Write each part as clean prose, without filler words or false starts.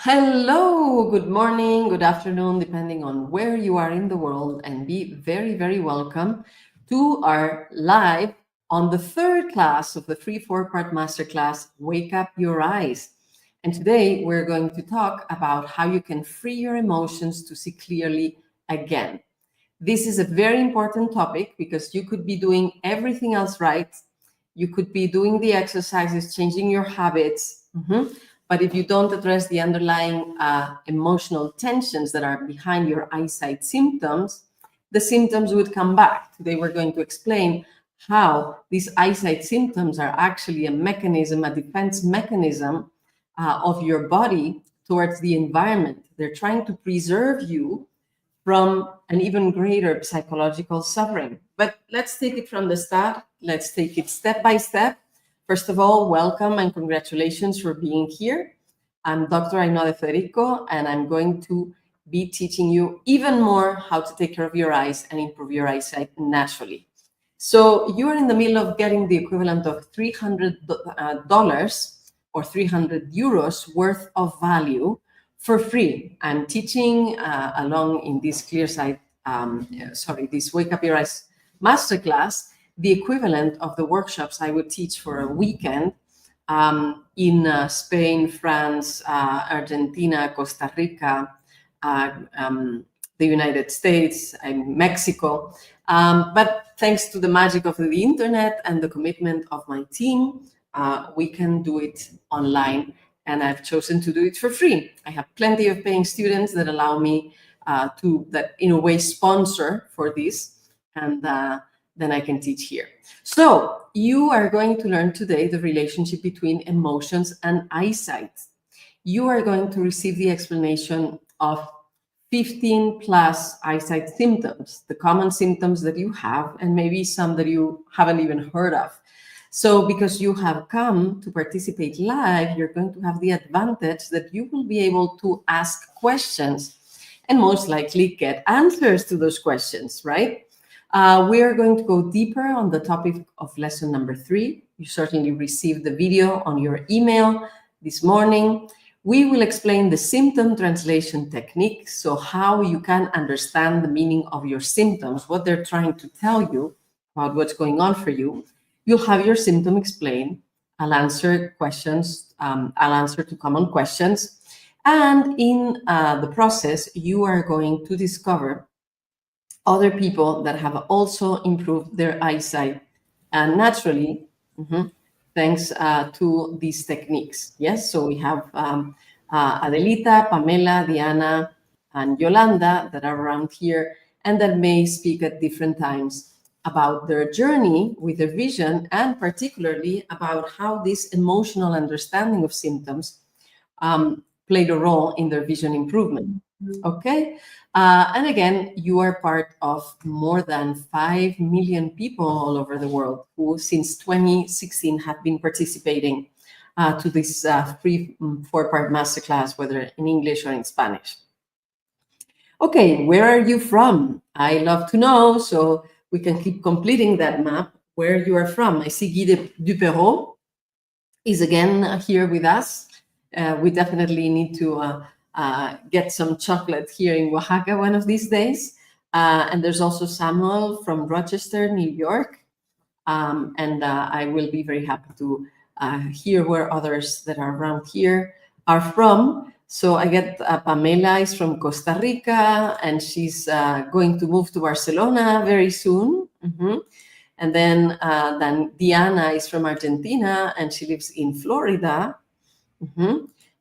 Hello, good morning, good afternoon, depending on where you are in the world, and be very, very welcome to our live on the third class of the free four-part masterclass, Wake Up Your Eyes. And today we're going to talk about how you can free your emotions to see clearly again. This is a very important topic because you could be doing everything else right. You could be doing the exercises, changing your habits. But if you don't address the underlying emotional tensions that are behind your eyesight symptoms, the symptoms would come back. Today, we're going to explain how these eyesight symptoms are actually a mechanism, a defense mechanism of your body towards the environment. They're trying to preserve you from an even greater psychological suffering. But let's take it from the start. Let's take it step by step. First of all, welcome and congratulations for being here. I'm Dr. Ainhoa de Federico, and I'm going to be teaching you even more how to take care of your eyes and improve your eyesight naturally. So you are in the middle of getting the equivalent of $300 or 300 euros worth of value for free. I'm teaching along in this this Wake Up Your Eyes masterclass, the equivalent of the workshops I would teach for a weekend in Spain, France, Argentina, Costa Rica, the United States, and Mexico. But thanks to the magic of the internet and the commitment of my team, we can do it online, and I've chosen to do it for free. I have plenty of paying students that allow me that in a way sponsor for this, and then I can teach here. So you are going to learn today the relationship between emotions and eyesight. You are going to receive the explanation of 15 plus eyesight symptoms, the common symptoms that you have, and maybe some that you haven't even heard of. So because you have come to participate live, you're going to have the advantage that you will be able to ask questions and most likely get answers to those questions, right? We are going to go deeper on the topic of lesson number 3. You certainly received the video on your email this morning. We will explain the symptom translation technique, so how you can understand the meaning of your symptoms, what they're trying to tell you about what's going on for you. You'll have your symptom explained. I'll answer questions. I'll answer to common questions. And in the process, you are going to discover other people that have also improved their eyesight and naturally, thanks to these techniques. Yes, so we have Adelita, Pamela, Diana, and Yolanda that are around here and that may speak at different times about their journey with their vision, and particularly about how this emotional understanding of symptoms played a role in their vision improvement. Okay, and again, you are part of more than 5 million people all over the world who since 2016 have been participating to this free 4-part masterclass, whether in English or in Spanish. Okay, where are you from? I love to know, so we can keep completing that map where you are from. I see Guy Duperreau is again here with us. We definitely need to get some chocolate here in Oaxaca one of these days. And there's also Samuel from Rochester, New York. And I will be very happy to hear where others that are around here are from. So I get Pamela is from Costa Rica, and she's going to move to Barcelona very soon. And then Diana is from Argentina, and she lives in Florida.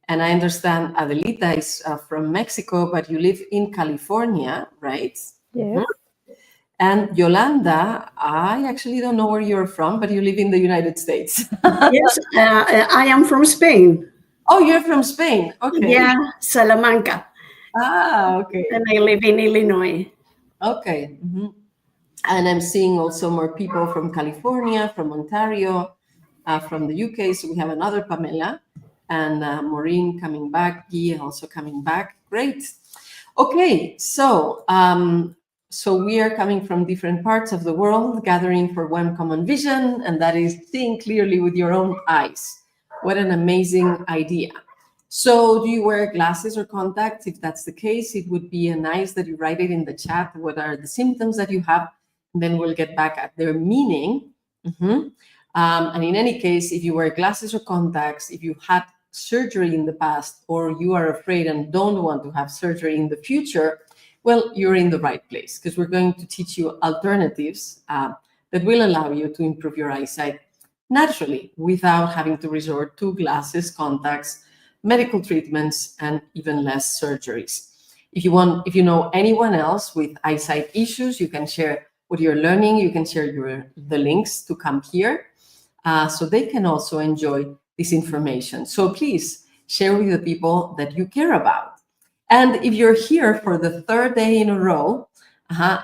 And I understand Adelita is from Mexico, but you live in California, right? Yes. And Yolanda, I actually don't know where you're from, but you live in the United States. Yes, I am from Spain. Oh, you're from Spain. Okay. Yeah, Salamanca. Okay. And I live in Illinois. Okay. And I'm seeing also more people from California, from Ontario, from the UK. So we have another Pamela. And Maureen coming back, Guy also coming back. Great. Okay, so we are coming from different parts of the world, gathering for one common vision, and that is seeing clearly with your own eyes. What an amazing idea. So do you wear glasses or contacts? If that's the case, it would be nice that you write it in the chat. What are the symptoms that you have? And then we'll get back at their meaning. And in any case, if you wear glasses or contacts, if you had surgery in the past, or you are afraid and don't want to have surgery in the future, well, you're in the right place, because we're going to teach you alternatives that will allow you to improve your eyesight naturally without having to resort to glasses, contacts, medical treatments, and even less surgeries. If you know anyone else with eyesight issues, you can share what you're learning. You can share the links to come here so they can also enjoy this information. So please share with the people that you care about. And if you're here for the third day in a row,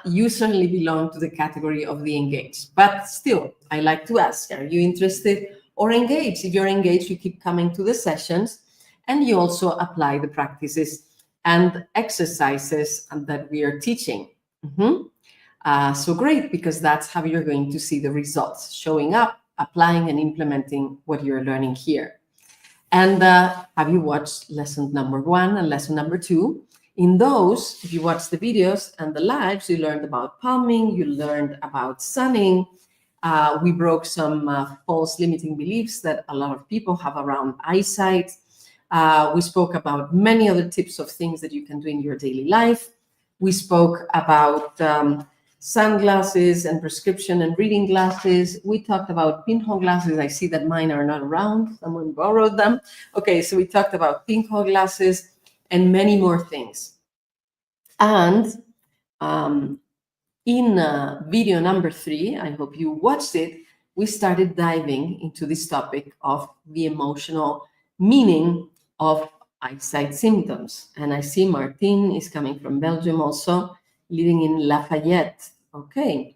you certainly belong to the category of the engaged. But still, I like to ask, are you interested or engaged? If you're engaged, you keep coming to the sessions, and you also apply the practices and exercises that we are teaching. So great, because that's how you're going to see the results showing up, applying and implementing what you're learning here. And have you watched lesson number 1 and lesson number 2? In those, if you watch the videos and the lives, you learned about palming, you learned about sunning. We broke some false limiting beliefs that a lot of people have around eyesight. We spoke about many other tips of things that you can do in your daily life. We spoke about sunglasses and prescription and reading glasses. We talked about pinhole glasses. I see that mine are not around. Someone borrowed them. Okay, so we talked about pinhole glasses and many more things. And in video number 3, I hope you watched it, we started diving into this topic of the emotional meaning of eyesight symptoms. And I see Martin is coming from Belgium also, living in Lafayette. Okay,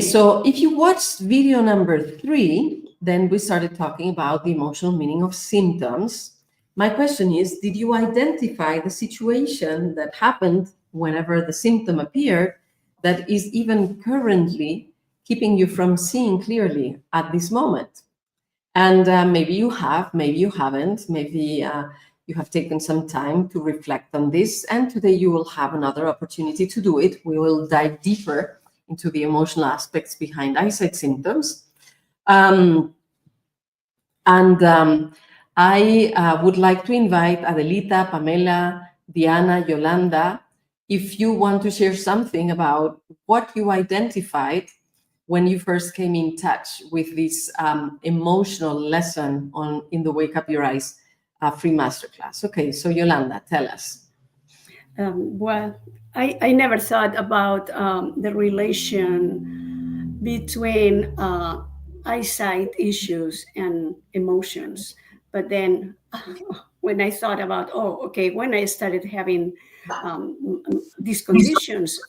so if you watched video number 3, then we started talking about the emotional meaning of symptoms. My question is, did you identify the situation that happened whenever the symptom appeared that is even currently keeping you from seeing clearly at this moment? And maybe you have, maybe you haven't, maybe you have taken some time to reflect on this, and today you will have another opportunity to do it. We will dive deeper into the emotional aspects behind eyesight symptoms. I would like to invite Adelita, Pamela, Diana, Yolanda, if you want to share something about what you identified when you first came in touch with this emotional lesson in the Wake Up Your Eyes free masterclass. Okay, so Yolanda, tell us. Well, I never thought about the relation between eyesight issues and emotions. But then when I thought about, when I started having these conditions,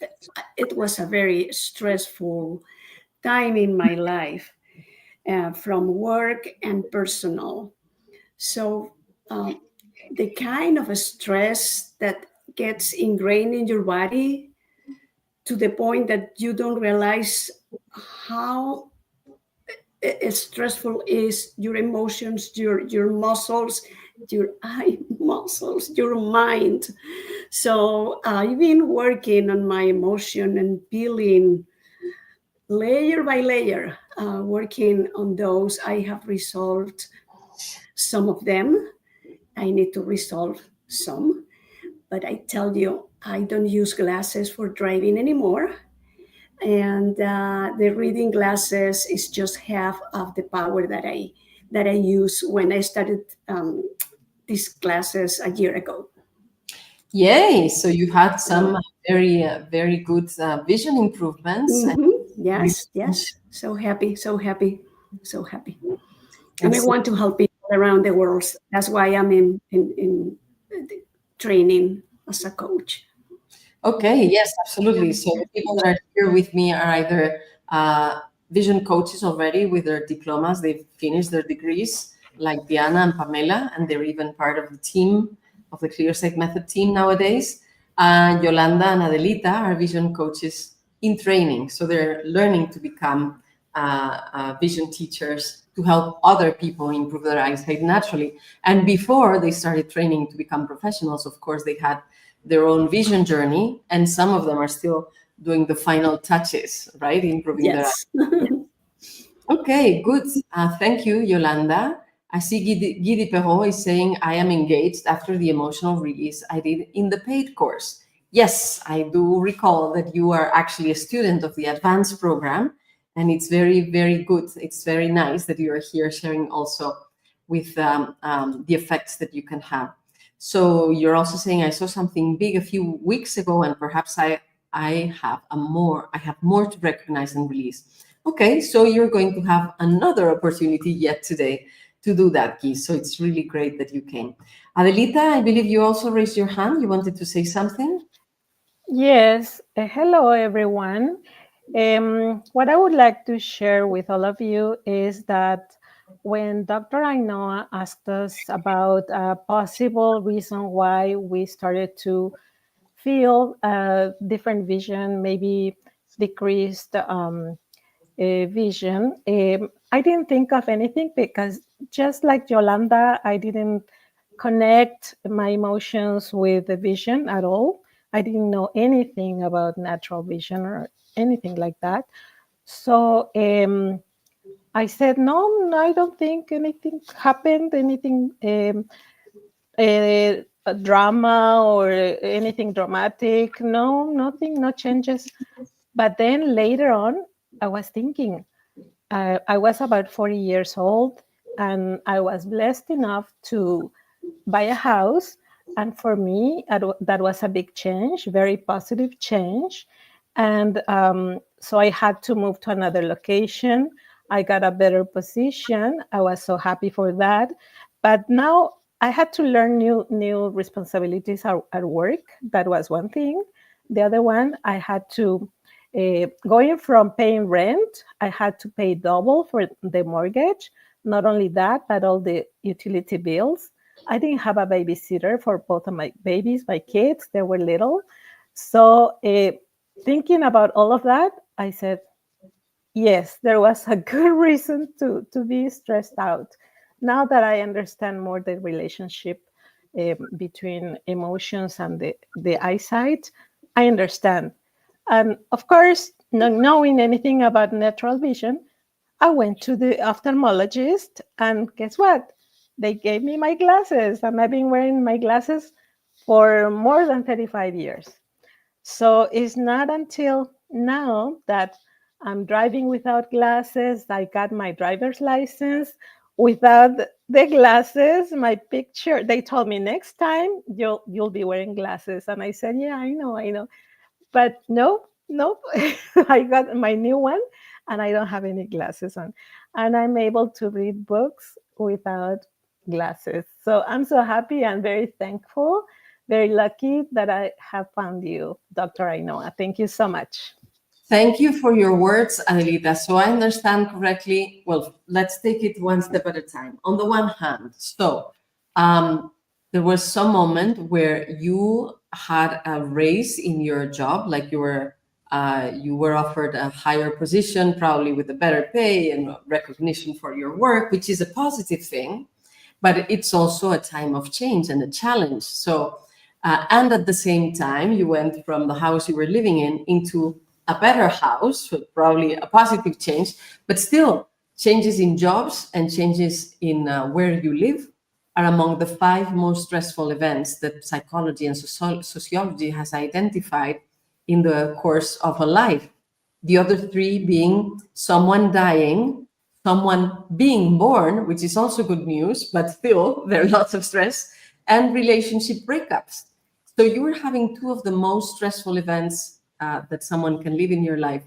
it was a very stressful time in my life, from work and personal. So the kind of a stress that gets ingrained in your body to the point that you don't realize how stressful is your emotions, your muscles, your eye muscles, your mind. So I've been working on my emotion and peeling layer by layer, working on those. I have resolved some of them. I need to resolve some. But I tell you, I don't use glasses for driving anymore. And the reading glasses is just half of the power that I use when I started these classes a year ago. Yay! So you had some very good vision improvements. Mm-hmm. Yes. So happy. And I want to help people around the world. That's why I'm in training as a coach. Okay, yes, absolutely. So the people that are here with me are either vision coaches already with their diplomas. They've finished their degrees, like Diana and Pamela, and they're even part of the team, of the ClearSight Method team nowadays. Yolanda and Adelita are vision coaches in training. So they're learning to become vision teachers to help other people improve their eyesight naturally. And before they started training to become professionals, of course, they had their own vision journey, and some of them are still doing the final touches, right? Improving their Yes. eyesight. Okay, good. Thank you, Yolanda. I see Guidi Perrault is saying, I am engaged after the emotional release I did in the paid course. Yes, I do recall that you are actually a student of the advanced program, and it's very, very good. It's very nice that you are here sharing also with the effects that you can have. So you're also saying, I saw something big a few weeks ago, and perhaps I have more to recognize and release. Okay, so you're going to have another opportunity yet today to do that, Guy. So it's really great that you came. Adelita, I believe you also raised your hand. You wanted to say something? Yes, hello everyone. What I would like to share with all of you is that when Dr. Ainhoa asked us about a possible reason why we started to feel a different vision, maybe decreased vision, I didn't think of anything because just like Yolanda, I didn't connect my emotions with the vision at all. I didn't know anything about natural vision or anything like that. So I said, no, I don't think anything happened, anything a drama or anything dramatic. No, nothing, no changes. But then later on, I was thinking, I was about 40 years old and I was blessed enough to buy a house. And for me, that was a big change, very positive change. And so I had to move to another location. I got a better position. I was so happy for that. But now I had to learn new responsibilities at work. That was one thing. The other one, I had to going from paying rent, I had to pay double for the mortgage. Not only that, but all the utility bills. I didn't have a babysitter for both of my babies, my kids, they were little. So thinking about all of that, I said, yes, there was a good reason to be stressed out. Now that I understand more the relationship between emotions and the eyesight, I understand. And of course, not knowing anything about natural vision, I went to the ophthalmologist, and guess what? They gave me my glasses, and I've been wearing my glasses for more than 35 years. So it's not until now that I'm driving without glasses. I got my driver's license without the glasses. My picture, they told me next time you'll be wearing glasses. And I said, yeah, I know. But nope. I got my new one and I don't have any glasses on. And I'm able to read books without glasses. So I'm so happy and very thankful, very lucky that I have found you, Dr. Ainhoa. Thank you so much. Thank you for your words, Adelita. So I understand correctly. Well, let's take it one step at a time. On the one hand, there was some moment where you had a raise in your job, like you were offered a higher position, probably with a better pay and recognition for your work, which is a positive thing, but it's also a time of change and a challenge. So, and at the same time, you went from the house you were living in into a better house, so probably a positive change, but still changes in jobs and changes in where you live are among the 5 most stressful events that psychology and sociology has identified in the course of a life. The other 3 being someone dying, someone being born, which is also good news, but still there are lots of stress, and relationship breakups. So you were having 2 of the most stressful events that someone can live in your life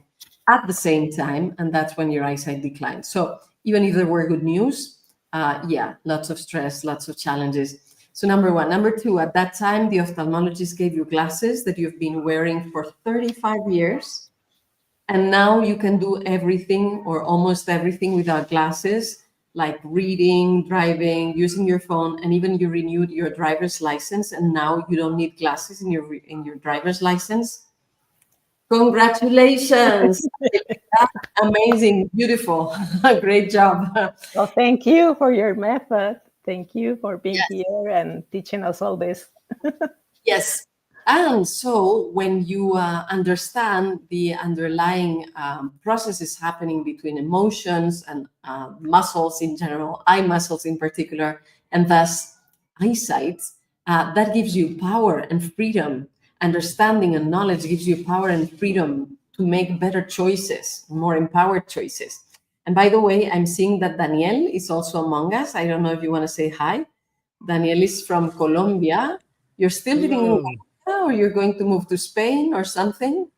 at the same time, and that's when your eyesight declines. So even if there were good news, yeah, lots of stress, lots of challenges. So number 1. Number 2, at that time, the ophthalmologist gave you glasses that you've been wearing for 35 years. And now you can do everything or almost everything without glasses, like reading, driving, using your phone, and even you renewed your driver's license, and now you don't need glasses in your driver's license. Congratulations. Amazing, beautiful, great job. Well, thank you for your method. Thank you for being here and teaching us all this. Yes. And so when you understand the underlying processes happening between emotions and muscles in general, eye muscles in particular, and thus eyesight, that gives you power and freedom. Understanding and knowledge gives you power and freedom to make better choices, more empowered choices. And by the way, I'm seeing that Daniel is also among us. I don't know if you want to say hi. Daniel is from Colombia. You're still living in Colombia, or you're going to move to Spain or something?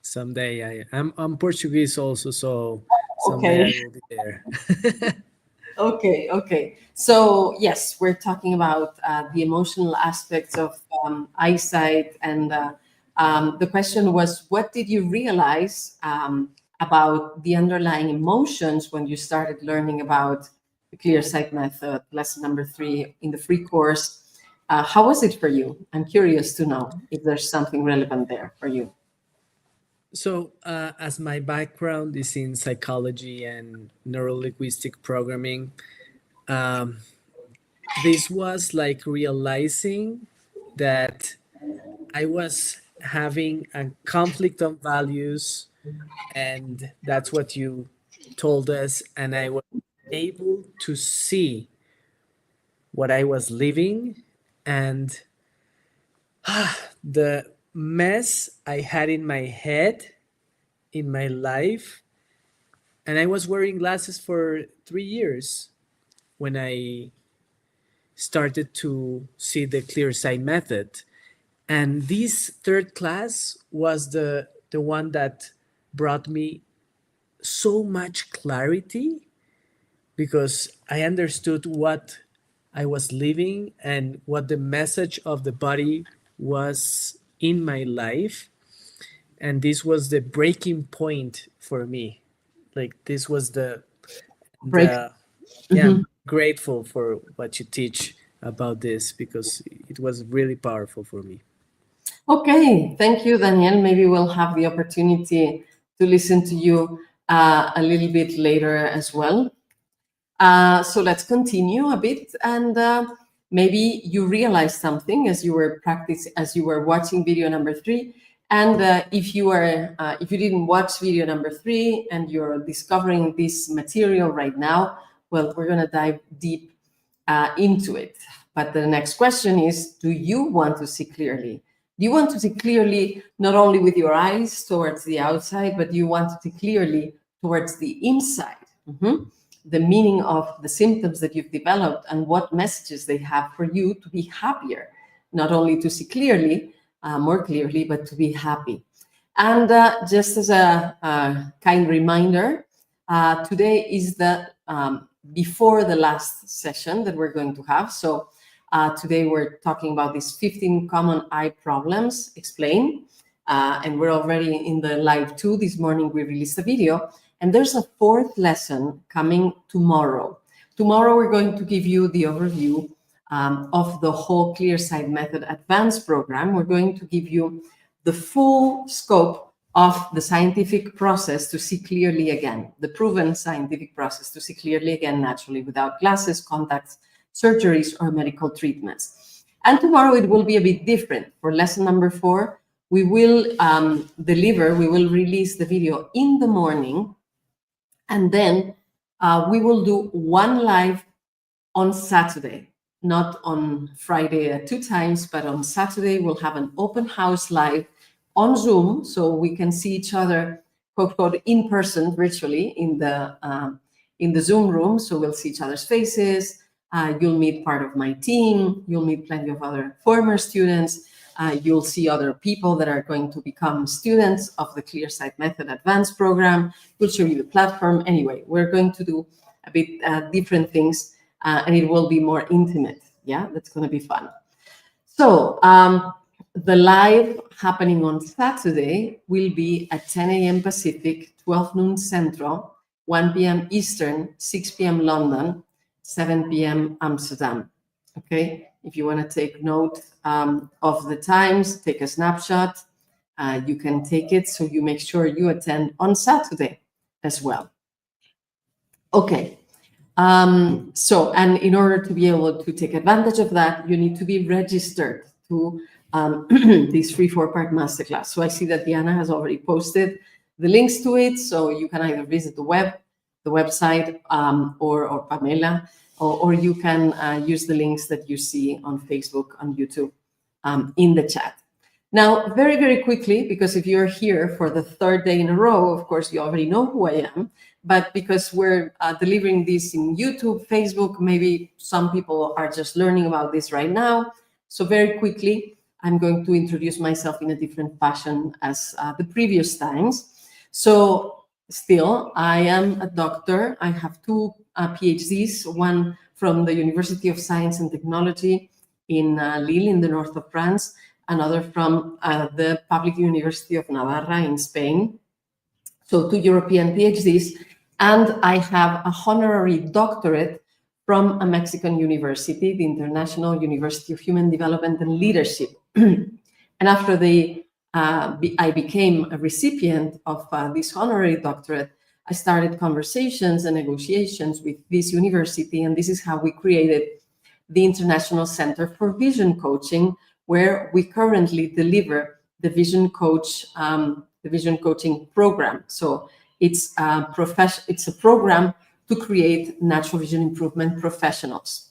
Someday I'm Portuguese also, so someday I will be there. Okay. So yes, we're talking about the emotional aspects of eyesight, and the question was, what did you realize about the underlying emotions when you started learning about the clear sight method, lesson number 3 in the free course? How was it for you? I'm curious to know if there's something relevant there for you. So, as my background is in psychology and neurolinguistic programming, this was like realizing that I was having a conflict of values, and that's what you told us, and I was able to see what I was living and the mess I had in my head in my life. And I was wearing glasses for 3 years when I started to see the clear sight method. And this third class was the one that brought me so much clarity, because I understood what I was living and what the message of the body was in my life. And this was the breaking point for me. Like, this was Break. yeah, I'm grateful for what you teach about this, because it was really powerful for me. Okay, thank you, Daniel. Maybe we'll have the opportunity to listen to you a little bit later as well. So let's continue a bit, and maybe you realized something as you were watching video number 3. And if you didn't watch video number 3 and you're discovering this material right now, well, we're going to dive deep into it. But the next question is, do you want to see clearly? Do you want to see clearly not only with your eyes towards the outside, but you want to see clearly towards the inside? The meaning of the symptoms that you've developed and what messages they have for you to be happier, not only to see clearly, more clearly, but to be happy. And just as a kind reminder, today is the before the last session that we're going to have. So today we're talking about these 15 common eye problems explained, and we're already in the live 2. This morning we released a video. And there's a 4th lesson coming tomorrow. Tomorrow, we're going to give you the overview of the whole Clear Sight Method Advanced program. We're going to give you the full scope of the scientific process to see clearly again, the proven scientific process to see clearly again naturally without glasses, contacts, surgeries, or medical treatments. And tomorrow, it will be a bit different. For lesson number 4, we will release the video in the morning. And then we will do one live on Saturday, not on Friday 2 times, but on Saturday we'll have an open house live on Zoom, so we can see each other, quote, quote, in person, virtually in the Zoom room. So we'll see each other's faces. You'll meet part of my team. You'll meet plenty of other former students. You'll see other people that are going to become students of the Clear Sight Method Advanced program. We'll show you the platform. Anyway, we're going to do a bit different things, and it will be more intimate. Yeah, that's going to be fun. So the live happening on Saturday will be at 10 a.m. Pacific, 12 noon Central, 1 p.m. Eastern, 6 p.m. London, 7 p.m. Amsterdam. Okay, if you want to take note of the times, take a snapshot. you can take it. So you make sure you attend on Saturday as well. Okay. So, and in order to be able to take advantage of that, you need to be registered to this free 4-part masterclass. So I see that Diana has already posted the links to it. So you can either visit the website, or Pamela, or you can use the links that you see on Facebook, on YouTube, in the chat. Now, very, very quickly, because if you're here for the 3rd day in a row, of course, you already know who I am. But because we're delivering this in YouTube, Facebook, maybe some people are just learning about this right now. So very quickly, I'm going to introduce myself in a different fashion as the previous times. So still, I am a doctor. I have 2 PhDs, one from the University of Science and Technology in Lille in the north of France, another from the Public University of Navarra in Spain. So 2 European PhDs. And I have a honorary doctorate from a Mexican university, the International University of Human Development and Leadership. And after I became a recipient of this honorary doctorate, I started conversations and negotiations with this university. And this is how we created the International Center for Vision Coaching, where we currently deliver the Vision Coaching program. So it's a program to create natural vision improvement professionals.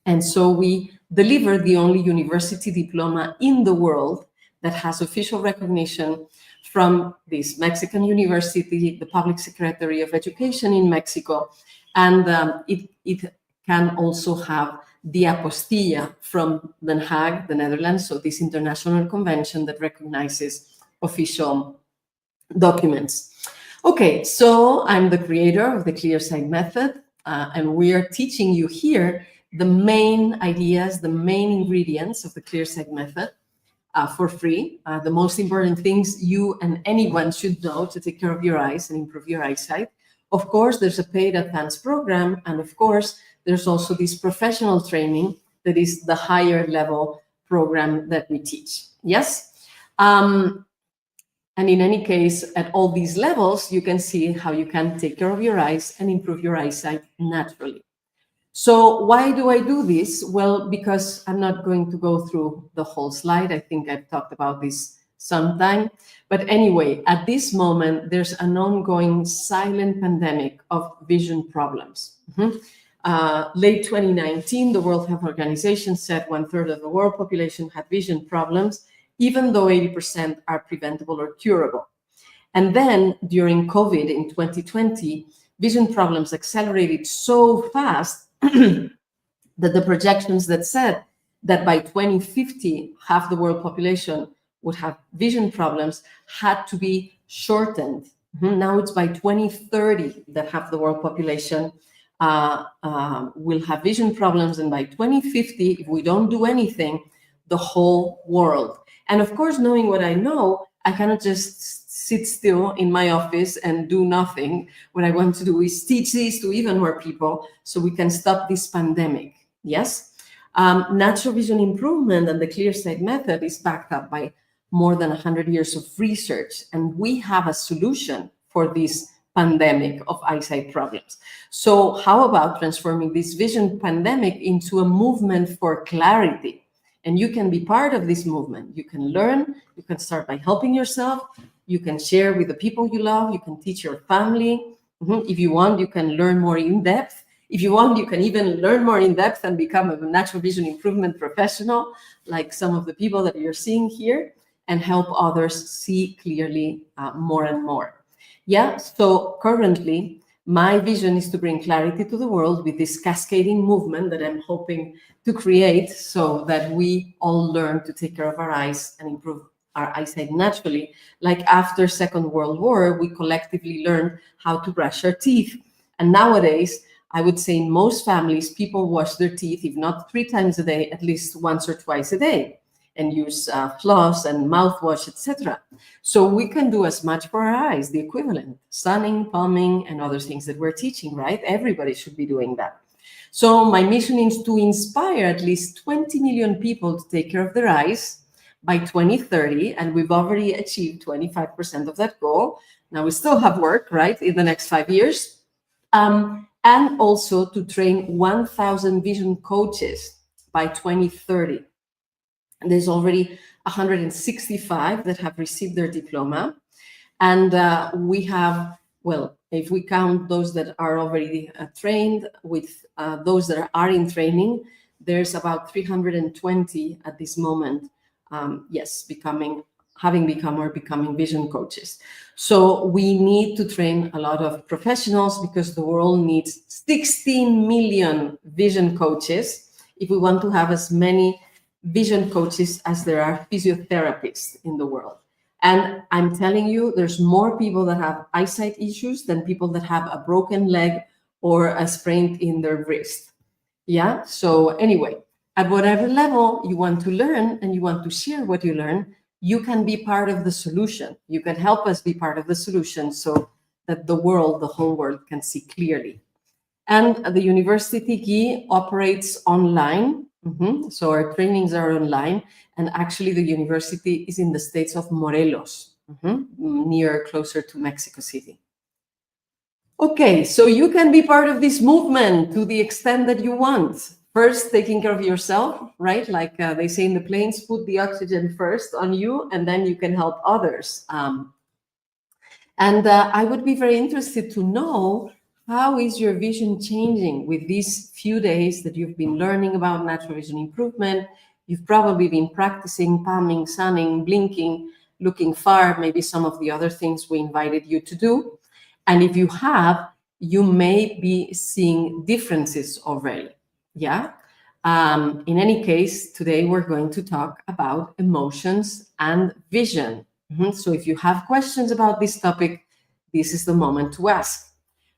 And so we deliver the only university diploma in the world that has official recognition from this Mexican university, the Public Secretary of Education in Mexico, and it can also have the apostilla from Den Haag, the Netherlands, so this international convention that recognizes official documents. Okay, so I'm the creator of the ClearSight method, and we are teaching you here the main ideas, the main ingredients of the ClearSight method for free. The most important things you and anyone should know to take care of your eyes and improve your eyesight. Of course, there's a paid advanced program, and of course, there's also this professional training that is the higher level program that we teach. Yes? And in any case, at all these levels, you can see how you can take care of your eyes and improve your eyesight naturally. So why do I do this? Well, because I'm not going to go through the whole slide. I think I've talked about this sometime. But anyway, at this moment, there's an ongoing silent pandemic of vision problems. Late 2019, the World Health Organization said 1/3 of the world population had vision problems, even though 80% are preventable or curable. And then during COVID in 2020, vision problems accelerated so fast that the projections that said that by 2050, half the world population would have vision problems had to be shortened. Now it's by 2030 that half the world population will have vision problems. And by 2050, if we don't do anything, the whole world. And of course, knowing what I know, I cannot just sit still in my office and do nothing. What I want to do is teach this to even more people so we can stop this pandemic. Yes? Natural vision improvement and the ClearSight method is backed up by more than 100 years of research. And we have a solution for this pandemic of eyesight problems. So how about transforming this vision pandemic into a movement for clarity? And you can be part of this movement. You can learn, you can start by helping yourself, you can share with the people you love, you can teach your family. If you want, you can learn more in depth. If you want, you can even learn more in depth and become a natural vision improvement professional, like some of the people that you're seeing here, and help others see clearly more and more. Yeah, so currently, my vision is to bring clarity to the world with this cascading movement that I'm hoping to create so that we all learn to take care of our eyes and improve our eyesight naturally. Like after Second World War, we collectively learned how to brush our teeth. And nowadays, I would say in most families, people wash their teeth, if not 3 times a day, at least once or twice a day, and use floss and mouthwash, etc. So we can do as much for our eyes, the equivalent, sunning, palming, and other things that we're teaching, right? Everybody should be doing that. So my mission is to inspire at least 20 million people to take care of their eyes by 2030, and we've already achieved 25% of that goal. Now we still have work, right, in the next 5 years. And also to train 1,000 vision coaches by 2030. And there's already 165 that have received their diploma. And we have, well, if we count those that are already trained with those that are in training, there's about 320 at this moment, yes, having become or becoming vision coaches. So we need to train a lot of professionals because the world needs 16 million vision coaches if we want to have as many vision coaches as there are physiotherapists in the world. And I'm telling you, there's more people that have eyesight issues than people that have a broken leg or a sprain in their wrist. Yeah, so anyway, at whatever level you want to learn and you want to share what you learn, you can be part of the solution. You can help us be part of the solution so that the world, the whole world, can see clearly. And the University GI operates online. So our trainings are online. And actually the university is in the states of Morelos, closer to Mexico City. Okay, so you can be part of this movement to the extent that you want. First, taking care of yourself, right? Like they say in the planes, put the oxygen first on you, and then you can help others. And I would be very interested to know, how is your vision changing with these few days that you've been learning about natural vision improvement? You've probably been practicing palming, sunning, blinking, looking far, maybe some of the other things we invited you to do. And if you have, you may be seeing differences already. Yeah. In any case, today we're going to talk about emotions and vision. So if you have questions about this topic, this is the moment to ask.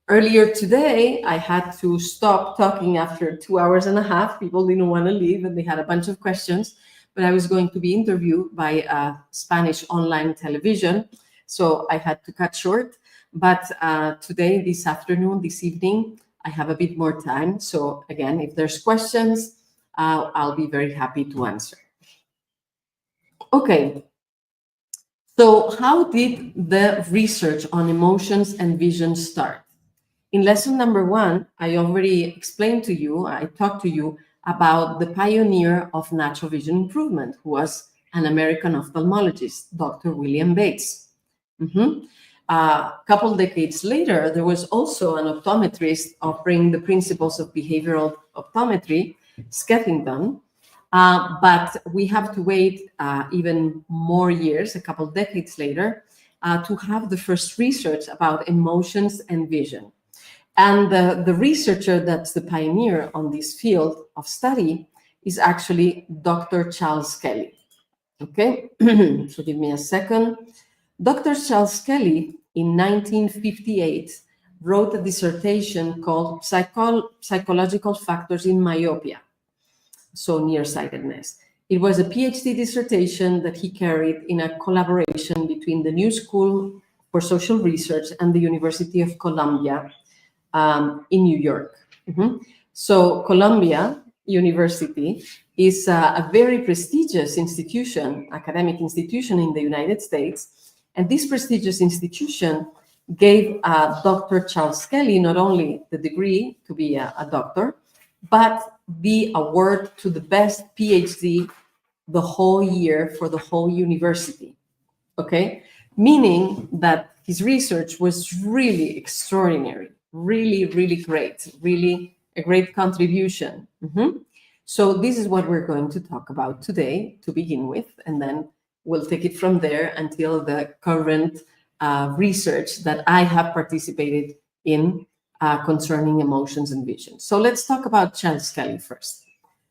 Earlier today, I had to stop talking after 2 hours and a half. People didn't want to leave and they had a bunch of questions, but I was going to be interviewed by Spanish online television. So I had to cut short. But today, this afternoon, this evening, I have a bit more time. So again, if there's questions, I'll be very happy to answer. Okay. So how did the research on emotions and vision start? In lesson number 1, I already explained to you, I talked to you about the pioneer of natural vision improvement, who was an American ophthalmologist, Dr. William Bates. A couple decades later, there was also an optometrist offering the principles of behavioral optometry, Skeffington, but we have to wait even more years, a couple decades later, to have the first research about emotions and vision. And the researcher that's the pioneer on this field of study is actually Dr. Charles Kelly. Okay, so give me a second. Dr. Charles Kelly, in 1958, wrote a dissertation called Psychological Factors in Myopia, so nearsightedness. It was a PhD dissertation that he carried in a collaboration between the New School for Social Research and the University of Columbia in New York. So Columbia University is a very prestigious institution, academic institution in the United States. And this prestigious institution gave Dr. Charles Kelly not only the degree to be a doctor, but the award to the best PhD the whole year for the whole university. Okay, meaning that his research was really extraordinary, really, really great, really a great contribution. So this is what we're going to talk about today to begin with, and then we'll take it from there until the current research that I have participated in concerning emotions and vision. So let's talk about Charles Kelly first.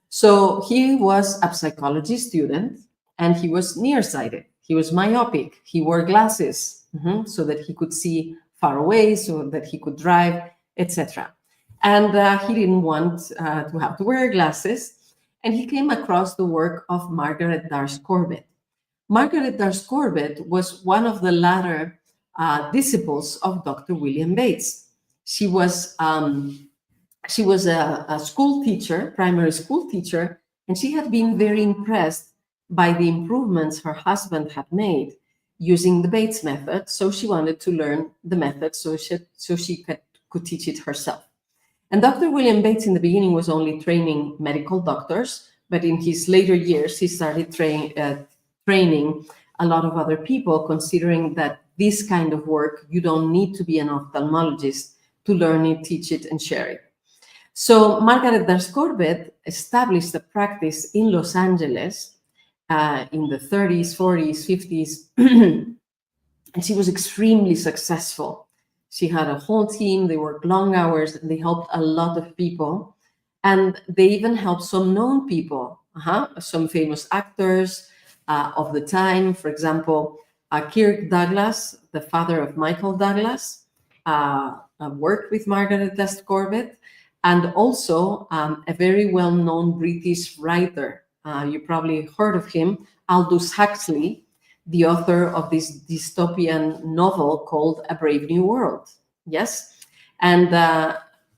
So he was a psychology student and he was nearsighted. He was myopic. He wore glasses so that he could see far away, so that he could drive, etc. And he didn't want to have to wear glasses. And he came across the work of Margaret Darst Corbett. Margaret Darst Corbett was one of the latter disciples of Dr. William Bates. She was a school teacher, primary school teacher, and she had been very impressed by the improvements her husband had made using the Bates method. So she wanted to learn the method so she could teach it herself. And Dr. William Bates in the beginning was only training medical doctors, but in his later years, he started training a lot of other people, considering that this kind of work, you don't need to be an ophthalmologist to learn it, teach it, and share it. So Margaret Darscorbett established a practice in Los Angeles in the 30s, 40s, 50s, and she was extremely successful. She had a whole team, they worked long hours, and they helped a lot of people. And they even helped some known people, some famous actors of the time. For example, Kirk Douglas, the father of Michael Douglas, worked with Margaret Darscorbett, and also a very well-known British writer. You probably heard of him, Aldous Huxley, the author of this dystopian novel called A Brave New World. Yes? And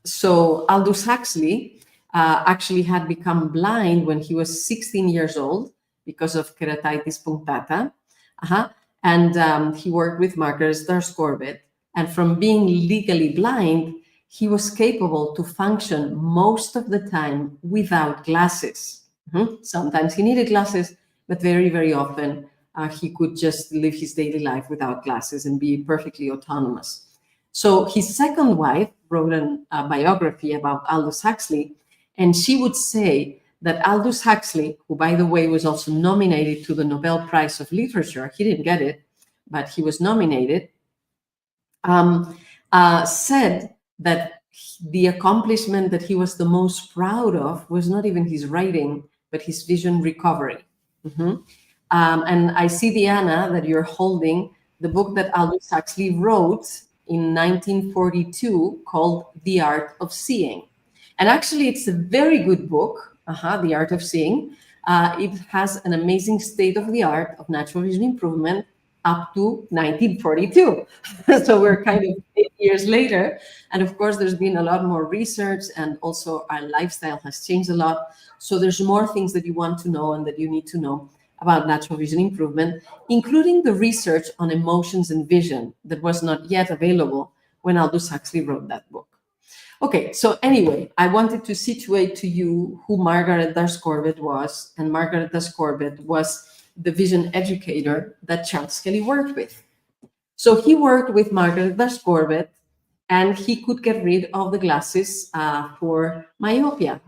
so Aldous Huxley actually had become blind when he was 16 years old because of keratitis punctata. And he worked with Margaret Darscorbett. And from being legally blind, he was capable to function most of the time without glasses. Sometimes he needed glasses, but very, very often he could just live his daily life without glasses and be perfectly autonomous. So his second wife wrote a biography about Aldous Huxley, and she would say that Aldous Huxley, who, by the way, was also nominated to the Nobel Prize of Literature, he didn't get it, but he was nominated, said that the accomplishment that he was the most proud of was not even his writing, but his vision recovery. And I see, Diana, that you're holding the book that Aldous Huxley wrote in 1942 called The Art of Seeing. And actually, it's a very good book, The Art of Seeing. It has an amazing state of the art of natural vision improvement up to 1942. So we're kind of 8 years later. And of course, there's been a lot more research, and also our lifestyle has changed a lot. So there's more things that you want to know and that you need to know about natural vision improvement, including the research on emotions and vision that was not yet available when Aldous Huxley wrote that book. Okay, so anyway, I wanted to situate to you who Margaret Darscorbett was, and Margaret Darscorbett was the vision educator that Charles Kelly worked with. So he worked with Margaret Darscorbett, and he could get rid of the glasses for myopia.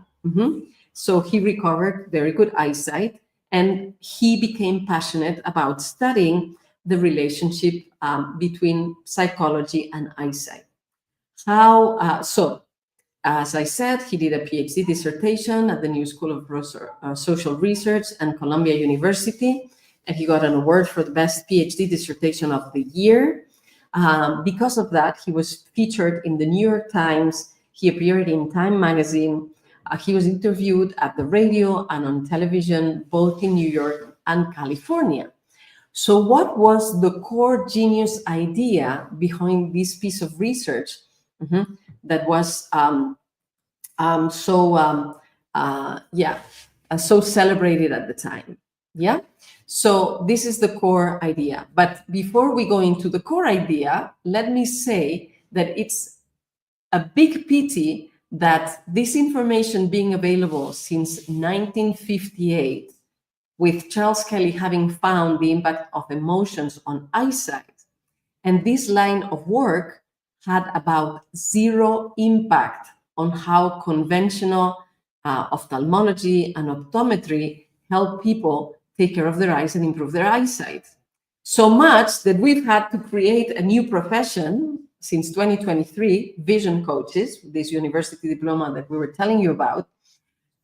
So he recovered very good eyesight, and he became passionate about studying the relationship between psychology and eyesight. So, as I said, he did a PhD dissertation at the New School of Social Research and Columbia University, and he got an award for the best PhD dissertation of the year. Because of that, he was featured in the New York Times. He appeared in Time magazine. He was interviewed at the radio and on television, both in New York and California. So what was the core genius idea behind this piece of research that was so celebrated at the time? Yeah. So this is the core idea. But before we go into the core idea, let me say that it's a big pity that this information being available since 1958, with Charles Kelly having found the impact of emotions on eyesight, and this line of work had about zero impact on how conventional ophthalmology and optometry help people take care of their eyes and improve their eyesight. So much that we've had to create a new profession since 2023, vision coaches, this university diploma that we were telling you about,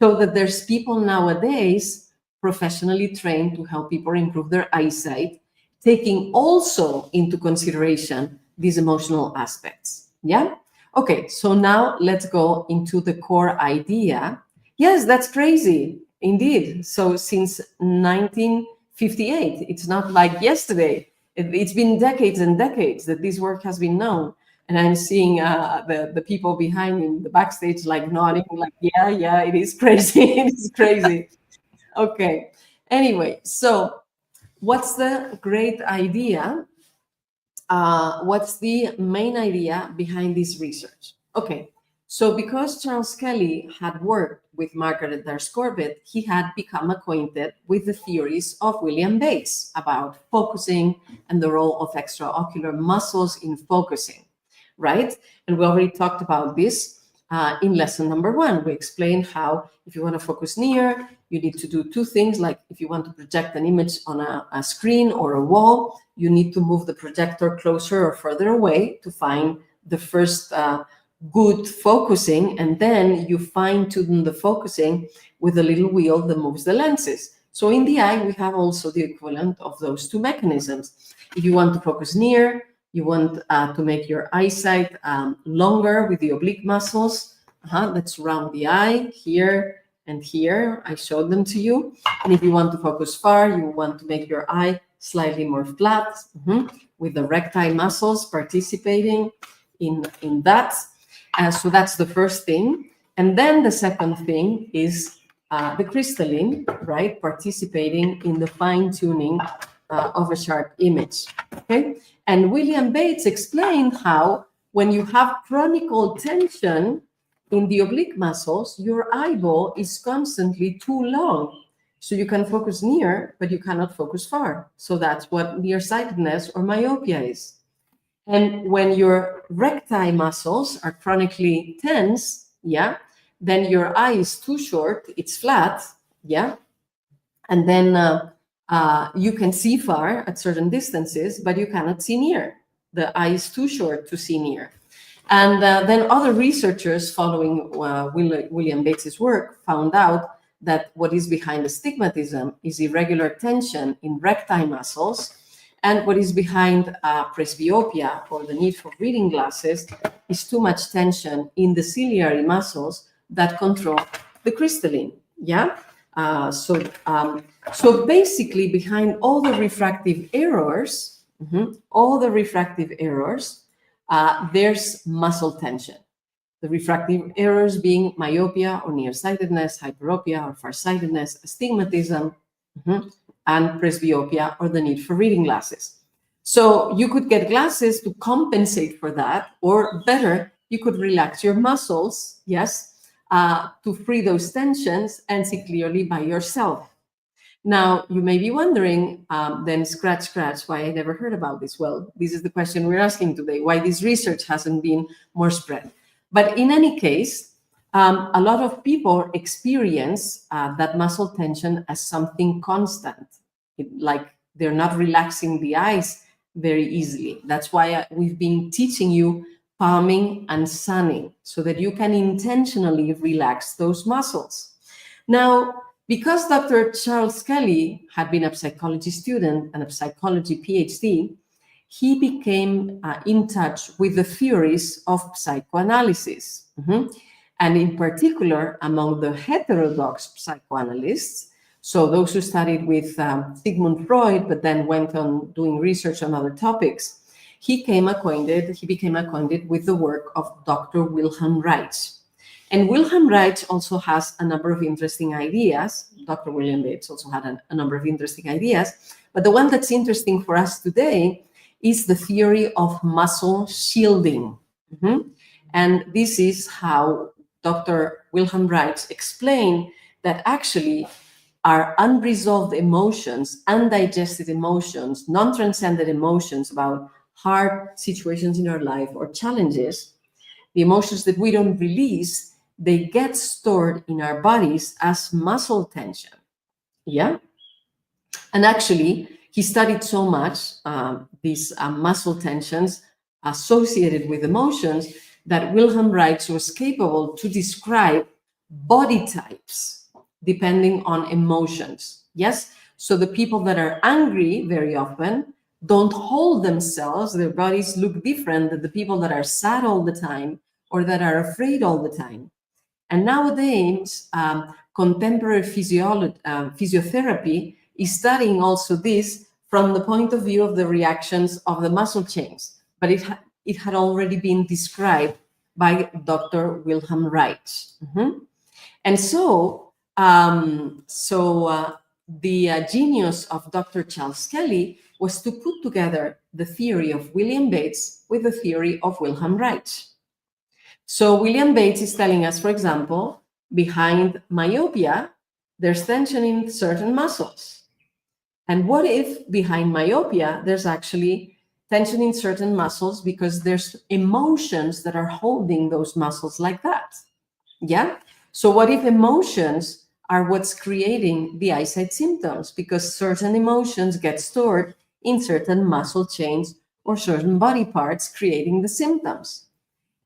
so that there's people nowadays professionally trained to help people improve their eyesight, taking also into consideration these emotional aspects. Yeah? Okay, so now let's go into the core idea. Yes, that's crazy, indeed. So since 1958, it's not like yesterday. It's been decades and decades that this work has been known. And I'm seeing the people behind in the backstage like nodding, like, yeah, it is crazy. It is crazy. Okay. Anyway, so what's the great idea? What's the main idea behind this research? Okay, so because Charles Kelly had worked with Margaret Dars-Corbett, he had become acquainted with the theories of William Bates about focusing and the role of extraocular muscles in focusing, right? And we already talked about this in lesson number 1. We explained how if you want to focus near, you need to do 2 things. Like if you want to project an image on a screen or a wall, you need to move the projector closer or further away to find the first good focusing, and then you fine-tune the focusing with a little wheel that moves the lenses. So in the eye, we have also the equivalent of those 2 mechanisms. If you want to focus near, you want to make your eyesight longer with the oblique muscles that surround the eye, here and here. I showed them to you. And if you want to focus far, you want to make your eye slightly more flat with the recti muscles participating in that. So that's the first thing. And then the second thing is the crystalline, right? Participating in the fine-tuning of a sharp image, okay? And William Bates explained how when you have chronic tension in the oblique muscles, your eyeball is constantly too long. So you can focus near, but you cannot focus far. So that's what nearsightedness or myopia is. And when your recti muscles are chronically tense, yeah, then your eye is too short, it's flat, yeah, and then you can see far at certain distances, but you cannot see near. The eye is too short to see near. And then other researchers following William Bates's work found out that what is behind astigmatism is irregular tension in recti muscles, and what is behind presbyopia, or the need for reading glasses, is too much tension in the ciliary muscles that control the crystalline. Yeah. So basically, behind all the refractive errors, there's muscle tension. The refractive errors being myopia or nearsightedness, hyperopia or farsightedness, astigmatism, and presbyopia or the need for reading glasses. So you could get glasses to compensate for that, or better, you could relax your muscles, yes, to free those tensions and see clearly by yourself. Now, you may be wondering, then scratch, why I never heard about this. Well, this is the question we're asking today, why this research hasn't been more spread. But in any case, a lot of people experience that muscle tension as something constant, like they're not relaxing the eyes very easily. That's why we've been teaching you palming and sunning, so that you can intentionally relax those muscles. Now, because Dr. Charles Kelly had been a psychology student and a psychology PhD, he became in touch with the theories of psychoanalysis. And in particular, among the heterodox psychoanalysts, so those who studied with Sigmund Freud, but then went on doing research on other topics, he became acquainted with the work of Dr. Wilhelm Reich. And Wilhelm Reich also has a number of interesting ideas. Dr. William Bates also had a number of interesting ideas. But the one that's interesting for us today is the theory of muscle shielding. And this is how Dr. Wilhelm Reich explained that actually our unresolved emotions, undigested emotions, non-transcended emotions about hard situations in our life or challenges, the emotions that we don't release, they get stored in our bodies as muscle tension. Yeah. And actually, he studied so much these muscle tensions associated with emotions that Wilhelm Reich was capable to describe body types depending on emotions. Yes. So the people that are angry very often don't hold themselves, their bodies look different than the people that are sad all the time or that are afraid all the time. And nowadays, contemporary physiotherapy is studying also this from the point of view of the reactions of the muscle chains. But it had already been described by Dr. Wilhelm Reich. And so the genius of Dr. Charles Kelly was to put together the theory of William Bates with the theory of Wilhelm Reich. So William Bates is telling us, for example, behind myopia, there's tension in certain muscles. And what if behind myopia, there's actually tension in certain muscles because there's emotions that are holding those muscles like that? Yeah? So what if emotions are what's creating the eyesight symptoms, because certain emotions get stored in certain muscle chains or certain body parts, creating the symptoms?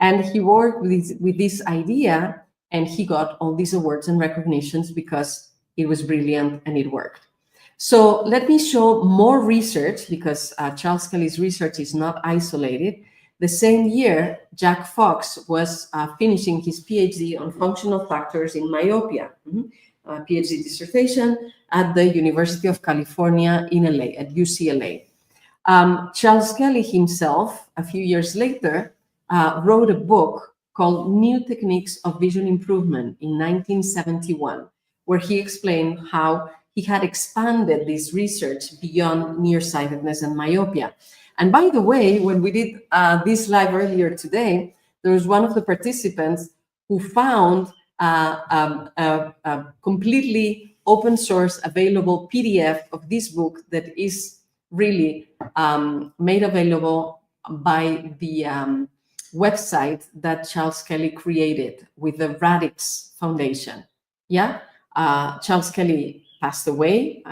And he worked with this idea, and he got all these awards and recognitions because it was brilliant and it worked. So let me show more research, because Charles Kelly's research is not isolated. The same year, Jack Fox was finishing his PhD on functional factors in myopia, PhD dissertation at the University of California in LA, at UCLA. Charles Kelly himself, a few years later, wrote a book called New Techniques of Vision Improvement in 1971, where he explained how he had expanded this research beyond nearsightedness and myopia. And by the way, when we did this live earlier today, there was one of the participants who found a completely open source available PDF of this book that is really made available by the website that Charles Kelly created with the Radix Foundation. Yeah, Charles Kelly passed away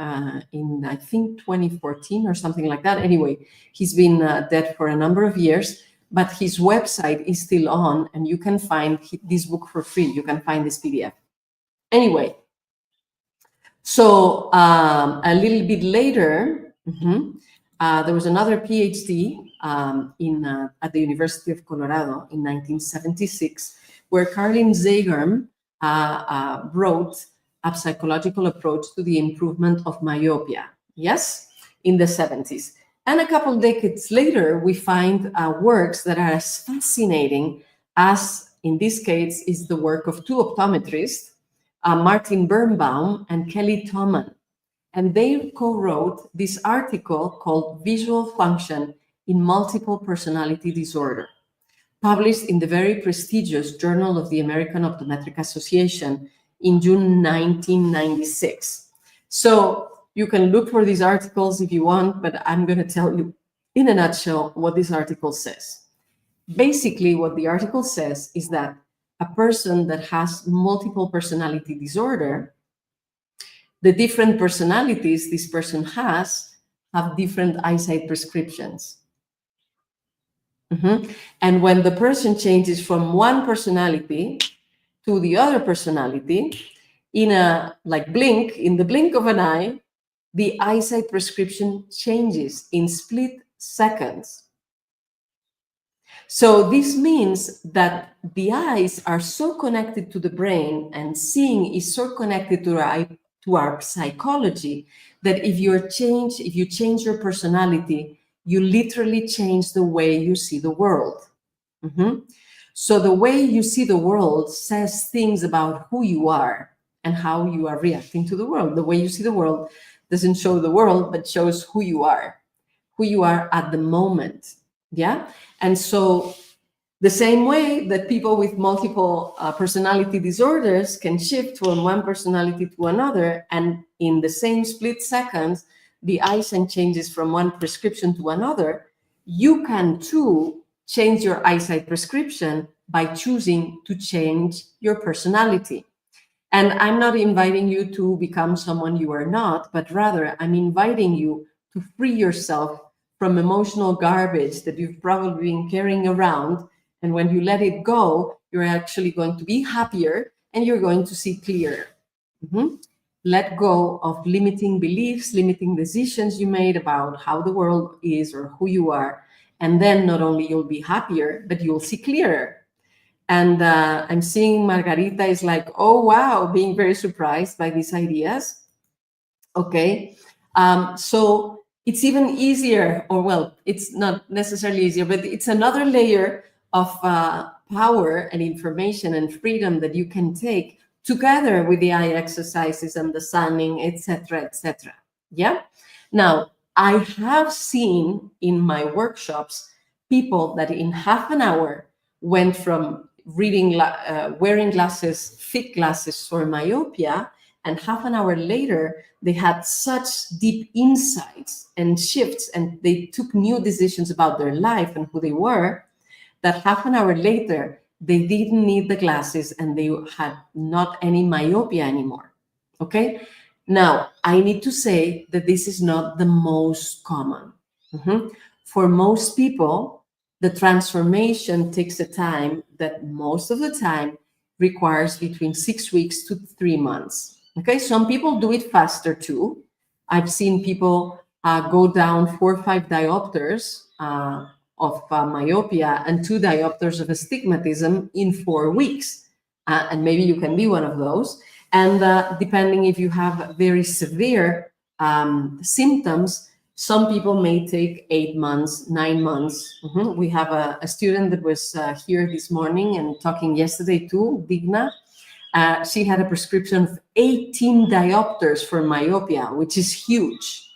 in, I think, 2014 or something like that. Anyway, he's been dead for a number of years, but his website is still on, and you can find this book for free. You can find this PDF. Anyway, so a little bit later, there was another PhD at the University of Colorado in 1976, where Caroline Zagerm wrote a psychological approach to the improvement of myopia, yes, in the 70s. And a couple decades later, we find works that are as fascinating as, in this case, is the work of two optometrists, Martin Birnbaum and Kelly Thoman. And they co-wrote this article called Visual Function in Multiple Personality Disorder, published in the very prestigious Journal of the American Optometric Association in June 1996. So you can look for these articles if you want, but I'm going to tell you in a nutshell what this article says. Basically, what the article says is that a person that has multiple personality disorder, the different personalities this person has have different eyesight prescriptions. And when the person changes from one personality to the other personality, in a in the blink of an eye, the eyesight prescription changes in split seconds. So this means that the eyes are so connected to the brain, and seeing is so connected to our psychology, that if you change your personality, you literally change the way you see the world. So the way you see the world says things about who you are and how you are reacting to the world. The way you see the world doesn't show the world, but shows who you are at the moment. Yeah. And so the same way that people with multiple personality disorders can shift from one personality to another, and in the same split seconds, the eyesight changes from one prescription to another, you can too change your eyesight prescription by choosing to change your personality. And I'm not inviting you to become someone you are not, but rather I'm inviting you to free yourself from emotional garbage that you've probably been carrying around. And when you let it go, you're actually going to be happier and you're going to see clearer. Let go of limiting beliefs, limiting decisions you made about how the world is or who you are. And then not only you'll be happier, but you'll see clearer. And I'm seeing Margarita is like, oh, wow, being very surprised by these ideas. Okay. So it's even easier, or well, it's not necessarily easier, but it's another layer of power and information and freedom that you can take together with the eye exercises and the sunning, etc., etc. Yeah. Now, I have seen in my workshops people that in half an hour went from wearing glasses, thick glasses for myopia, and half an hour later, they had such deep insights and shifts, and they took new decisions about their life and who they were, that half an hour later, they didn't need the glasses and they had not any myopia anymore. Okay? Now, I need to say that this is not the most common. For most people, the transformation takes a time that most of the time requires between 6 weeks to 3 months. Okay, some people do it faster too. I've seen people go down 4 or 5 diopters of myopia and 2 diopters of astigmatism in 4 weeks. And maybe you can be one of those. And depending if you have very severe symptoms, some people may take 8 months, 9 months. We have a student that was here this morning and talking yesterday too, Digna. She had a prescription of 18 diopters for myopia, which is huge.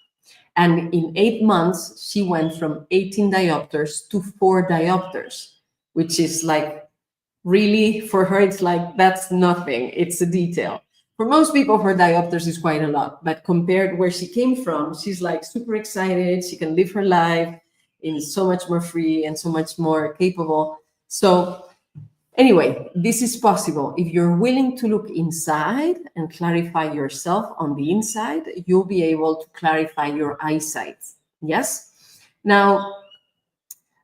And in 8 months, she went from 18 diopters to 4 diopters, which is like really, for her, it's like, that's nothing. It's a detail. For most people, 4 diopters is quite a lot. But compared where she came from, she's like super excited. She can live her life in so much more free and so much more capable. So anyway, this is possible. If you're willing to look inside and clarify yourself on the inside, you'll be able to clarify your eyesight. Yes? Now,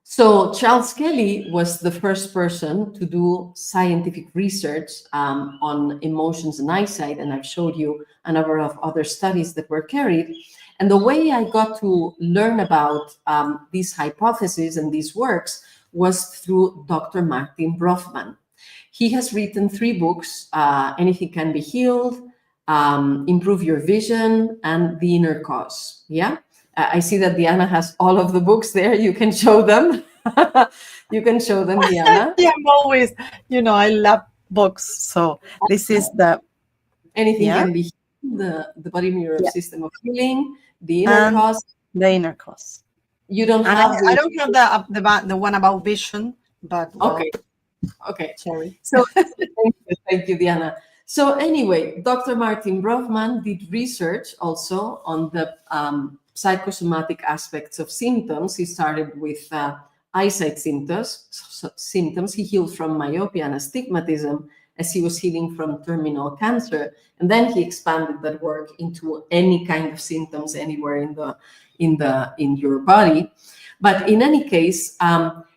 so Charles Kelly was the first person to do scientific research on emotions and eyesight, and I've showed you a number of other studies that were carried. And the way I got to learn about these hypotheses and these works was through Dr. Martin Brofman. He has written 3 books, Anything Can Be Healed, Improve Your Vision, and The Inner Cause. Yeah? I see that Diana has all of the books there. You can show them. You can show them, Diana. Yeah, I'm always, I love books. So this is the Anything Can Be Healed, the Body Mirror System of Healing, The Inner Cause. The Inner Cause. You don't And have I don't have the one about vision, but well, okay. Sorry. So thank you, Diana. So anyway, Dr. Martin Brofman did research also on the psychosomatic aspects of symptoms. He started with eyesight symptoms. He healed from myopia and astigmatism as he was healing from terminal cancer, and then he expanded that work into any kind of symptoms anywhere in your body. But in any case,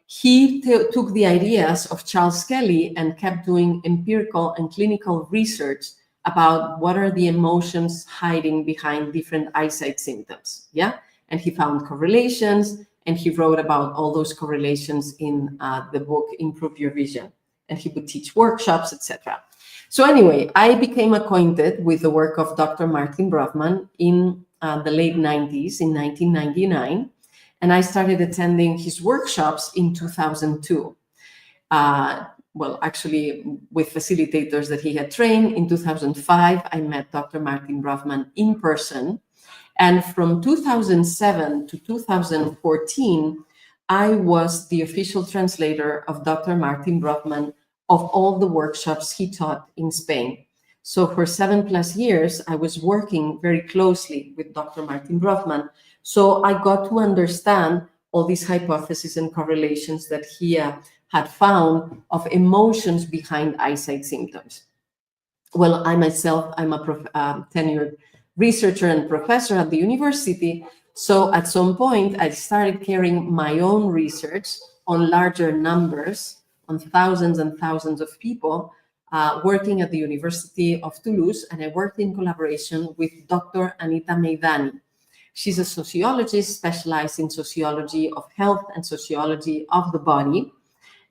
he took the ideas of Charles Kelly and kept doing empirical and clinical research about what are the emotions hiding behind different eyesight symptoms. Yeah, and he found correlations, and he wrote about all those correlations in the book Improve Your Vision, and he would teach workshops, etc. So anyway, I became acquainted with the work of Dr. Martin Brofman in the late 90s, in 1999, and I started attending his workshops in 2002. Well, actually, with facilitators that he had trained. In 2005, I met Dr. Martin Brofman in person. And from 2007 to 2014, I was the official translator of Dr. Martin Brofman of all the workshops he taught in Spain. So for 7+ years, I was working very closely with Dr. Martin Brofman. So I got to understand all these hypotheses and correlations that he had found of emotions behind eyesight symptoms. Well, I myself, I'm a tenured researcher and professor at the university. So at some point, I started carrying my own research on larger numbers, on thousands and thousands of people, working at the University of Toulouse, and I worked in collaboration with Dr. Anita Meidani. She's a sociologist specialized in sociology of health and sociology of the body.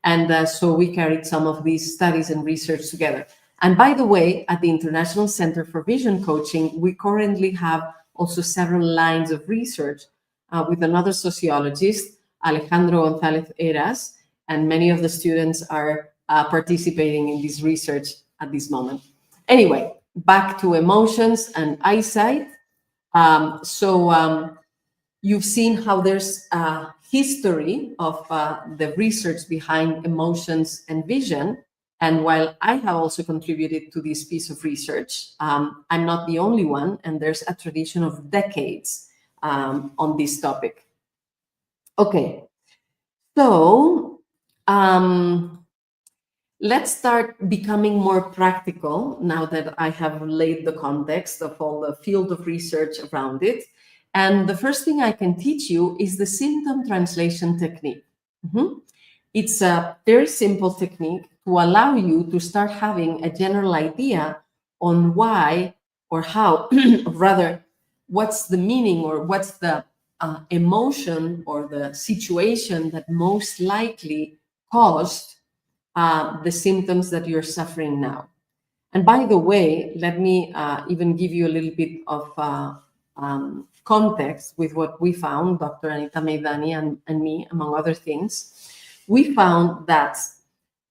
And so we carried some of these studies and research together. And by the way, at the International Center for Vision Coaching, we currently have also several lines of research with another sociologist, Alejandro González Heras, and many of the students are participating in this research at this moment. Anyway, back to emotions and eyesight. You've seen how there's a history of the research behind emotions and vision. And while I have also contributed to this piece of research, I'm not the only one, and there's a tradition of decades on this topic. Okay, so let's start becoming more practical now that I have laid the context of all the field of research around it. And the first thing I can teach you is the symptom translation technique. It's a very simple technique to allow you to start having a general idea on why or how, rather, what's the meaning or what's the emotion or the situation that most likely caused the symptoms that you're suffering now. And by the way, let me even give you a little bit of context with what we found, Dr. Anita Meidani and me, among other things. We found that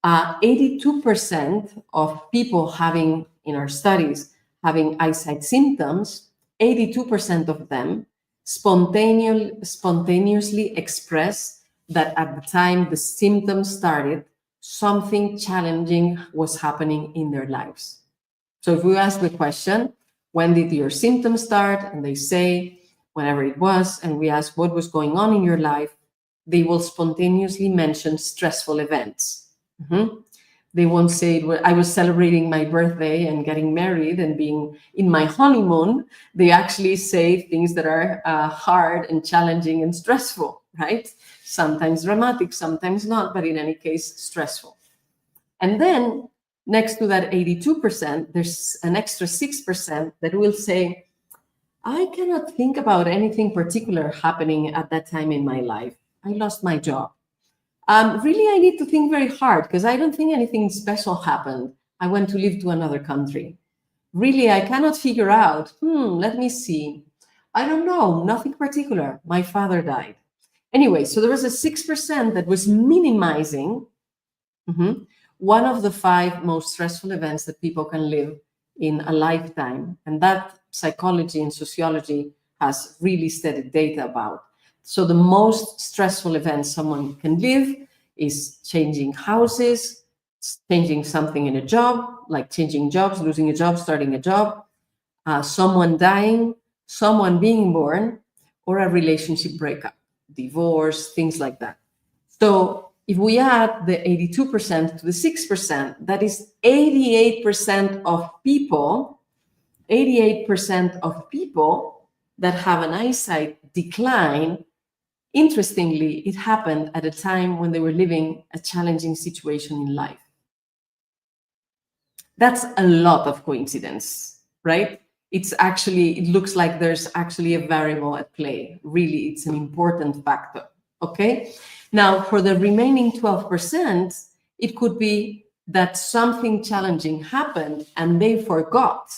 82% of people having, in our studies, having eyesight symptoms, 82% of them spontaneously express that at the time the symptoms started, something challenging was happening in their lives. So if we ask the question, when did your symptoms start? And they say, whenever it was, and we ask what was going on in your life, they will spontaneously mention stressful events. They won't say, well, I was celebrating my birthday and getting married and being in my honeymoon. They actually say things that are hard and challenging and stressful, right? Sometimes dramatic, sometimes not, but in any case, stressful. And then next to that 82%, there's an extra 6% that will say, I cannot think about anything particular happening at that time in my life. I lost my job. Really, I need to think very hard because I don't think anything special happened. I went to live to another country. Really, I cannot figure out, let me see. I don't know, nothing particular. My father died. Anyway, so there was a 6% that was minimizing one of the 5 most stressful events that people can live in a lifetime. And that psychology and sociology has really studied data about. So the most stressful event someone can live is changing houses, changing something in a job, like changing jobs, losing a job, starting a job, someone dying, someone being born, or a relationship breakup, divorce, things like that. So if we add the 82% to the 6%, that is 88% of people, 88% of people that have an eyesight decline. Interestingly, it happened at a time when they were living a challenging situation in life. That's a lot of coincidence, right? It looks like there's actually a variable at play. Really, it's an important factor, okay? Now, for the remaining 12%, it could be that something challenging happened and they forgot,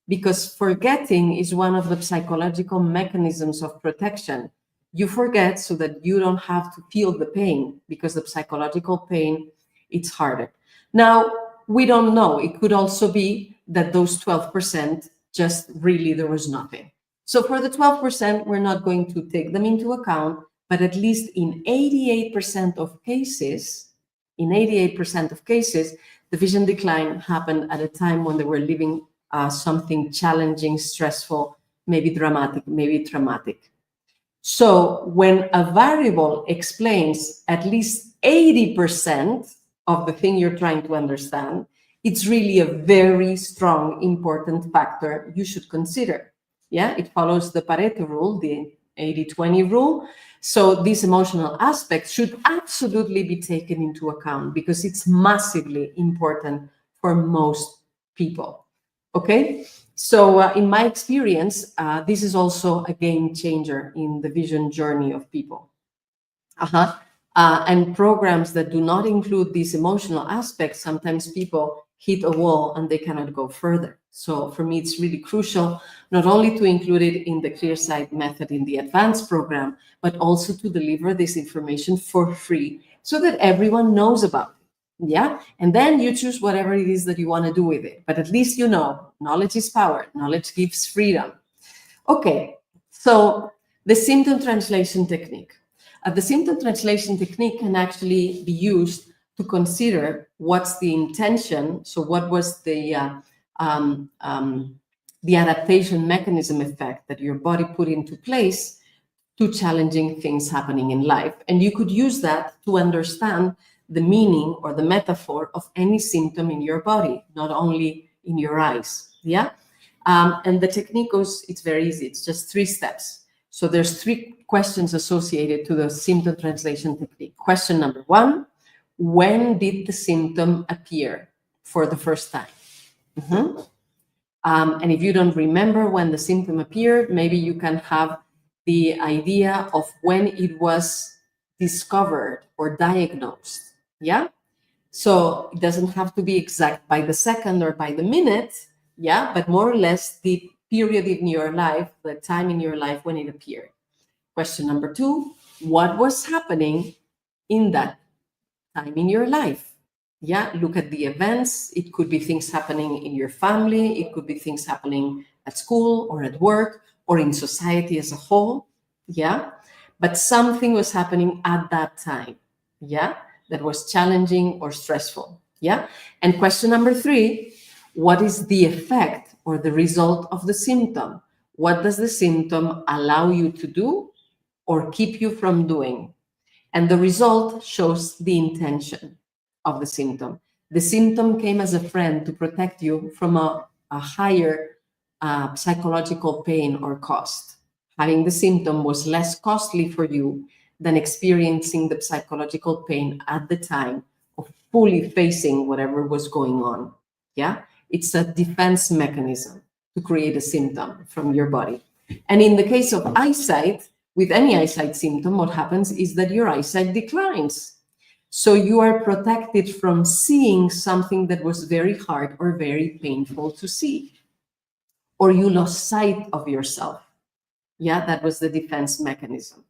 because forgetting is one of the psychological mechanisms of protection. You forget so that you don't have to feel the pain, because the psychological pain, it's harder. Now, we don't know. It could also be that those 12% just really there was nothing. So for the 12%, we're not going to take them into account, but at least in 88% of cases, the vision decline happened at a time when they were living something challenging, stressful, maybe dramatic, maybe traumatic. So when a variable explains at least 80% of the thing you're trying to understand, it's really a very strong, important factor you should consider. Yeah, it follows the Pareto rule, the 80-20 rule. So this emotional aspect should absolutely be taken into account because it's massively important for most people. Okay, so in my experience, this is also a game changer in the vision journey of people. And programs that do not include these emotional aspects, sometimes people hit a wall and they cannot go further. So for me, it's really crucial not only to include it in the ClearSight method in the advanced program, but also to deliver this information for free so that everyone knows about it. Yeah, and then you choose whatever it is that you want to do with it. But at least you know, knowledge is power. Knowledge gives freedom. Okay, so the symptom translation technique. The symptom translation technique can actually be used to consider what's the intention. So what was the adaptation mechanism effect that your body put into place to challenging things happening in life. And you could use that to understand the meaning or the metaphor of any symptom in your body, not only in your eyes. Yeah. And the technique goes, it's very easy. It's just 3 steps. So there's 3 questions associated to the symptom translation technique. Question number 1, when did the symptom appear for the first time? Mm-hmm. And if you don't remember when the symptom appeared, maybe you can have the idea of when it was discovered or diagnosed. Yeah. So it doesn't have to be exact by the second or by the minute. Yeah. But more or less the period in your life, the time in your life when it appeared. Question number 2, what was happening in that time in your life? Yeah. Look at the events. It could be things happening in your family. It could be things happening at school or at work or in society as a whole. Yeah. But something was happening at that time. Yeah. That was challenging or stressful. Yeah. And question number 3, what is the effect or the result of the symptom? What does the symptom allow you to do or keep you from doing? And the result shows the intention of the symptom. The symptom came as a friend to protect you from a higher psychological pain or cost. Having the symptom was less costly for you than experiencing the psychological pain at the time of fully facing whatever was going on. Yeah, it's a defense mechanism to create a symptom from your body. And in the case of eyesight, with any eyesight symptom, what happens is that your eyesight declines. So you are protected from seeing something that was very hard or very painful to see. Or you lost sight of yourself. Yeah, that was the defense mechanism.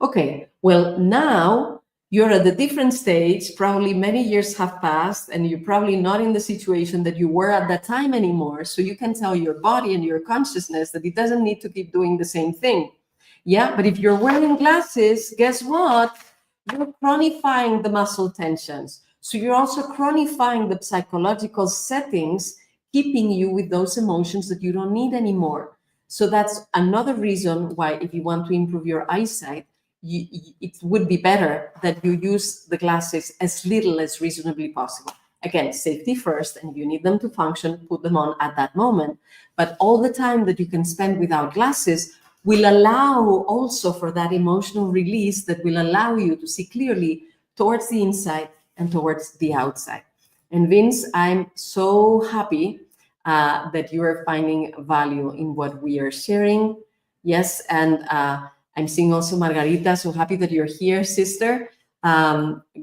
Okay, well, now you're at a different stage. Probably many years have passed and you're probably not in the situation that you were at that time anymore. So you can tell your body and your consciousness that it doesn't need to keep doing the same thing. Yeah, but if you're wearing glasses, guess what? You're chronifying the muscle tensions. So you're also chronifying the psychological settings, keeping you with those emotions that you don't need anymore. So that's another reason why, if you want to improve your eyesight, it would be better that you use the glasses as little as reasonably possible. Again, safety first, and you need them to function, put them on at that moment. But all the time that you can spend without glasses will allow also for that emotional release that will allow you to see clearly towards the inside and towards the outside. And Vince, I'm so happy that you are finding value in what we are sharing. Yes, and I'm seeing also Margarita, so happy that you're here, sister.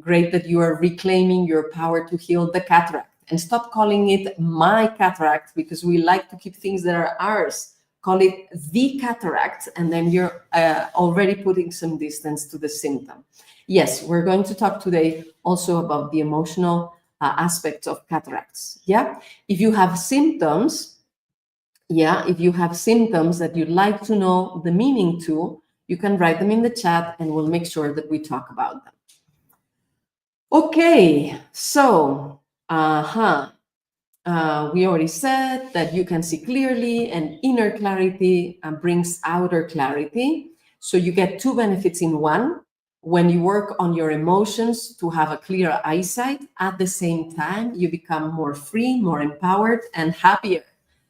Great that you are reclaiming your power to heal the cataract. And stop calling it my cataract, because we like to keep things that are ours. Call it the cataract, and then you're already putting some distance to the symptom. Yes, we're going to talk today also about the emotional aspects of cataracts. Yeah, if you have symptoms, if you have symptoms that you'd like to know the meaning to, you can write them in the chat and we'll make sure that we talk about them. Okay, so, we already said that you can see clearly, and inner clarity brings outer clarity. So you get 2 benefits in one. When you work on your emotions to have a clear eyesight, at the same time, you become more free, more empowered, and happier.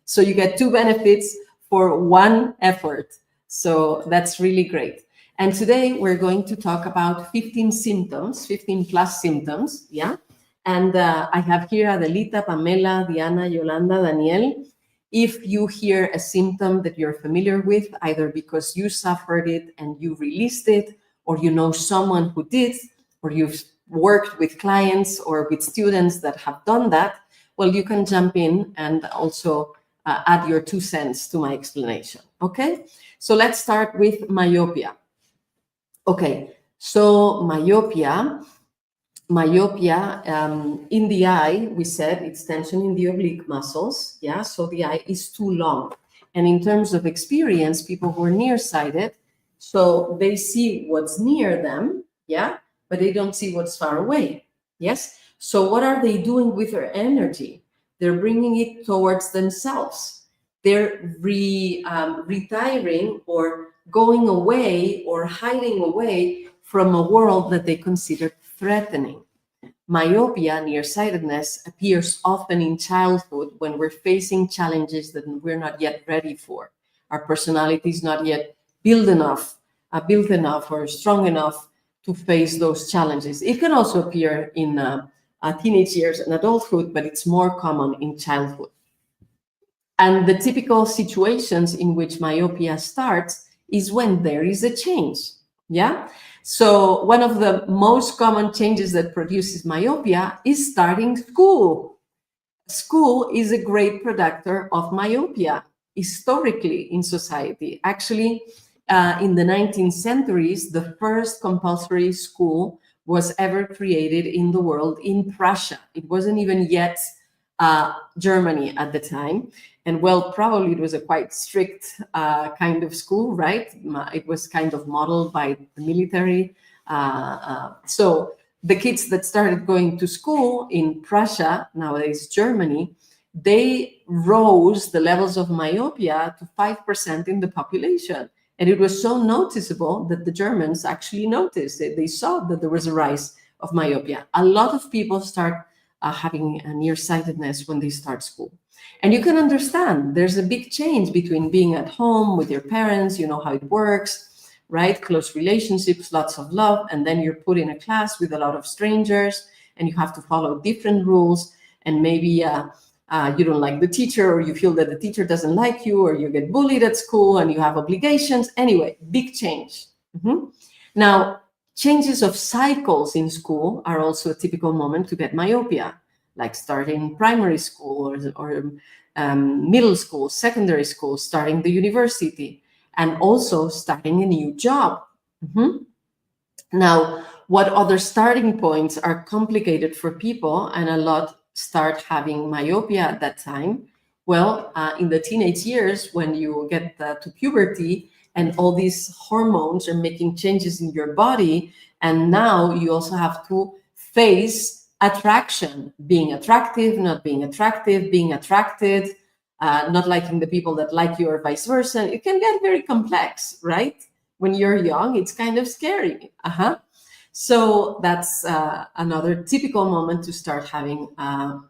So you get 2 benefits for one effort. So that's really great. And today we're going to talk about 15 symptoms, 15 plus symptoms. Yeah. And I have here Adelita, Pamela, Diana, Yolanda, Daniel. If you hear a symptom that you're familiar with, either because you suffered it and you released it, or you know someone who did, or you've worked with clients or with students that have done that, well, you can jump in and also add your 2 cents to my explanation. Okay, so let's start with myopia. Okay, so myopia myopia in the eye, we said it's tension in the oblique muscles. Yeah, so the eye is too long. And in terms of experience, people who are nearsighted, so they see what's near them, yeah, but they don't see what's far away. Yes. So what are they doing with their energy? They're bringing it towards themselves. They're retiring or going away or hiding away from a world that they consider threatening. Myopia, nearsightedness, appears often in childhood when we're facing challenges that we're not yet ready for. Our personality is not yet built enough or strong enough to face those challenges. It can also appear in teenage years and adulthood, but it's more common in childhood. And the typical situations in which myopia starts is when there is a change. Yeah. So one of the most common changes that produces myopia is starting school. School is a great predictor of myopia historically in society. Actually, in the 19th centuries, the first compulsory school was ever created in the world in Prussia. It wasn't even yet Germany at the time. And well, probably it was a quite strict kind of school, right? It was kind of modeled by the military. So the kids that started going to school in Prussia, nowadays Germany, they rose the levels of myopia to 5% in the population. And it was so noticeable that the Germans actually noticed it. They saw that there was a rise of myopia. A lot of people start having a nearsightedness when they start school. And you can understand there's a big change between being at home with your parents, you know how it works, right? Close relationships, lots of love, and then you're put in a class with a lot of strangers and you have to follow different rules, and maybe you don't like the teacher, or you feel that the teacher doesn't like you, or you get bullied at school and you have obligations. Anyway, big change. Now, changes of cycles in school are also a typical moment to get myopia, like starting primary school or middle school, secondary school, starting the university, and also starting a new job. Now, what other starting points are complicated for people, and a lot start having myopia at that time? Well, in the teenage years, when you get to puberty and all these hormones are making changes in your body, and now you also have to face attraction, being attractive, not being attractive, being attracted, not liking the people that like you, or vice versa. It can get very complex, right? When you're young, it's kind of scary. So that's another typical moment to start having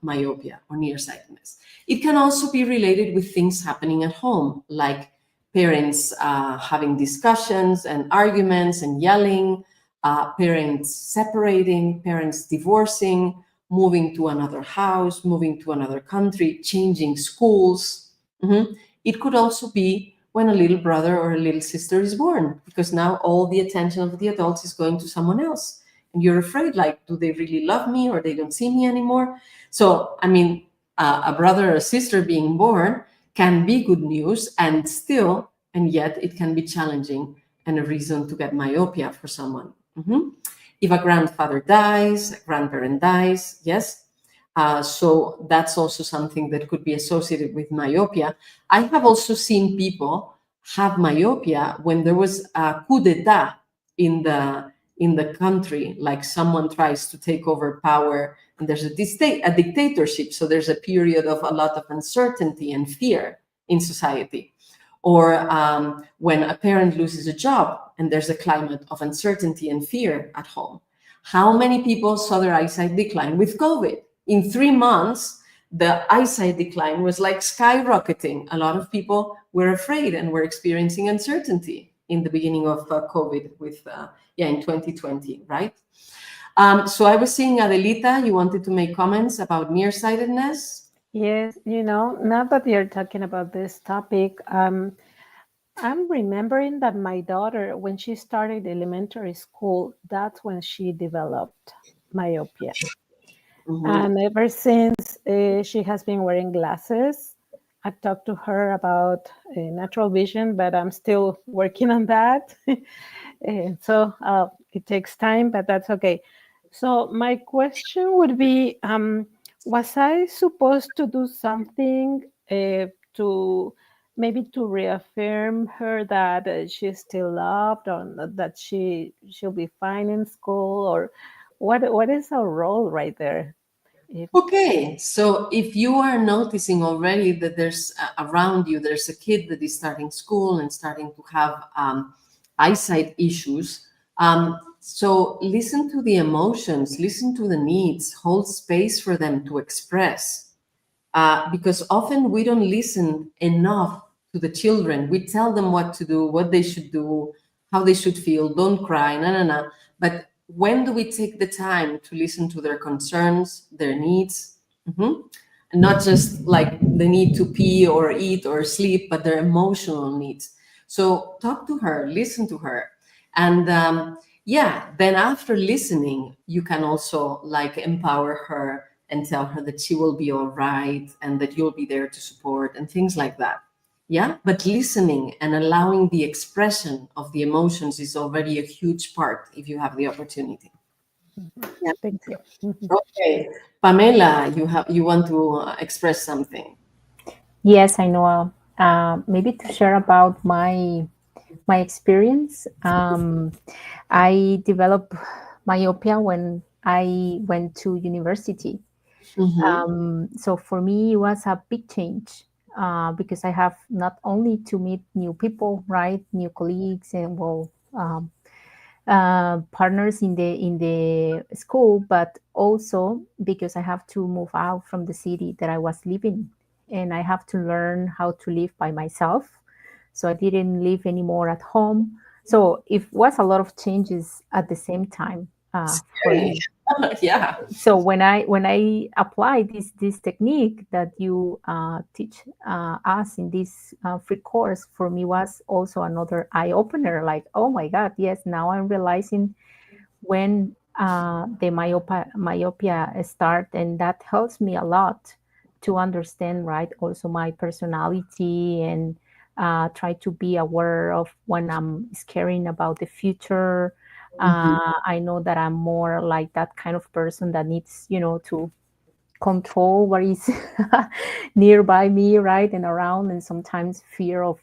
myopia or nearsightedness. It can also be related with things happening at home, like parents having discussions and arguments and yelling, parents separating, parents divorcing, moving to another house, moving to another country, changing schools. It could also be when a little brother or a little sister is born, because now all the attention of the adults is going to someone else. And you're afraid, like, do they really love me, or they don't see me anymore? So, I mean, a brother or a sister being born can be good news, and yet it can be challenging and a reason to get myopia for someone. If a grandfather dies, a grandparent dies, yes. So that's also something that could be associated with myopia. I have also seen people have myopia when there was a coup d'etat in the country, like someone tries to take over power and there's a dictatorship. So there's a period of a lot of uncertainty and fear in society. Or when a parent loses a job and there's a climate of uncertainty and fear at home. How many people saw their eyesight decline with COVID? In 3 months, the eyesight decline was like skyrocketing. A lot of people were afraid and were experiencing uncertainty in the beginning of COVID in 2020, right? So I was seeing Adelita, you wanted to make comments about nearsightedness. Yes, now that you're talking about this topic, I'm remembering that my daughter, when she started elementary school, that's when she developed myopia. And ever since, she has been wearing glasses. I've talked to her about natural vision, but I'm still working on that. So it takes time, but that's okay. So my question would be, was I supposed to do something to maybe to reaffirm her that she's still loved, or that she'll be fine in school, or what is our role right there? If Okay, so if you are noticing already that there's around you, there's a kid that is starting school and starting to have eyesight issues, so listen to the emotions, listen to the needs, hold space for them to express. Because often we don't listen enough to the children. We tell them what to do, what they should do, how they should feel, don't cry, no, no, no. But when do we take the time to listen to their concerns, their needs? Mhm. And not just like the need to pee or eat or sleep, but their emotional needs. So talk to her, listen to her. And yeah, then after listening, you can also like empower her and tell her that she will be all right and that you'll be there to support and things like that. Yeah, but listening and allowing the expression of the emotions is already a huge part if you have the opportunity. Yeah. thank you. Okay, Pamela, you want to express something? Yes, I know. Maybe to share about my experience. I developed myopia when I went to university. Mm-hmm. So for me, it was a big change because I have not only to meet new people, right, new colleagues, and well, partners in the school, but also because I have to move out from the city that I was living, and I have to learn how to live by myself. So I didn't live anymore at home. So it was a lot of changes at the same time for Scary. me. Yeah. So when I apply this technique that you teach us in this free course, for me was also another eye opener. Like, oh my God, yes, now I'm realizing when the myopia start, and that helps me a lot to understand, right, also my personality, and try to be aware of when I'm scaring about the future. Mm-hmm. I know that I'm more like that kind of person that needs, to control what is nearby me, right, and around, and sometimes fear of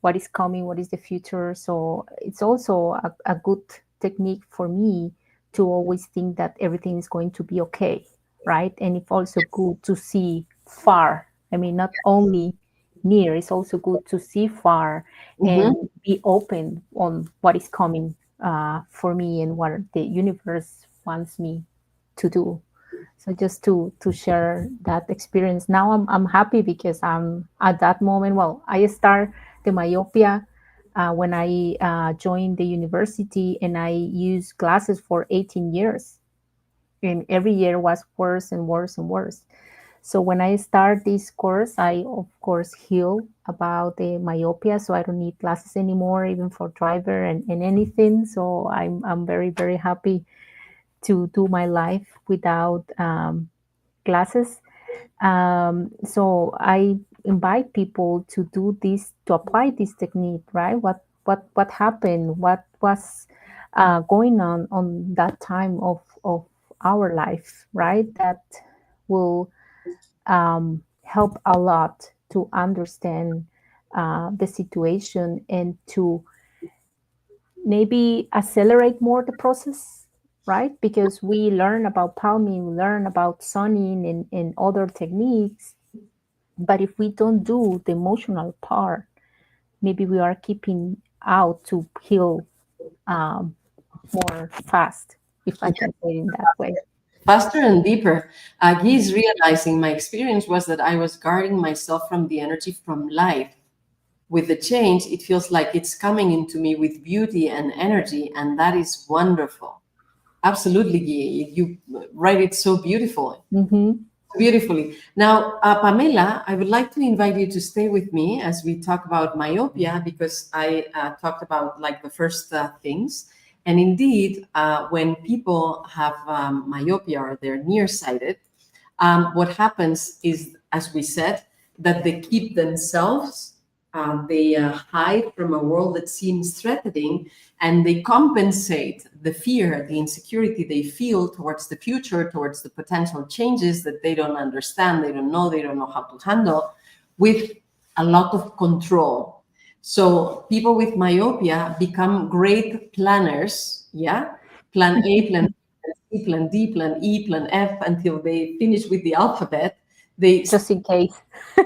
what is coming, what is the future. So it's also a good technique for me to always think that everything is going to be okay, right? And it's also good to see far. I mean, not only near, it's also good to see far Mm-hmm. and be open on what is coming for me and what the universe wants me to do. So just to share that experience. Now I'm happy because I'm at that moment. Well, I start the myopia when I joined the university, and I used glasses for 18 years, and every year was worse and worse and worse. So when I start this course, I of course heal about the myopia, so I don't need glasses anymore, even for driver and anything. So I'm very very happy to do my life without glasses. So I invite people to do this, to apply this technique, right? What happened? What was going on that time of our life, right? That will help a lot to understand the situation and to maybe accelerate more the process, right? Because we learn about palming, we learn about sunning and other techniques. But if we don't do the emotional part, maybe we are keeping out to heal um, more fast, if I can say it in that way. Faster and deeper. He's realizing my experience was that I was guarding myself from the energy from life. With the change, it feels like it's coming into me with beauty and energy, and that is wonderful. Absolutely, Guy. You write it so Mm-hmm. beautifully. Now, Pamela, I would like to invite you to stay with me as we talk about myopia, because I talked about like the first things. And indeed, when people have myopia or they're nearsighted, what happens is, as we said, that they keep themselves They hide from a world that seems threatening, and they compensate the fear, the insecurity they feel towards the future, towards the potential changes that they don't understand, they don't know how to handle, with a lot of control. So people with myopia become great planners, yeah? Plan A, plan B, plan C, plan D, plan E, plan F, until they finish with the alphabet. They Just in case.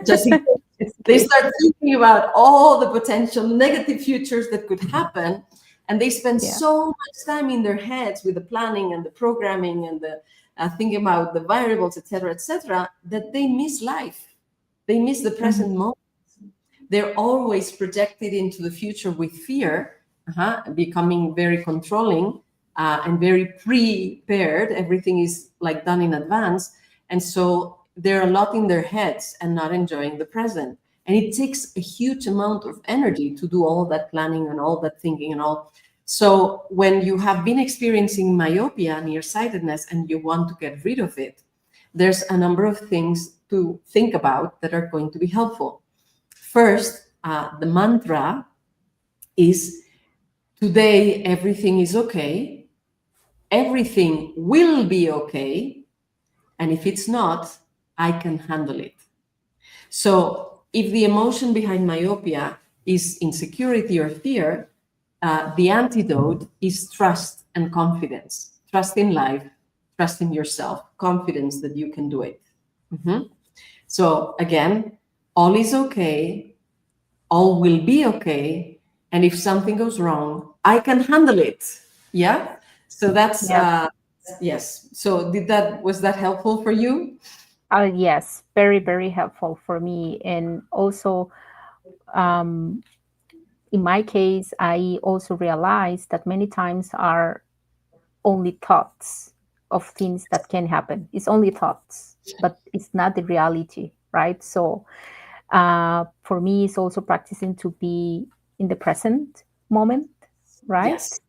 just in case. They start thinking about all the potential negative futures that could happen, and they spend Yeah. so much time in their heads with the planning and the programming and the thinking about the variables, etc., that they miss life. They miss the present moment. They're always projected into the future with fear, becoming very controlling and very prepared. Everything is like done in advance. And so they're a lot in their heads and not enjoying the present. And it takes a huge amount of energy to do all that planning and all that thinking and all. So when you have been experiencing myopia, nearsightedness, and you want to get rid of it, there's a number of things to think about that are going to be helpful. First, the mantra is, today everything is okay, everything will be okay, and if it's not, I can handle it. So if the emotion behind myopia is insecurity or fear, the antidote is trust and confidence. Trust in life, trust in yourself, confidence that you can do it. So again, all is okay, all will be okay, and if something goes wrong, I can handle it. Yeah. So that's yes. So was that helpful for you? Yes, very, very helpful for me. And also, in my case, I also realized that many times are only thoughts of things that can happen. It's only thoughts, but it's not the reality, right? So for me, it's also practicing to be in the present moment, right? Yes.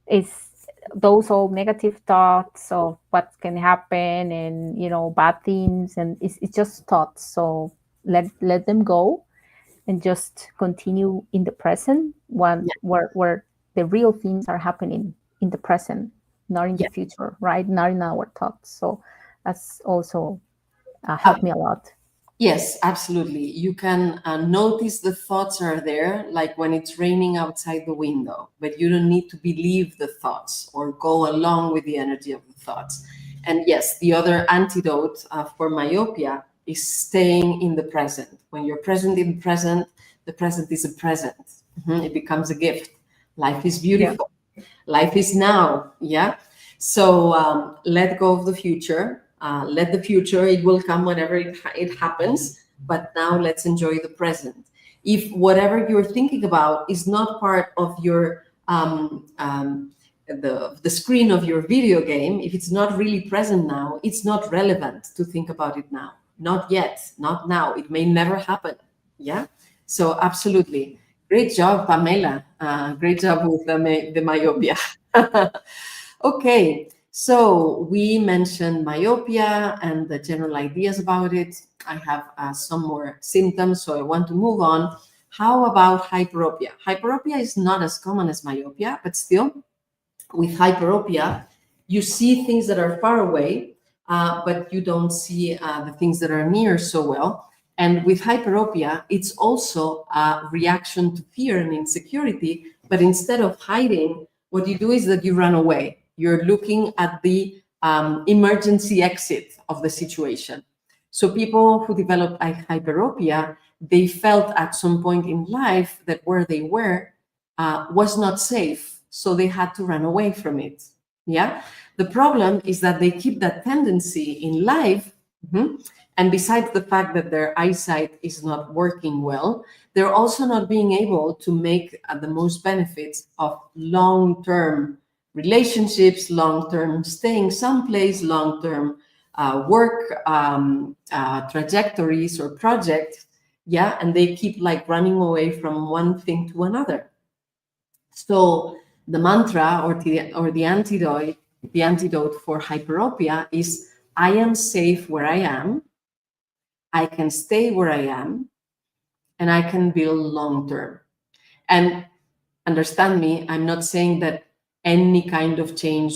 It's those all negative thoughts of what can happen and, bad things, and it's just thoughts. So let them go and just continue in the present where the real things are happening in the present, not in the future, right? Not in our thoughts. So that's also helped me a lot. Yes, absolutely. You can notice the thoughts are there, like when it's raining outside the window, but you don't need to believe the thoughts or go along with the energy of the thoughts. And yes, the other antidote for myopia is staying in the present. When you're present in the present is a present. It becomes a gift. Life is beautiful. Yeah. Life is now. Yeah. So let go of the future. Let the future, it will come whenever it happens, but now let's enjoy the present. If whatever you're thinking about is not part of your the screen of your video game, if it's not really present now, it's not relevant to think about it now. Not yet, not now. It may never happen. Yeah. So absolutely, great job, Pamela. Great job with the myopia. Okay. So we mentioned myopia and the general ideas about it. I have some more symptoms, so I want to move on. How about hyperopia? Hyperopia is not as common as myopia, but still, with hyperopia, you see things that are far away, but you don't see the things that are near so well. And with hyperopia, it's also a reaction to fear and insecurity, but instead of hiding, what you do is that you run away. You're looking at the emergency exit of the situation. So people who developed hyperopia, they felt at some point in life that where they were was not safe. So they had to run away from it. Yeah. The problem is that they keep that tendency in life. And besides the fact that their eyesight is not working well, they're also not being able to make the most benefits of long-term relationships, long-term staying someplace, long-term work trajectories or projects. Yeah. And they keep like running away from one thing to another. So the mantra or the antidote for hyperopia is, I am safe where I am. I can stay where I am, and I can build long term. And understand me, I'm not saying that any kind of change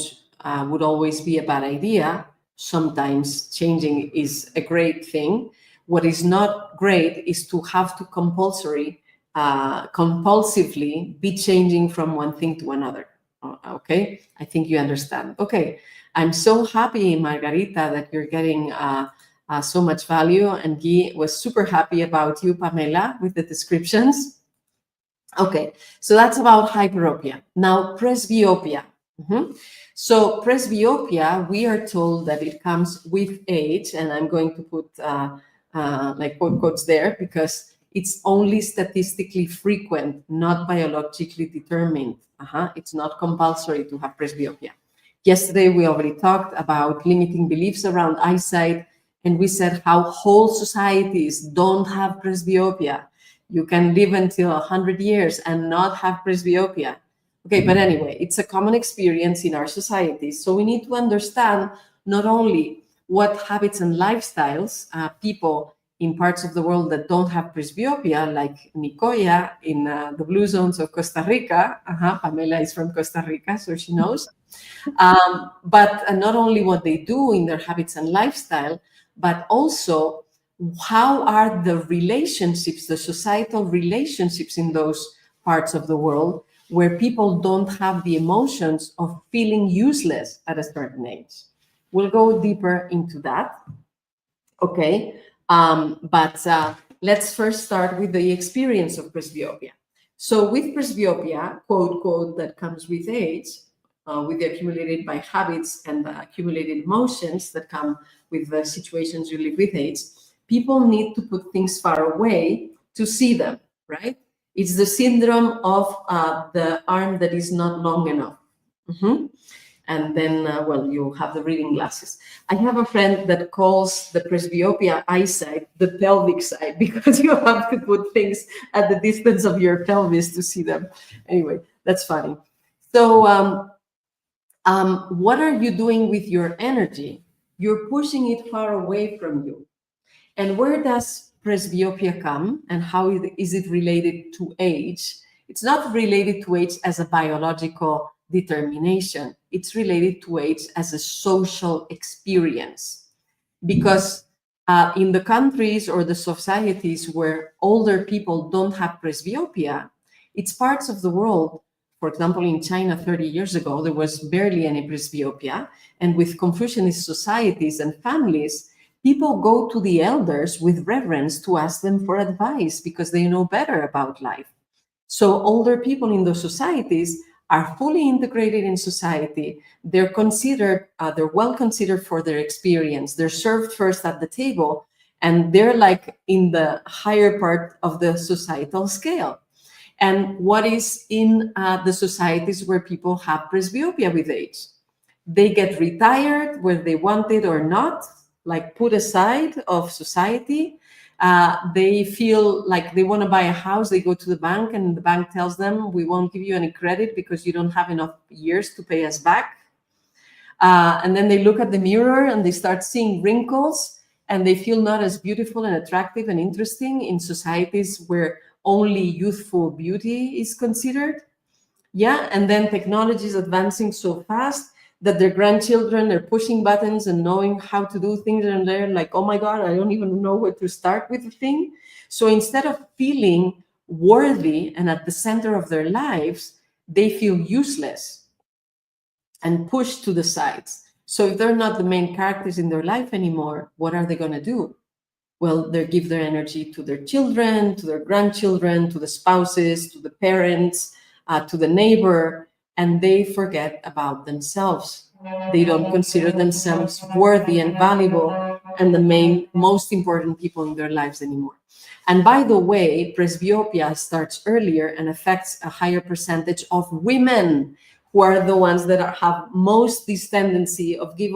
would always be a bad idea. Sometimes changing is a great thing. What is not great is to have to compulsively be changing from one thing to another. Okay, I think you understand. Okay, I'm so happy, Margarita, that you're getting so much value, and Guy was super happy about you, Pamela, with the descriptions. Okay, so that's about hyperopia. Now, presbyopia. So presbyopia, we are told that it comes with age, and I'm going to put like quotes there because it's only statistically frequent, not biologically determined. It's not compulsory to have presbyopia. Yesterday, we already talked about limiting beliefs around eyesight, and we said how whole societies don't have presbyopia. You can live until 100 years and not have presbyopia. Okay, but anyway, it's a common experience in our societies. So we need to understand not only what habits and lifestyles people in parts of the world that don't have presbyopia, like Nicoya in the blue zones of Costa Rica. Pamela is from Costa Rica, so she knows. But not only what they do in their habits and lifestyle, but also how are the relationships, the societal relationships in those parts of the world where people don't have the emotions of feeling useless at a certain age. We'll go deeper into that. Okay, but let's first start with the experience of presbyopia. So with presbyopia, quote, that comes with age, with the accumulated by habits and the accumulated emotions that come with the situations you live with age, people need to put things far away to see them, right? It's the syndrome of the arm that is not long enough. And then, well, you have the reading glasses. I have a friend that calls the presbyopia eyesight the pelvic side because you have to put things at the distance of your pelvis to see them. Anyway, that's funny. So what are you doing with your energy? You're pushing it far away from you. And where does presbyopia come and how is it related to age? It's not related to age as a biological determination. It's related to age as a social experience. Because in the countries or the societies where older people don't have presbyopia, it's parts of the world. For example, in China 30 years ago, there was barely any presbyopia. And with Confucianist societies and families, people go to the elders with reverence to ask them for advice because they know better about life. So older people in those societies are fully integrated in society. They're considered, they're well considered for their experience. They're served first at the table, and they're like in the higher part of the societal scale. And what is in the societies where people have presbyopia with age? They get retired whether they want it or not, like put aside of society. They feel like they want to buy a house. They go to the bank and the bank tells them, we won't give you any credit because you don't have enough years to pay us back. And then they look at the mirror and they start seeing wrinkles and they feel not as beautiful and attractive and interesting in societies where only youthful beauty is considered. Yeah, and then technology is advancing so fast that their grandchildren are pushing buttons and knowing how to do things, and they're like, oh my God, I don't even know where to start with the thing. So instead of feeling worthy and at the center of their lives, they feel useless and pushed to the sides. So if they're not the main characters in their life anymore, what are they going to do? Well, they give their energy to their children, to their grandchildren, to the spouses, to the parents, to the neighbor, and they forget about themselves. They don't consider themselves worthy and valuable and the most important people in their lives anymore. And by the way, presbyopia starts earlier and affects a higher percentage of women, who are the ones that have most this tendency of giving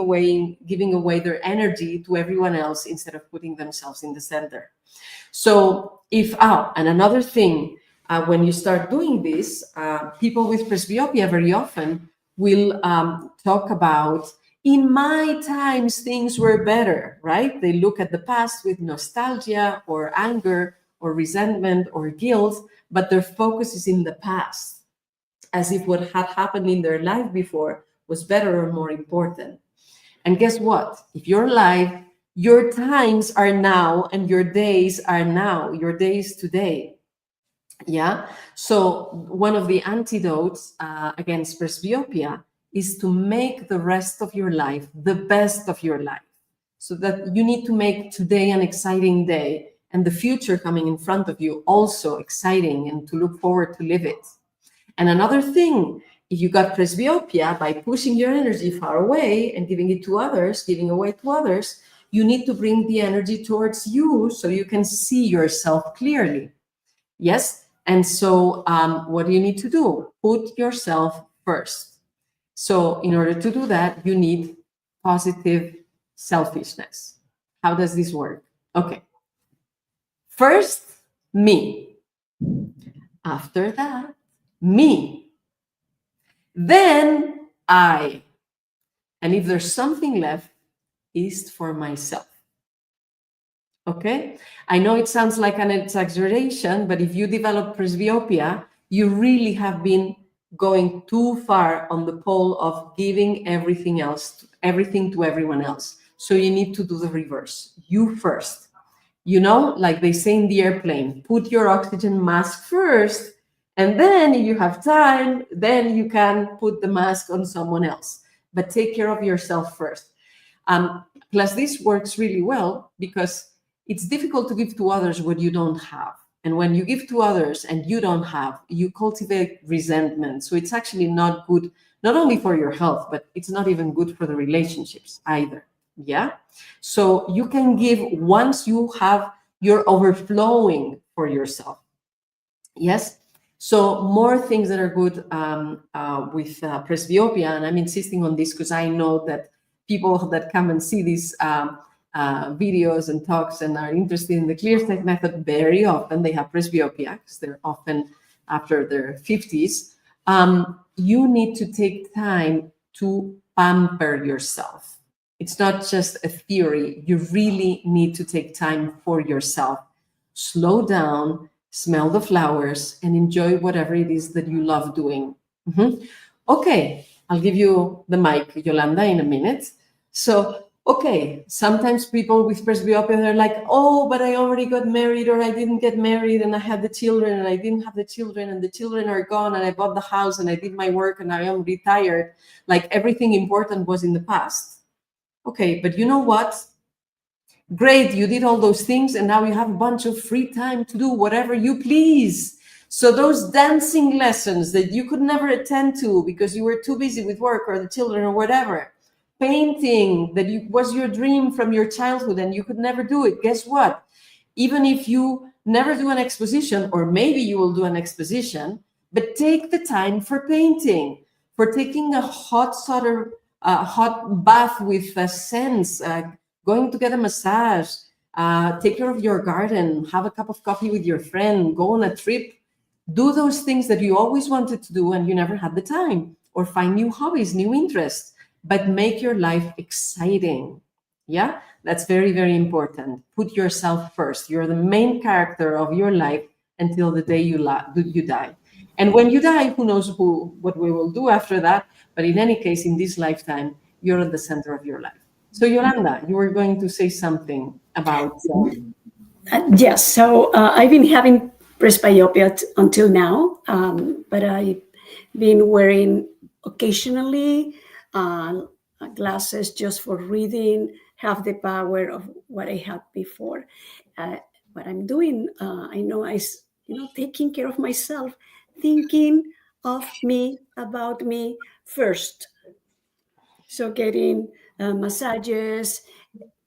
away their energy to everyone else instead of putting themselves in the center. So and another thing, when you start doing this, people with presbyopia very often will talk about, in my times, things were better, right? They look at the past with nostalgia or anger or resentment or guilt, but their focus is in the past, as if what had happened in their life before was better or more important. And guess what? If you're alive, your times are now and your days are now, your days today. Yeah. So one of the antidotes against presbyopia is to make the rest of your life the best of your life. So that you need to make today an exciting day and the future coming in front of you also exciting and to look forward to live it. And another thing, if you got presbyopia, by pushing your energy far away and giving it to others, giving away to others, you need to bring the energy towards you so you can see yourself clearly. Yes? And so what do you need to do? Put yourself first. So in order to do that, you need positive selfishness. How does this work? Okay. First, me. After that, me. Then I. And if there's something left, is for myself. Okay? I know it sounds like an exaggeration, but if you develop presbyopia, you really have been going too far on the pole of giving everything else, everything to everyone else. So you need to do the reverse. You first. You know, like they say in the airplane, put your oxygen mask first, and then if you have time, then you can put the mask on someone else. But take care of yourself first. Plus, this works really well because it's difficult to give to others what you don't have. And when you give to others and you don't have, you cultivate resentment. So it's actually not good, not only for your health, but it's not even good for the relationships either. Yeah. So you can give once you have your overflowing for yourself. Yes. So more things that are good with presbyopia, and I'm insisting on this because I know that people that come and see these videos and talks and are interested in the ClearSight method, very often they have presbyopia because they're often after their 50s. You need to take time to pamper yourself. It's not just a theory. You really need to take time for yourself. Slow down, smell the flowers, and enjoy whatever it is that you love doing. Okay, I'll give you the mic, Yolanda, in a minute. So, okay, sometimes people with presbyopia, they're like, oh, but I already got married, or I didn't get married, and I had the children, and I didn't have the children, and the children are gone, and I bought the house, and I did my work, and I am retired. Like everything important was in the past. Okay, but you know what? Great, you did all those things, and now you have a bunch of free time to do whatever you please. So those dancing lessons that you could never attend to because you were too busy with work or the children or whatever, painting that was your dream from your childhood and you could never do it, guess what? Even if you never do an exposition, or maybe you will do an exposition, but take the time for painting, for taking a hot bath with scents, going to get a massage, take care of your garden, have a cup of coffee with your friend, go on a trip, do those things that you always wanted to do and you never had the time, or find new hobbies, new interests, but make your life exciting. Yeah, that's very, very important. Put yourself first. You're the main character of your life until the day you die. And when you die, who knows what we will do after that. But in any case, in this lifetime, you're at the center of your life. So Yolanda, you were going to say something about... Yes, so I've been having presbyopia until now, but I've been wearing occasionally glasses just for reading, have the power of what I had before. What I'm doing, I know, is taking care of myself, thinking of me, about me first. So getting massages,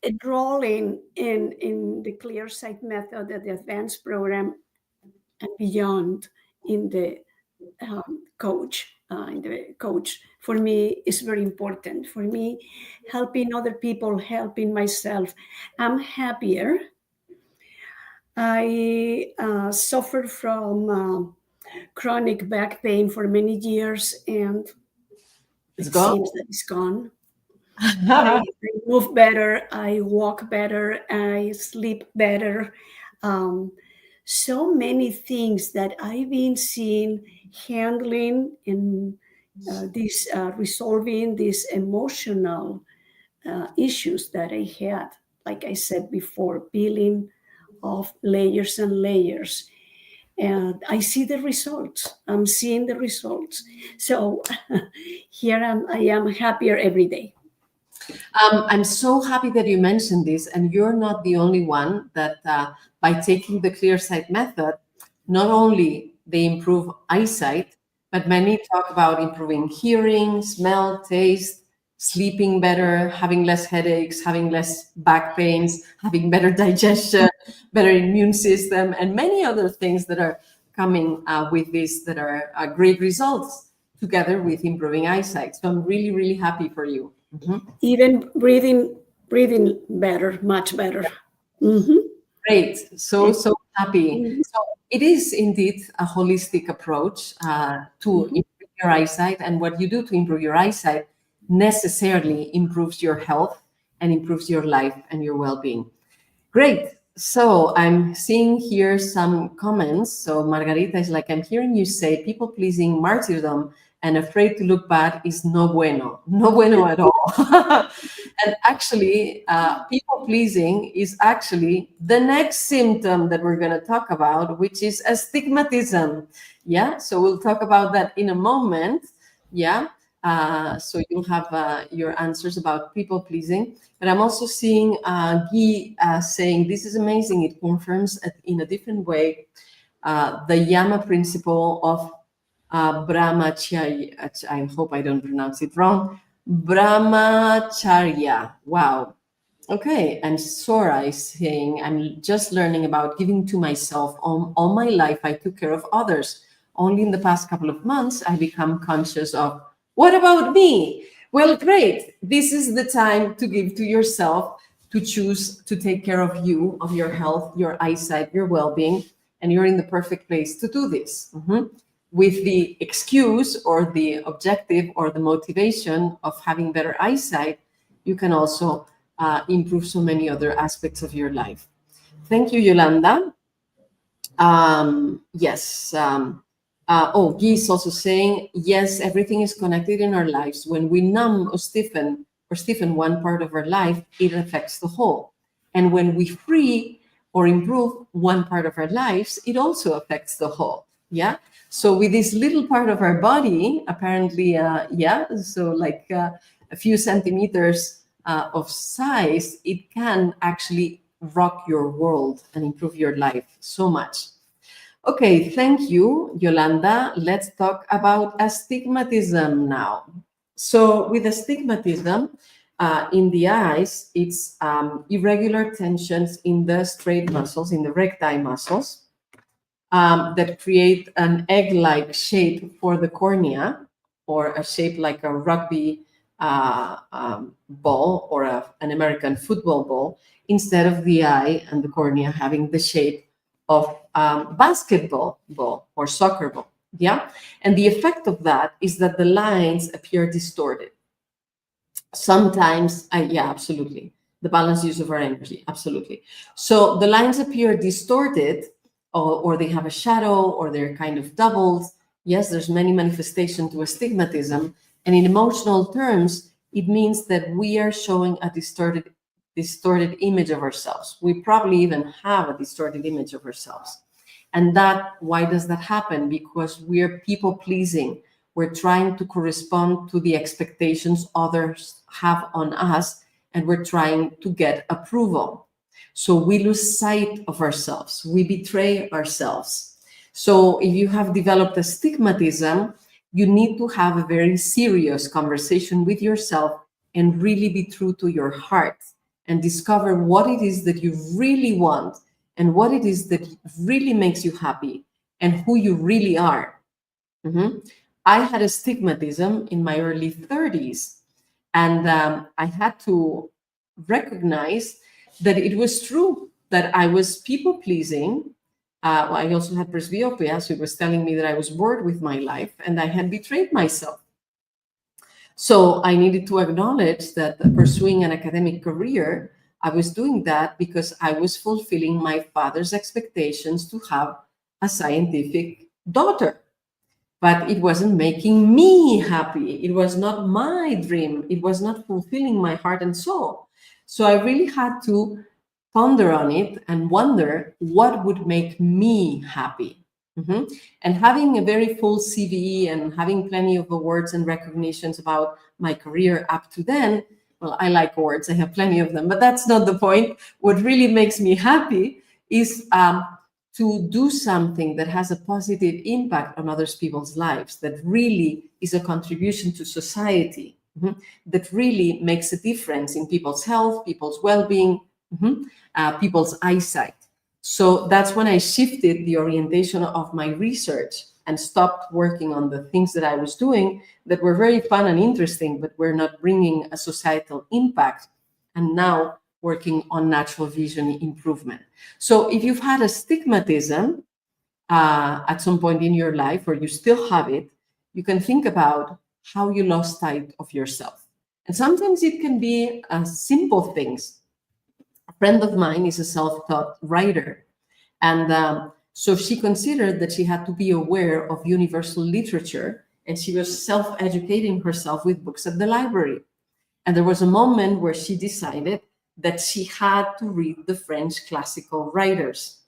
enrolling in the ClearSight method, the advanced program, and beyond in the coach. For me is very important. For me, helping other people, helping myself, I'm happier. I suffered from chronic back pain for many years, and It's it gone? seems that it's gone. I move better, I walk better, I sleep better. so many things that I've been seeing, handling, and resolving these emotional issues that I had. Like I said before, peeling off layers and layers. And I see the results. I'm seeing the results. So I am happier every day. I'm so happy that you mentioned this, and you're not the only one that by taking the clear sight method, not only they improve eyesight, but many talk about improving hearing, smell, taste, sleeping better, having less headaches, having less back pains, having better digestion, better immune system, and many other things that are coming with this that are great results together with improving eyesight. So I'm really, really happy for you. Mm-hmm. Even breathing better, much better. Mm-hmm. Great. So happy. Mhm. So it is indeed a holistic approach to improve your eyesight. And what you do to improve your eyesight necessarily improves your health and improves your life and your well-being. Great. So I'm seeing here some comments. So Margarita is like, I'm hearing you say people-pleasing martyrdom and afraid to look bad is no bueno. No bueno at all. And actually, people-pleasing is actually the next symptom that we're going to talk about, which is astigmatism. Yeah. So we'll talk about that in a moment. Yeah. So you'll have your answers about people-pleasing. But I'm also seeing Guy saying, this is amazing. It confirms in a different way the Yama principle of Brahmacharya. I hope I don't pronounce it wrong. Brahmacharya. Wow. Okay. And Sora is saying, I'm just learning about giving to myself. All my life, I took care of others. Only in the past couple of months, I become conscious of, what about me? Well, great. This is the time to give to yourself, to choose to take care of you, of your health, your eyesight, your well-being, and you're in the perfect place to do this. With the excuse or the objective or the motivation of having better eyesight, you can also improve so many other aspects of your life. Thank you, Yolanda. Yes. Guy is also saying, yes, everything is connected in our lives. When we numb or stiffen one part of our life, it affects the whole. And when we free or improve one part of our lives, it also affects the whole. Yeah. So with this little part of our body, apparently, so like a few centimeters of size, it can actually rock your world and improve your life so much. Okay, thank you, Yolanda. Let's talk about astigmatism now. So with astigmatism in the eyes, it's irregular tensions in the straight muscles, in the recti muscles, that create an egg-like shape for the cornea, or a shape like a rugby ball or an American football ball, instead of the eye and the cornea having the shape of basketball ball or soccer ball. Yeah. And the effect of that is that the lines appear distorted. Sometimes, yeah, absolutely. The balanced use of our energy. Absolutely. So the lines appear distorted, or they have a shadow, or they're kind of doubled. Yes, there's many manifestations to astigmatism. And in emotional terms, it means that we are showing a distorted image of ourselves. We probably even have a distorted image of ourselves. And why does that happen? Because we're people pleasing. We're trying to correspond to the expectations others have on us, and we're trying to get approval. So we lose sight of ourselves. We betray ourselves. So if you have developed astigmatism, you need to have a very serious conversation with yourself and really be true to your heart and discover what it is that you really want and what it is that really makes you happy and who you really are. I had astigmatism in my early 30s, and I had to recognize that it was true that I was people pleasing. I also had presbyopia, so it was telling me that I was bored with my life and I had betrayed myself. So I needed to acknowledge that pursuing an academic career I was doing that because I was fulfilling my father's expectations to have a scientific daughter. But it wasn't making me happy. It was not my dream. It was not fulfilling my heart and soul. So I really had to ponder on it and wonder what would make me happy. And having a very full CV and having plenty of awards and recognitions about my career up to then, well, I like awards, I have plenty of them, but that's not the point. What really makes me happy is to do something that has a positive impact on other people's lives, that really is a contribution to society, that really makes a difference in people's health, people's well-being, people's eyesight. So that's when I shifted the orientation of my research and stopped working on the things that I was doing that were very fun and interesting, but were not bringing a societal impact. And now working on natural vision improvement. So if you've had astigmatism at some point in your life, or you still have it, you can think about how you lost sight of yourself. And sometimes it can be simple things. A friend of mine is a self-taught writer. And so she considered that she had to be aware of universal literature, and she was self-educating herself with books at the library. And there was a moment where she decided that she had to read the French classical writers.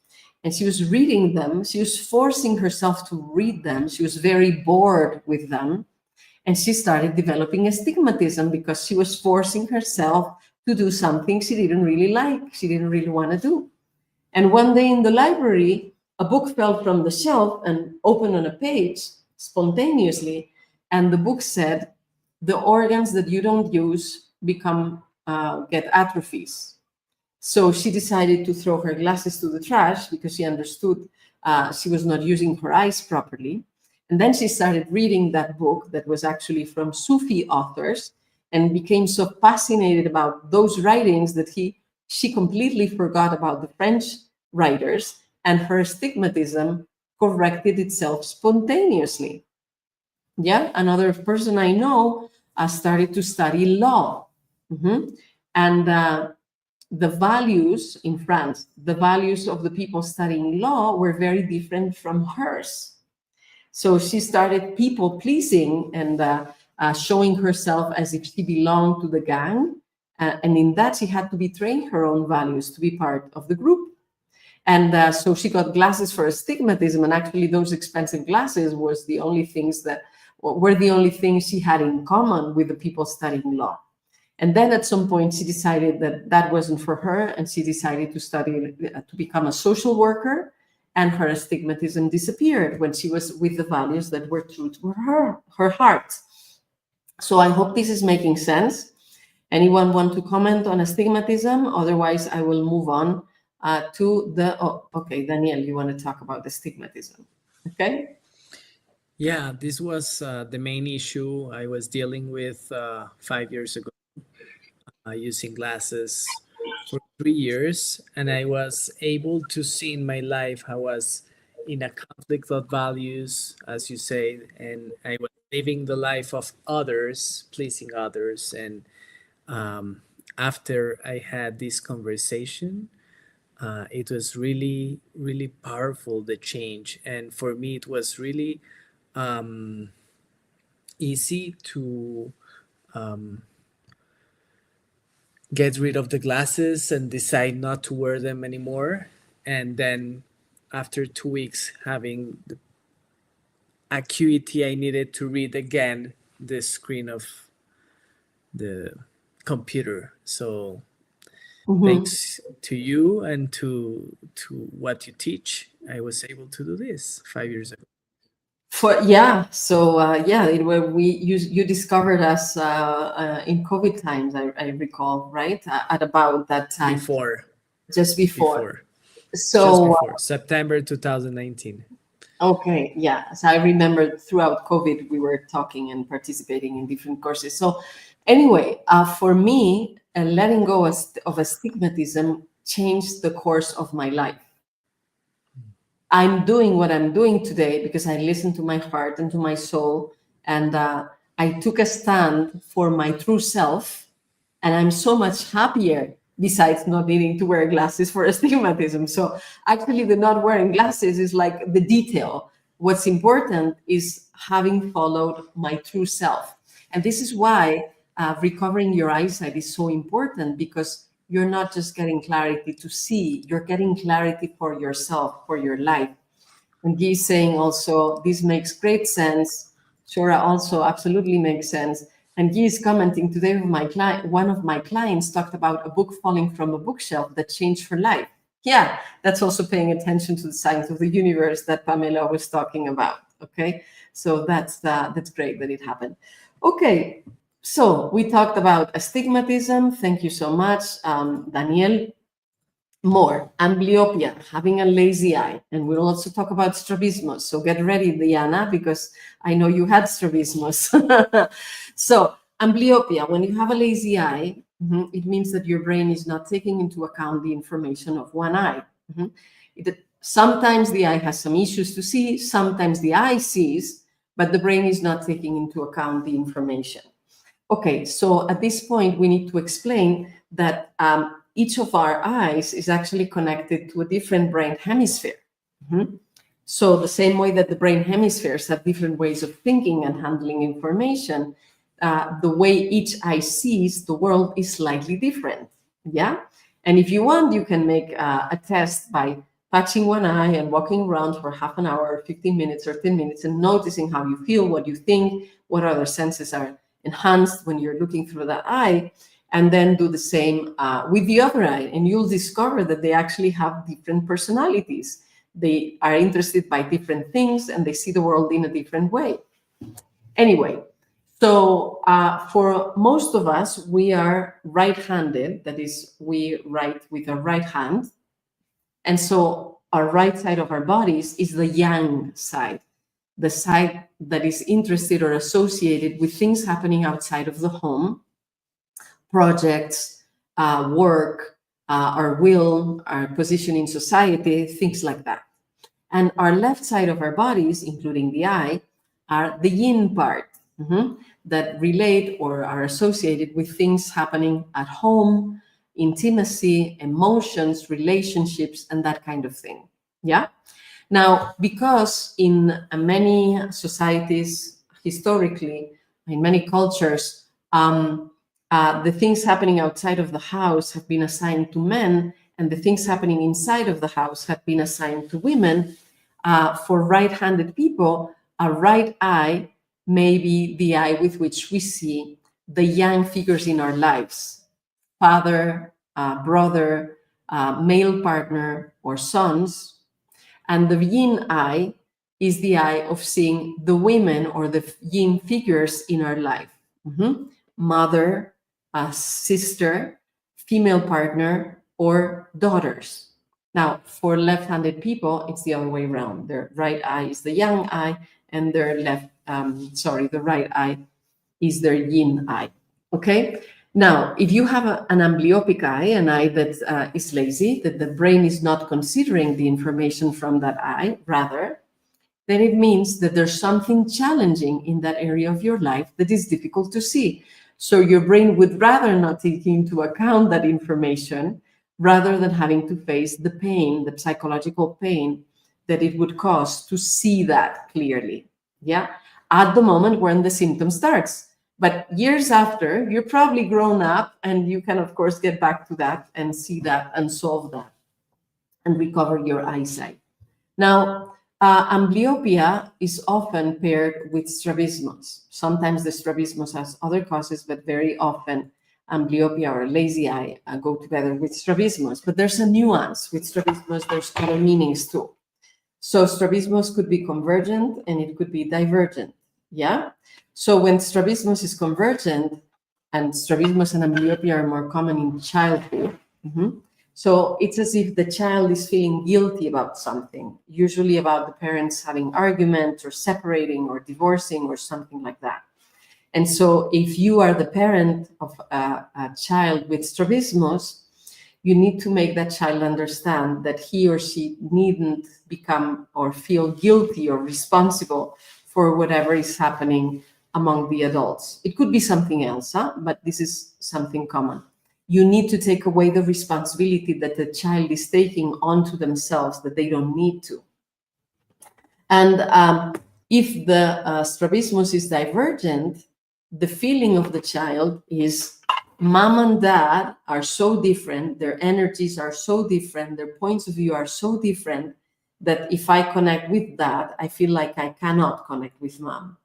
And she was reading them. She was forcing herself to read them. She was very bored with them. And she started developing astigmatism because she was forcing herself to do something she didn't really like, she didn't really want to do. And one day in the library, a book fell from the shelf and opened on a page spontaneously. And the book said, "The organs that you don't use get atrophies." So she decided to throw her glasses to the trash because she understood she was not using her eyes properly. And then she started reading that book that was actually from Sufi authors, and became so fascinated about those writings that she completely forgot about the French writers, and her astigmatism corrected itself spontaneously. Yeah, another person I know started to study law. And the values in France, the values of the people studying law were very different from hers. So she started people pleasing and showing herself as if she belonged to the gang. And in that, she had to betray her own values to be part of the group. And so she got glasses for astigmatism. And actually, those expensive glasses were the only things she had in common with the people studying law. And then at some point, she decided that that wasn't for her, and she decided to become a social worker, and her astigmatism disappeared when she was with the values that were true to her heart. So I hope this is making sense. Anyone want to comment on astigmatism? Otherwise, I will move on okay, Daniel, you want to talk about astigmatism, okay? Yeah, this was the main issue I was dealing with 5 years ago, using glasses for 3 years, and I was able to see in my life how I was in a conflict of values, as you say, and I was living the life of others, pleasing others. And after I had this conversation, it was really, really powerful, the change. And for me, it was really easy to get rid of the glasses and decide not to wear them anymore. And then after 2 weeks, having the acuity I needed to read again the screen of the computer. So thanks to you and to what you teach, I was able to do this 5 years ago. You discovered us in COVID times, I recall, right? At about that time. Just before. September 2019. Okay, yeah. So I remember throughout COVID, we were talking and participating in different courses. So anyway, for me, letting go of astigmatism changed the course of my life. I'm doing what I'm doing today because I listened to my heart and to my soul, and I took a stand for my true self, and I'm so much happier besides not needing to wear glasses for astigmatism. So actually the not wearing glasses is like the detail. What's important is having followed my true self. And this is why recovering your eyesight is so important, because you're not just getting clarity to see, you're getting clarity for yourself, for your life. And Guy is saying also, this makes great sense. Shora also absolutely makes sense. And Guy is commenting today, one of my clients talked about a book falling from a bookshelf that changed her life. Yeah, that's also paying attention to the signs of the universe that Pamela was talking about. Okay, so that's great that it happened. Okay, so we talked about astigmatism. Thank you so much, Daniel. More amblyopia, having a lazy eye, and we'll also talk about strabismus. So get ready, Diana, because I know you had strabismus. So amblyopia, when you have a lazy eye, it means that your brain is not taking into account the information of one eye. Sometimes the eye has some issues to see, sometimes the eye sees, but the brain is not taking into account the information. Okay, so at this point, we need to explain that each of our eyes is actually connected to a different brain hemisphere. So the same way that the brain hemispheres have different ways of thinking and handling information, the way each eye sees the world is slightly different. Yeah. And if you want, you can make a test by touching one eye and walking around for half an hour, 15 minutes or 10 minutes and noticing how you feel, what you think, what other senses are enhanced when you're looking through that eye, and then do the same with the other eye. And you'll discover that they actually have different personalities. They are interested by different things and they see the world in a different way. Anyway, so for most of us, we are right-handed. That is, we write with our right hand. And so our right side of our bodies is the yang side, the side that is interested or associated with things happening outside of the home, projects, work, our will, our position in society, things like that. And our left side of our bodies, including the eye, are the yin part, that relate or are associated with things happening at home, intimacy, emotions, relationships, and that kind of thing. Yeah. Now, because in many societies, historically, in many cultures, the things happening outside of the house have been assigned to men, and the things happening inside of the house have been assigned to women. For right-handed people, a right eye may be the eye with which we see the yang figures in our lives, father, brother, male partner, or sons. And the yin eye is the eye of seeing the women or the yin figures in our life. Mother, sister, female partner, or daughters. Now, for left-handed people, it's the other way around. Their right eye is the yang eye, and their the right eye is their yin eye. Okay? Now, if you have an amblyopic eye, an eye that is lazy, that the brain is not considering the information from that eye, rather, then it means that there's something challenging in that area of your life that is difficult to see. So your brain would rather not take into account that information rather than having to face the pain, the psychological pain that it would cause to see that clearly. Yeah, at the moment when the symptom starts. But years after, you're probably grown up and you can, of course, get back to that and see that and solve that and recover your eyesight. Now, amblyopia is often paired with strabismus. Sometimes the strabismus has other causes, but very often amblyopia or lazy eye go together with strabismus. But there's a nuance with strabismus. There's other meanings too. So strabismus could be convergent and it could be divergent. Yeah. So when strabismus is convergent, and strabismus and amblyopia are more common in childhood. So it's as if the child is feeling guilty about something, usually about the parents having arguments or separating or divorcing or something like that. And so if you are the parent of a child with strabismus, you need to make that child understand that he or she needn't become or feel guilty or responsible for whatever is happening among the adults. It could be something else, but this is something common. you need to take away the responsibility that the child is taking onto themselves that they don't need to. And if the strabismus is divergent, the feeling of the child is mom and dad are so different, their energies are so different, their points of view are so different, that if I connect with dad, I feel like I cannot connect with mom.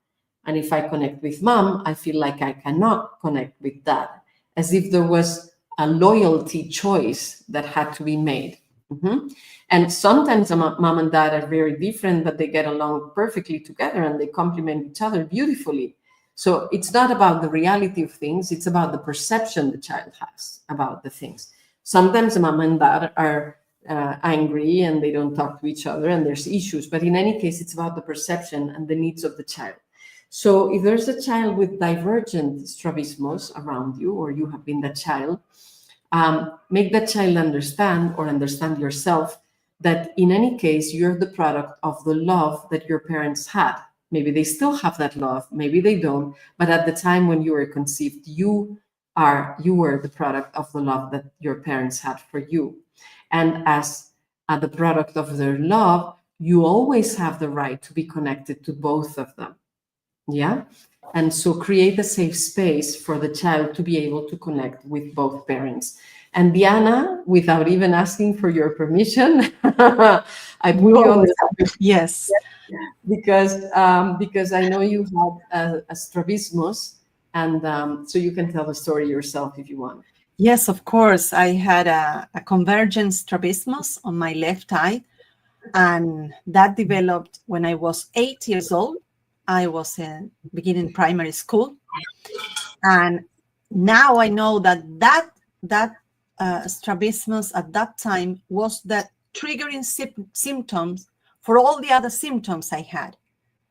And if I connect with mom, I feel like I cannot connect with dad, as if there was a loyalty choice that had to be made. And sometimes mom and dad are very different, but they get along perfectly together and they complement each other beautifully. So it's not about the reality of things, it's about the perception the child has about the things. Sometimes mom and dad are angry and they don't talk to each other and there's issues, but in any case, it's about the perception and the needs of the child. So if there's a child with divergent strabismus around you, or you have been that child, make that child understand, or understand yourself, that in any case, you're the product of the love that your parents had. Maybe they still have that love, maybe they don't, but at the time when you were conceived, you were the product of the love that your parents had for you. And as the product of their love, you always have the right to be connected to both of them. Yeah. And so create a safe space for the child to be able to connect with both parents. And Diana, without even asking for your permission, I put you on the spot. Yes. Because I know you had a strabismus, and so you can tell the story yourself if you want. Yes, of course. I had a convergent strabismus on my left eye, and that developed when I was 8 years old. I was beginning primary school, and now I know that strabismus at that time was the triggering symptoms for all the other symptoms I had,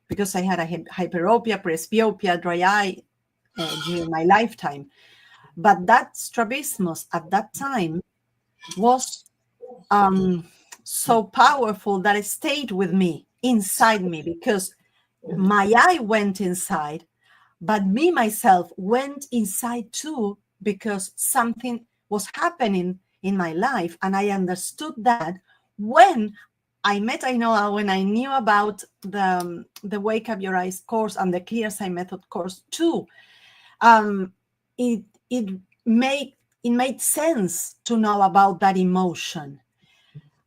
because I had a hyperopia, presbyopia, dry eye during my lifetime. But that strabismus at that time was so powerful that it stayed with me, inside me, because my eye went inside, but me, myself, went inside too, because something was happening in my life. And I understood that when I met Ainhoa, when I knew about the Wake Up Your Eyes course and the Clear Sight Method course too. It made sense to know about that emotion.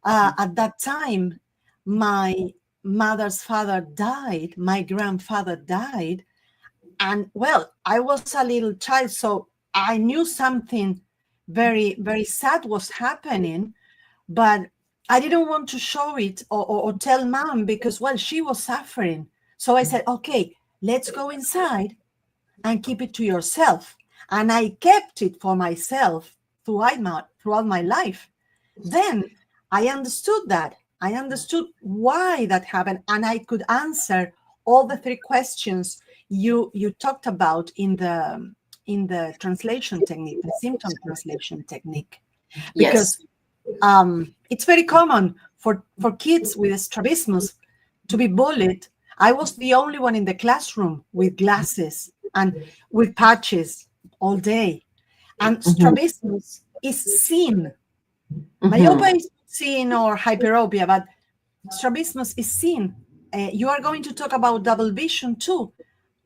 At that time, my mother's father died, my grandfather died, and well, I was a little child, so I knew something very, very sad was happening, but I didn't want to show it or tell mom, because, well, she was suffering. So I said, okay, let's go inside and keep it to yourself. And I kept it for myself throughout my life. Then I understood that. I understood why that happened, and I could answer all the 3 questions you talked about in the translation technique, the symptom translation technique. Because it's very common for kids with strabismus to be bullied. I was the only one in the classroom with glasses and with patches all day. And strabismus is seen. Myopia is seen, or hyperopia, but strabismus is seen. You are going to talk about double vision too.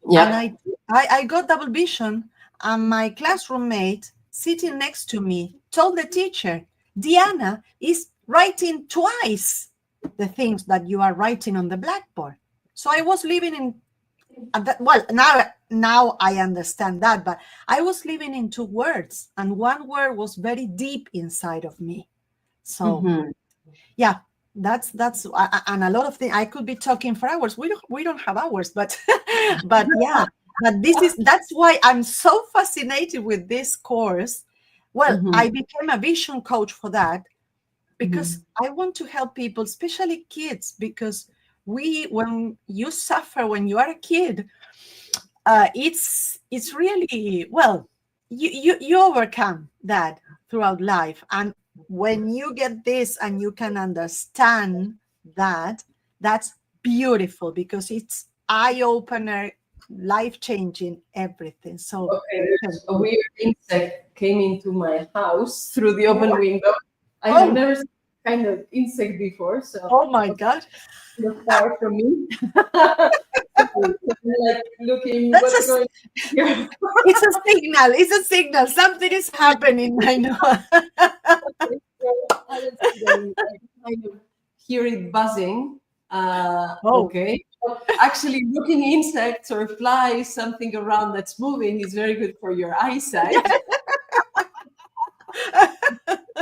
Yeah. And I got double vision, and my classroom mate sitting next to me told the teacher, Diana is writing twice the things that you are writing on the blackboard. So I was living in well, now I understand that, but I was living in 2 words, and one word was very deep inside of me. So yeah, that's and a lot of things. I could be talking for hours. We don't have hours, but but yeah, but that's why I'm so fascinated with this course. Well, I became a vision coach for that, because I want to help people, especially kids, because when you suffer when you are a kid, it's really, well, you overcome that throughout life. And when you get this and you can understand that, that's beautiful, because it's eye-opener life-changing, everything. So Okay, there's a weird insect came into my house through the open window. I Oh. have never seen this kind of insect before, so oh my God, it's far from me. Like looking That's what's a- going on here. it's a signal. It's a signal. Something is happening. I know. So I don't see them. I kind of hear it buzzing. Oh. Okay. Actually, looking insects or flies, something around that's moving, is very good for your eyesight.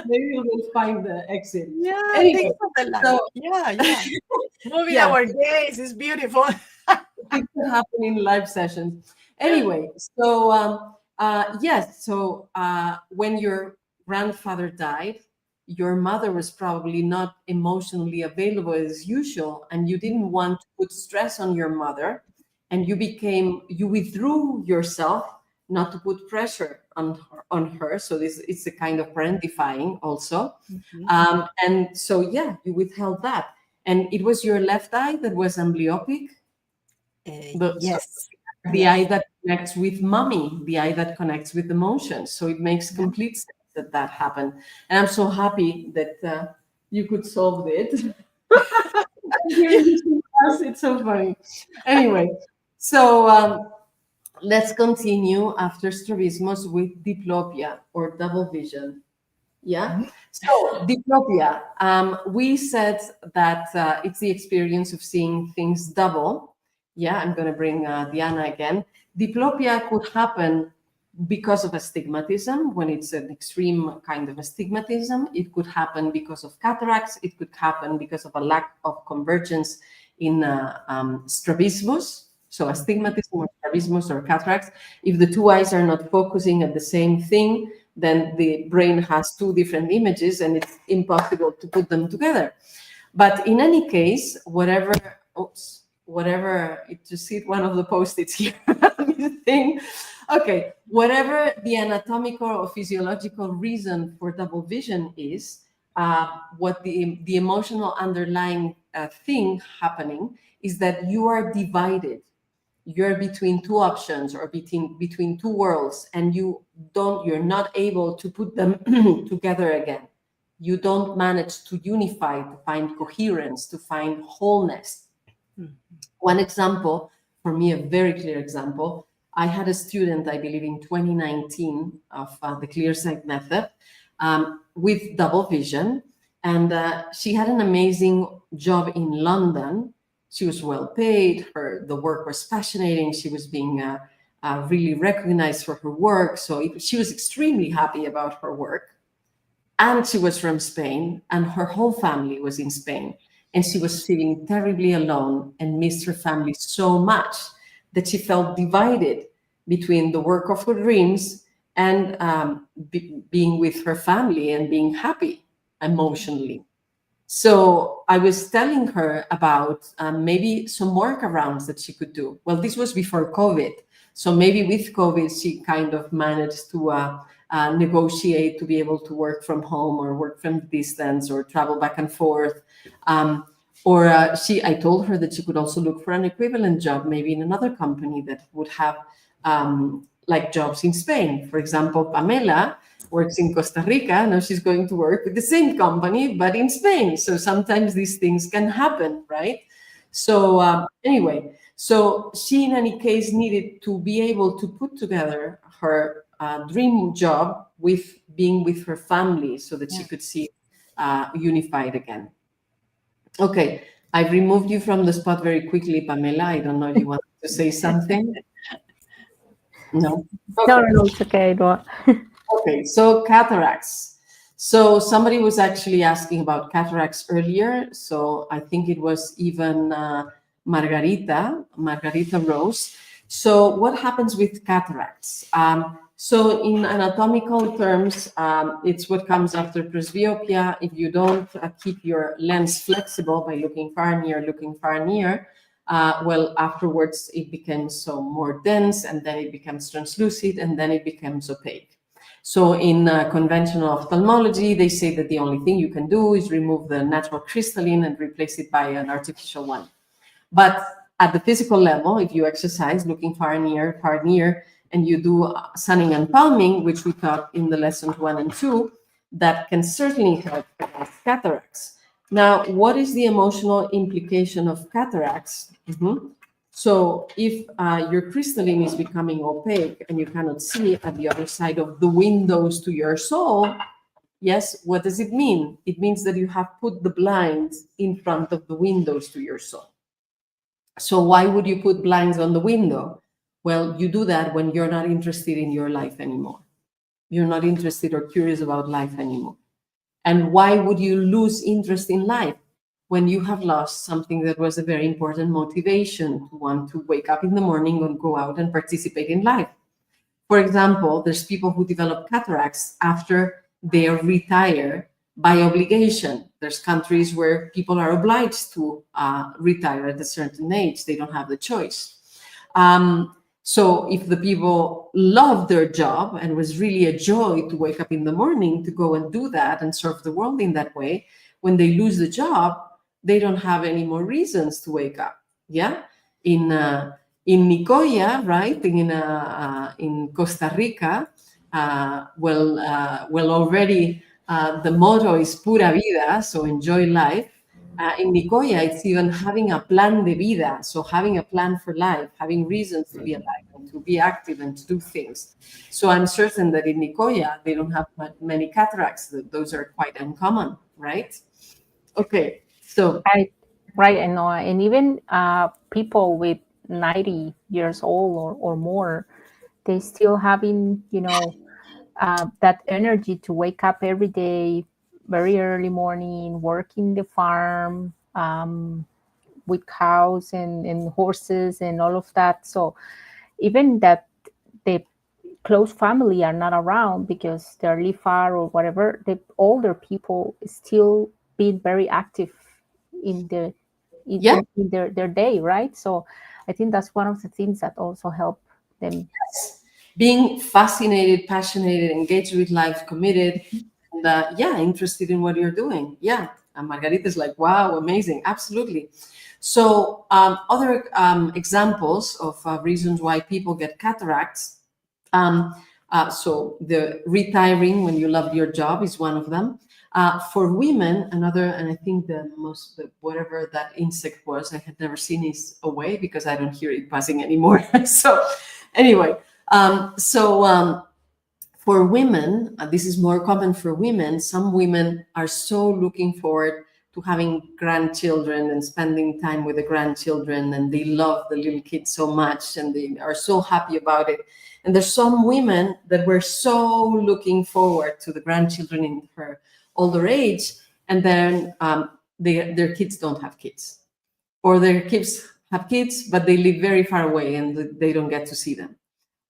Maybe we'll find the exit. Yeah, Anyway, things of the life. so- yeah. Moving Yeah. our days is beautiful. It can happen in live sessions. Anyway, so yes, so when your grandfather died, your mother was probably not emotionally available as usual, and you didn't want to put stress on your mother, and you withdrew yourself not to put pressure on her. So it's a kind of parentifying also. And so yeah, you withheld that. And it was your left eye that was amblyopic. Yes. The eye that connects with mommy, the eye that connects with emotions. So it makes complete sense that happened. And I'm so happy that you could solve it. It's so funny. Anyway, so let's continue after strabismus with diplopia or double vision. Yeah. So diplopia, we said that it's the experience of seeing things double. Yeah, I'm going to bring Diana again. Diplopia could happen because of astigmatism, when it's an extreme kind of astigmatism. It could happen because of cataracts. It could happen because of a lack of convergence in strabismus. So astigmatism or strabismus or cataracts. If the two eyes are not focusing at the same thing, then the brain has two different images and it's impossible to put them together. But in any case, whatever, it just hit one of the post-its here, thing. Okay, whatever the anatomical or physiological reason for double vision is, what the emotional underlying thing happening is that you are divided. You're between two options or between two worlds, and you're not able to put them together again. You don't manage to unify, to find coherence, to find wholeness. One example, for me, a very clear example, I had a student, I believe in 2019, of the ClearSight method with double vision. And she had an amazing job in London. She was well paid. The work was fascinating. She was being really recognized for her work. So she was extremely happy about her work. And she was from Spain, and her whole family was in Spain. And she was feeling terribly alone and missed her family so much that she felt divided between the work of her dreams and being with her family and being happy emotionally. So I was telling her about maybe some workarounds that she could do. Well, this was before COVID. So maybe with COVID, she kind of managed to negotiate to be able to work from home or work from distance or travel back and forth. I told her that she could also look for an equivalent job, maybe in another company that would have like jobs in Spain. For example, Pamela works in Costa Rica. Now she's going to work with the same company, but in Spain. So sometimes these things can happen, right? So anyway, so she in any case needed to be able to put together her dream job with being with her family so that she could see unified again. Okay, I've removed you from the spot very quickly, Pamela. I don't know if you want to say something. No? Okay. No, it's okay. No. Okay, so cataracts. So somebody was actually asking about cataracts earlier. So I think it was even Margarita Rose. So what happens with cataracts? So in anatomical terms, it's what comes after presbyopia. If you don't keep your lens flexible by looking far near, well, afterwards it becomes so more dense, and then it becomes translucent, and then it becomes opaque. So in conventional ophthalmology, they say that the only thing you can do is remove the natural crystalline and replace it by an artificial one. But at the physical level, if you exercise, looking far near, and you do sunning and palming, which we taught in the lessons 1 and 2, that can certainly help against cataracts. Now, what is the emotional implication of cataracts? So if your crystalline is becoming opaque and you cannot see at the other side of the windows to your soul, yes, what does it mean? It means that you have put the blinds in front of the windows to your soul. So why would you put blinds on the window? Well, you do that when you're not interested in your life anymore. You're not interested or curious about life anymore. And why would you lose interest in life? When you have lost something that was a very important motivation to want to wake up in the morning and go out and participate in life. For example, there's people who develop cataracts after they retire by obligation. There's countries where people are obliged to retire at a certain age. They don't have the choice. So if the people loved their job and was really a joy to wake up in the morning to go and do that and serve the world in that way, when they lose the job, they don't have any more reasons to wake up. Yeah, in Nicoya, right, in Costa Rica, already the motto is pura vida, so enjoy life. In Nicoya, it's even having a plan de vida, so having a plan for life, having reasons to be alive and to be active and to do things. So I'm certain that in Nicoya, they don't have many cataracts. Those are quite uncommon, right? Okay, so right, and even people with 90 years old or more, they still having, that energy to wake up every day, very early morning, working the farm with cows and horses and all of that. So even that the close family are not around because they live far or whatever, the older people still being very active in their day, right? So I think that's one of the things that also help them. Yes. Being fascinated, passionate, engaged with life, committed, and interested in what you're doing. Yeah, and Margarita's like, wow, amazing, absolutely. So other examples of reasons why people get cataracts. So the retiring when you love your job is one of them. For women, another, and I think whatever that insect was, I had never seen is away because I don't hear it buzzing anymore. So anyway, for women, this is more common for women. Some women are so looking forward to having grandchildren and spending time with the grandchildren, and they love the little kids so much and they are so happy about it. And there's some women that were so looking forward to the grandchildren in her older age, and then their kids don't have kids, or their kids have kids, but they live very far away and they don't get to see them.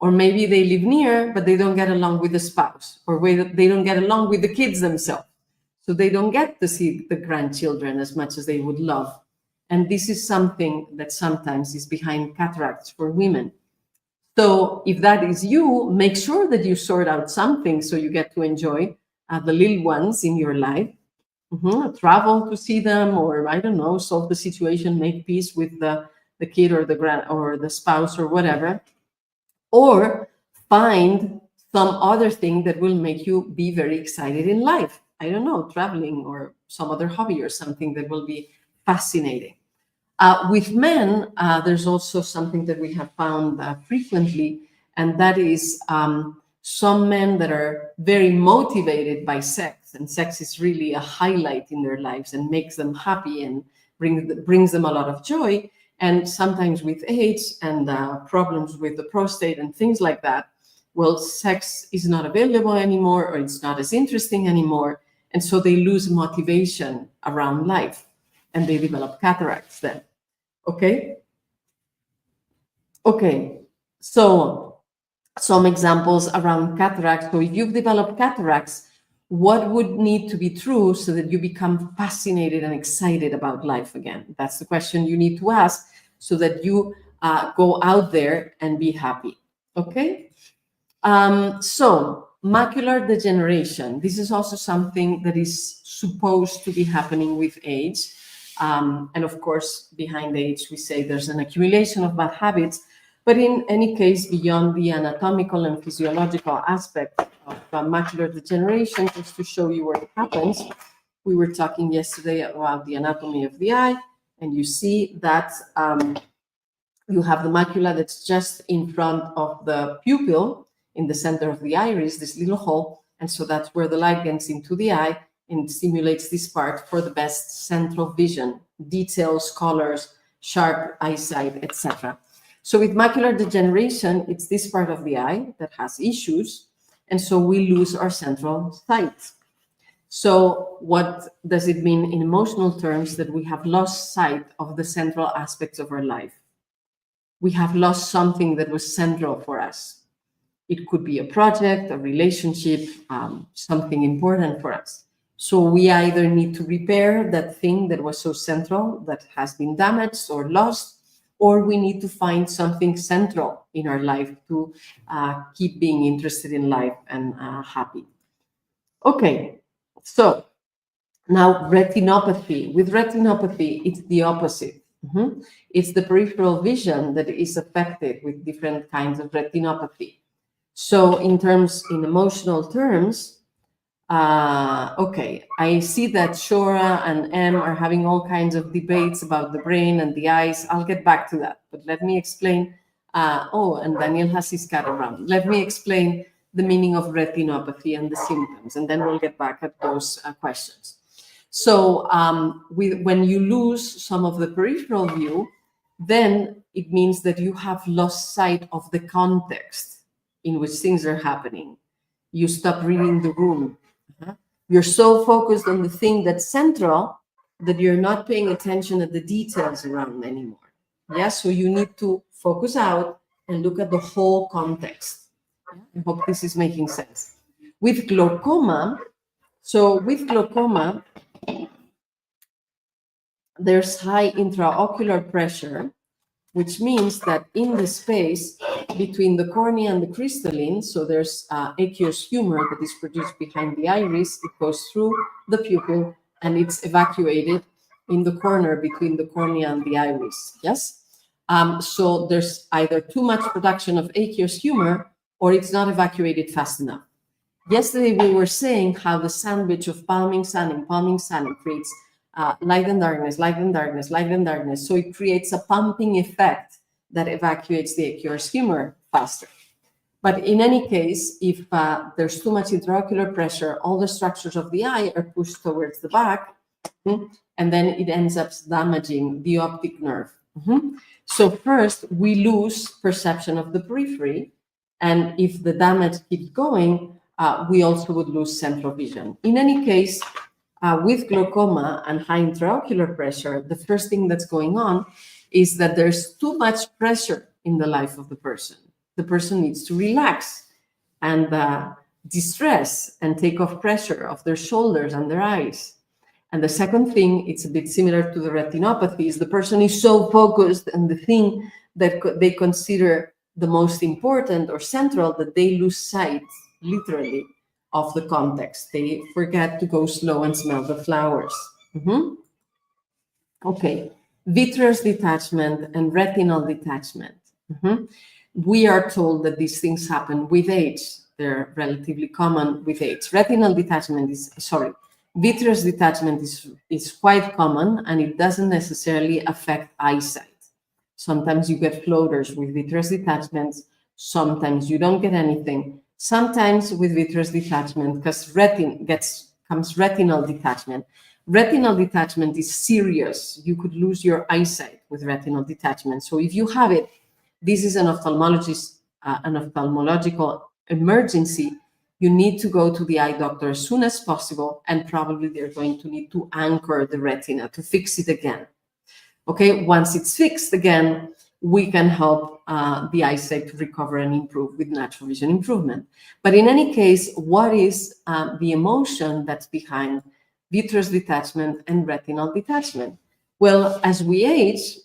Or maybe they live near, but they don't get along with the spouse, or they don't get along with the kids themselves. So they don't get to see the grandchildren as much as they would love. And this is something that sometimes is behind cataracts for women. So if that is you, make sure that you sort out something so you get to enjoy the little ones in your life. Travel to see them, or I don't know, solve the situation, make peace with the kid or the spouse or whatever. Or find some other thing that will make you be very excited in life. I don't know, traveling or some other hobby or something that will be fascinating. With men, there's also something that we have found frequently, and that is some men that are very motivated by sex, and sex is really a highlight in their lives and makes them happy and brings them a lot of joy. And sometimes with age and problems with the prostate and things like that, well, sex is not available anymore, or it's not as interesting anymore. And so they lose motivation around life and they develop cataracts then. Okay? Okay. So some examples around cataracts. So if you've developed cataracts, what would need to be true so that you become fascinated and excited about life again? That's the question you need to ask so that you go out there and be happy. Okay? So macular degeneration. This is also something that is supposed to be happening with age. And of course, behind age, we say there's an accumulation of bad habits. But in any case, beyond the anatomical and physiological aspect of macular degeneration, just to show you where it happens, we were talking yesterday about the anatomy of the eye, and you see that you have the macula that's just in front of the pupil, in the center of the iris, this little hole, and so that's where the light gets into the eye and stimulates this part for the best central vision, details, colors, sharp eyesight, etc. So with macular degeneration, it's this part of the eye that has issues, and so we lose our central sight. So what does it mean in emotional terms? That we have lost sight of the central aspects of our life. We have lost something that was central for us. It could be a project, a relationship, something important for us. So we either need to repair that thing that was so central, that has been damaged or lost, or we need to find something central in our life to keep being interested in life and happy. Okay, so now retinopathy. With retinopathy, it's the opposite. It's the peripheral vision that is affected with different kinds of retinopathy. So in emotional terms, okay, I see that Shora and Em are having all kinds of debates about the brain and the eyes. I'll get back to that, but let me explain. And Daniel has his cat around. Let me explain the meaning of retinopathy and the symptoms, and then we'll get back at those questions. So when you lose some of the peripheral view, then it means that you have lost sight of the context in which things are happening. You stop reading the room. You're so focused on the thing that's central that you're not paying attention at the details around anymore. Yeah, so you need to focus out and look at the whole context. I hope this is making sense. With glaucoma, there's high intraocular pressure, which means that in the space between the cornea and the crystalline, so there's aqueous humor that is produced behind the iris, it goes through the pupil and it's evacuated in the corner between the cornea and the iris, yes? So there's either too much production of aqueous humor or it's not evacuated fast enough. Yesterday, we were saying how the sandwich of palming sun and palming sun creates light and darkness, light and darkness, light and darkness. So it creates a pumping effect that evacuates the aqueous humor faster. But in any case, if there's too much intraocular pressure, all the structures of the eye are pushed towards the back, and then it ends up damaging the optic nerve. So first, we lose perception of the periphery, and if the damage keeps going, we also would lose central vision. In any case, with glaucoma and high intraocular pressure, the first thing that's going on is that there's too much pressure in the life of the person. The person needs to relax and distress and take off pressure off their shoulders and their eyes. And the second thing, it's a bit similar to the retinopathy, is the person is so focused on the thing that they consider the most important or central that they lose sight, literally, of the context. They forget to go slow and smell the flowers. Okay, vitreous detachment and retinal detachment. We are told that these things happen with age. They're relatively common with age. Vitreous detachment is quite common, and it doesn't necessarily affect eyesight. Sometimes you get floaters with vitreous detachments. Sometimes you don't get anything. Sometimes with vitreous detachment, because comes retinal detachment. Retinal detachment is serious. You could lose your eyesight with retinal detachment. So if you have it, this is an ophthalmological emergency. You need to go to the eye doctor as soon as possible, and probably they're going to need to anchor the retina to fix it again. Okay, once it's fixed again, we can help the eyesight to recover and improve with natural vision improvement. But in any case, what is the emotion that's behind vitreous detachment and retinal detachment? Well, as we age,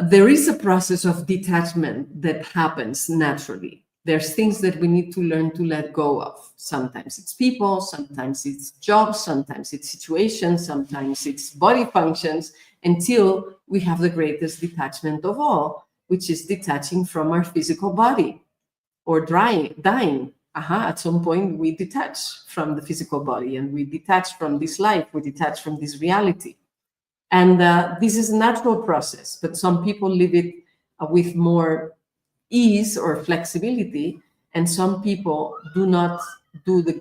there is a process of detachment that happens naturally. there's things that we need to learn to let go of. Sometimes it's people, sometimes it's jobs, sometimes it's situations, sometimes it's body functions, until we have the greatest detachment of all, which is detaching from our physical body, or dying. At some point we detach from the physical body, and we detach from this life, we detach from this reality. And this is a natural process, but some people live it with more ease or flexibility, and some people do not do the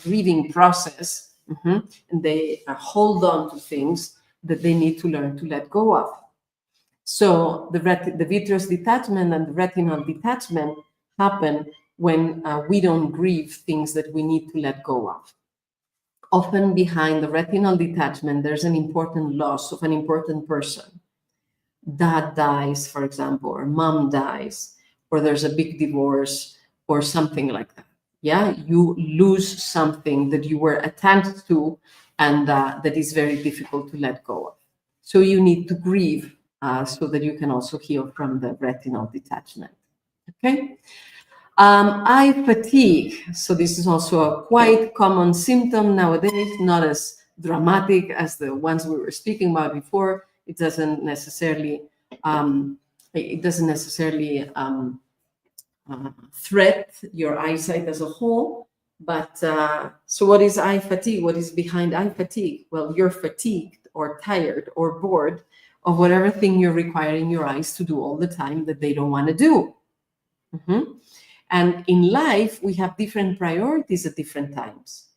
grieving process, and they hold on to things that they need to learn to let go of. So the vitreous detachment and the retinal detachment happen when we don't grieve things that we need to let go of. Often behind the retinal detachment, there's an important loss of an important person. Dad dies, for example, or mom dies, or there's a big divorce or something like that. Yeah, you lose something that you were attached to, and that is very difficult to let go of. So you need to grieve so that you can also heal from the retinal detachment. Okay. Eye fatigue. So this is also a quite common symptom nowadays, not as dramatic as the ones we were speaking about before. It doesn't necessarily threat your eyesight as a whole. But so what is eye fatigue? What is behind eye fatigue? Well, you're fatigued or tired or bored of whatever thing you're requiring your eyes to do all the time that they don't want to do. And in life, we have different priorities at different times.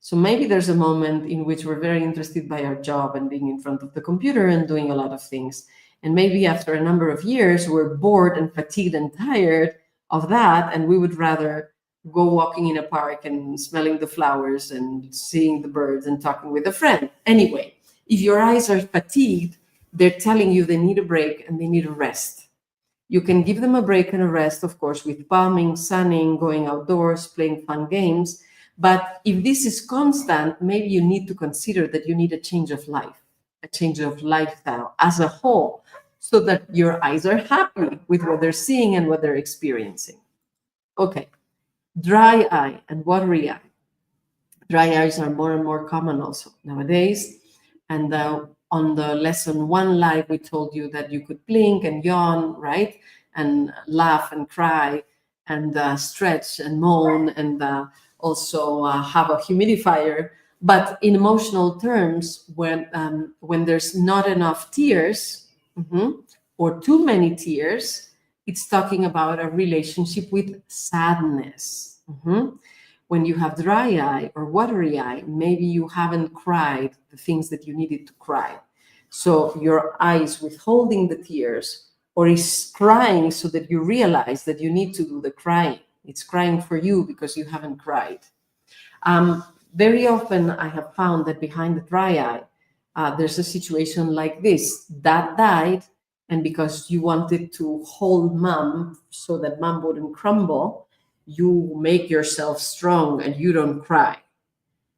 So maybe there's a moment in which we're very interested by our job and being in front of the computer and doing a lot of things. And maybe after a number of years, we're bored and fatigued and tired of that, and we would rather go walking in a park and smelling the flowers and seeing the birds and talking with a friend. Anyway, if your eyes are fatigued, they're telling you they need a break and they need a rest. You can give them a break and a rest, of course, with palming, sunning, going outdoors, playing fun games. But if this is constant, maybe you need to consider that you need a change of life, a change of lifestyle as a whole, so that your eyes are happy with what they're seeing and what they're experiencing. Okay, dry eye and watery eye. Dry eyes are more and more common also nowadays. And on the lesson 1 live, we told you that you could blink and yawn, right? And laugh and cry and stretch and moan and also have a humidifier. But in emotional terms, when there's not enough tears or too many tears, it's talking about a relationship with sadness. When you have dry eye or watery eye, maybe you haven't cried the things that you needed to cry. So your eye is withholding the tears, or is crying so that you realize that you need to do the crying. It's crying for you because you haven't cried. Very often I have found that behind the dry eye, there's a situation like this. Dad died, and because you wanted to hold mom so that mom wouldn't crumble, you make yourself strong and you don't cry.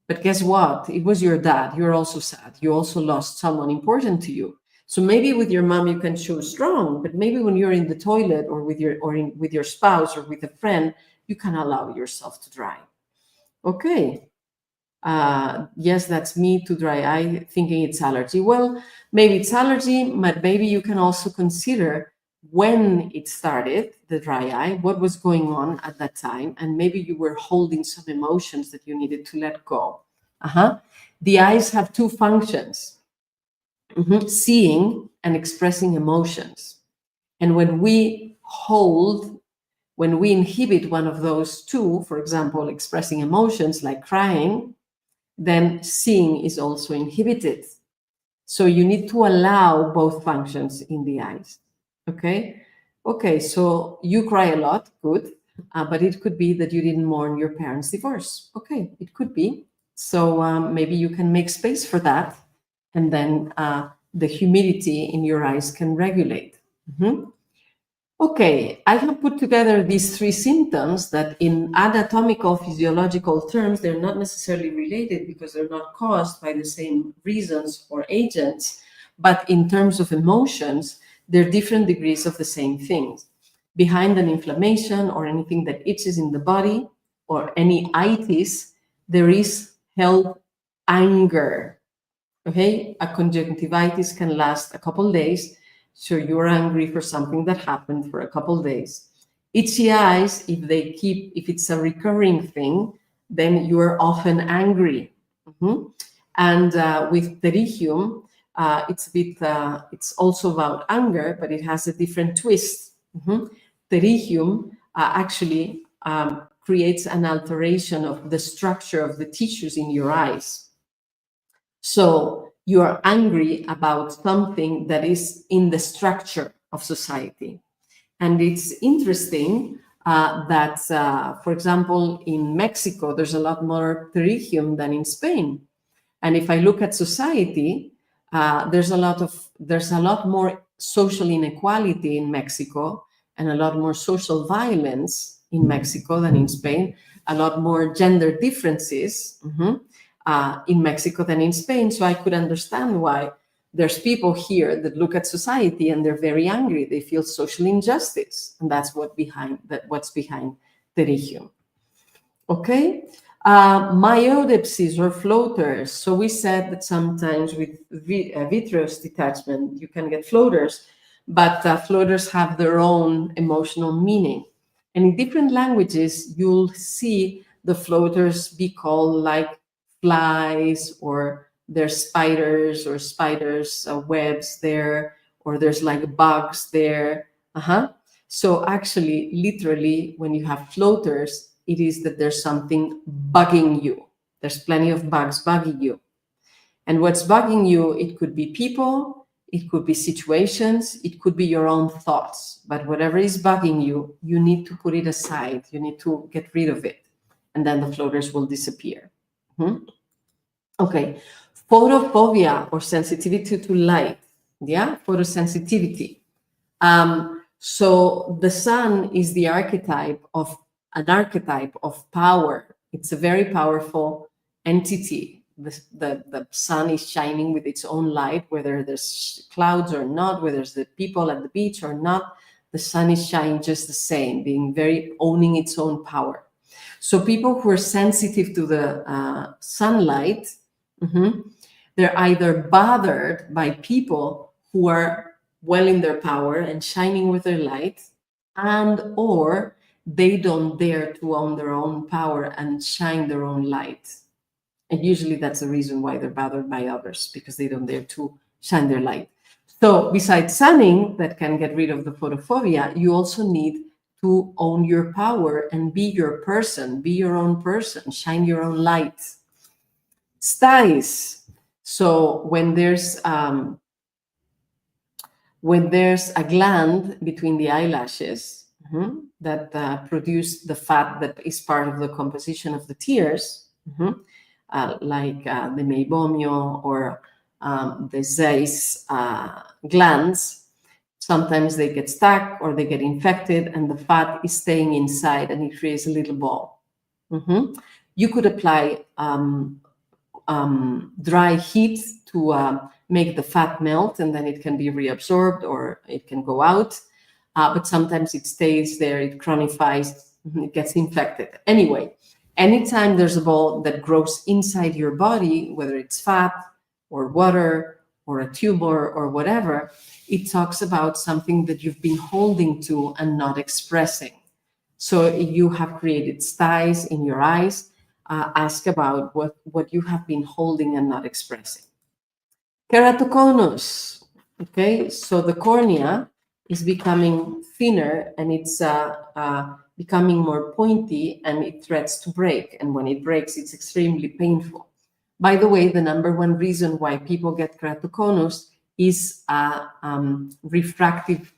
But guess what? It was your dad. You're also sad. You also lost someone important to you. So maybe with your mom you can show strong, but maybe when you're in the toilet or with your spouse or with a friend, you can allow yourself to dry. Okay. Yes, that's me to dry eye, thinking it's allergy. Well, maybe it's allergy, but maybe you can also consider when it started, the dry eye, what was going on at that time, and maybe you were holding some emotions that you needed to let go. The eyes have 2 functions, seeing and expressing emotions. And when we inhibit one of those 2, for example, expressing emotions like crying, then seeing is also inhibited. So you need to allow both functions in the eyes. Okay, so you cry a lot, good, but it could be that you didn't mourn your parents' divorce. Okay, it could be. So maybe you can make space for that, and then the humidity in your eyes can regulate. Okay, I have put together these 3 symptoms that in anatomical, physiological terms, they're not necessarily related because they're not caused by the same reasons or agents, but in terms of emotions, they're different degrees of the same things. Behind an inflammation or anything that itches in the body or any itis, there is held anger. Okay, a conjunctivitis can last a couple days, so you're angry for something that happened for a couple days. Itchy eyes, if it's a recurring thing, then you are often angry. And with pterygium, it's also about anger, but it has a different twist. Pterygium actually creates an alteration of the structure of the tissues in your eyes. So you are angry about something that is in the structure of society. And it's interesting that, for example, in Mexico, there's a lot more pterygium than in Spain. And if I look at society, there's a lot more social inequality in Mexico and a lot more social violence in Mexico than in Spain, a lot more gender differences in Mexico than in Spain. So I could understand why there's people here that look at society and they're very angry. They feel social injustice, and that's what's behind pterygium. Okay. Myodepsies or floaters. So we said that sometimes with vitreous detachment, you can get floaters, but floaters have their own emotional meaning. And in different languages, you'll see the floaters be called like flies, or there's spiders or spiders webs there, or there's like bugs there. So actually, literally, when you have floaters, it is that there's something bugging you. There's plenty of bugs bugging you. And what's bugging you, it could be people, it could be situations, it could be your own thoughts. But whatever is bugging you, you need to put it aside. You need to get rid of it. And then the floaters will disappear. Okay. Photophobia or sensitivity to light. Yeah, photosensitivity. So the sun is an archetype of power. It's a very powerful entity. The sun is shining with its own light, whether there's clouds or not, whether there's the people at the beach or not, the sun is shining just the same, owning its own power. So people who are sensitive to the sunlight, they're either bothered by people who are well in their power and shining with their light, and or they don't dare to own their own power and shine their own light. And usually that's the reason why they're bothered by others, because they don't dare to shine their light. So besides sunning, that can get rid of the photophobia, you also need to own your power and be your person, be your own person, shine your own light. Styes. So when there's a gland between the eyelashes that produce the fat that is part of the composition of the tears, like the meibomio or the Zeiss glands, sometimes they get stuck or they get infected and the fat is staying inside and it creates a little ball. You could apply dry heat to make the fat melt, and then it can be reabsorbed or it can go out. But sometimes it stays there, it chronifies, it gets infected. Anyway, anytime there's a ball that grows inside your body, whether it's fat or water or a tumor or whatever, it talks about something that you've been holding to and not expressing. So you have created styes in your eyes. Ask about what you have been holding and not expressing. Keratoconus. Okay, so the cornea is becoming thinner and it's becoming more pointy and it threats to break. And when it breaks, it's extremely painful. By the way, the number one reason why people get keratoconus is refractive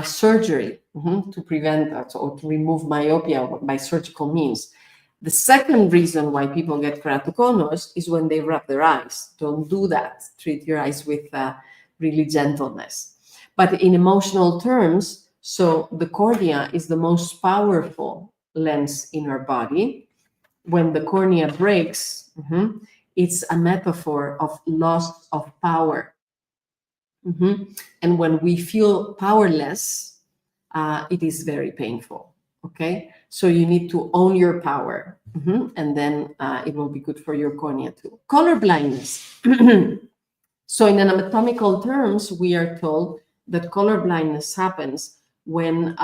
surgery to prevent or to remove myopia by surgical means. The second reason why people get keratoconus is when they rub their eyes. Don't do that. Treat your eyes with really gentleness. But in emotional terms, so the cornea is the most powerful lens in our body. When the cornea breaks, it's a metaphor of loss of power. And when we feel powerless, it is very painful. Okay, so you need to own your power, and then it will be good for your cornea too. Color blindness. So in anatomical terms, we are told that color blindness happens when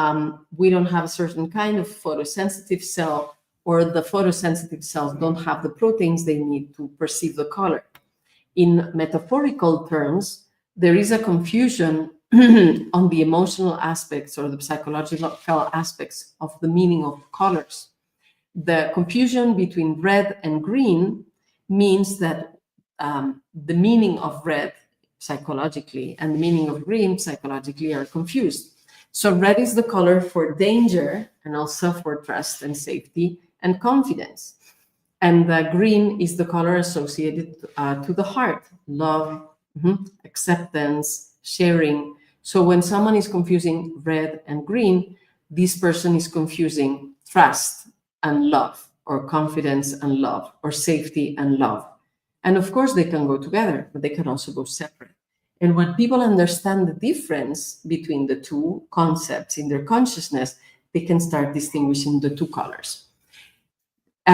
we don't have a certain kind of photosensitive cell, or the photosensitive cells don't have the proteins they need to perceive the color. In metaphorical terms, there is a confusion on the emotional aspects or the psychological aspects of the meaning of colors. The confusion between red and green means that the meaning of red psychologically and the meaning of green psychologically are confused. So red is the color for danger and also for trust and safety and confidence. And green is the color associated to the heart, love, acceptance, sharing. So when someone is confusing red and green, this person is confusing trust and love, or confidence and love, or safety and love. And of course, they can go together, but they can also go separate. And when people understand the difference between the two concepts in their consciousness, they can start distinguishing the two colors.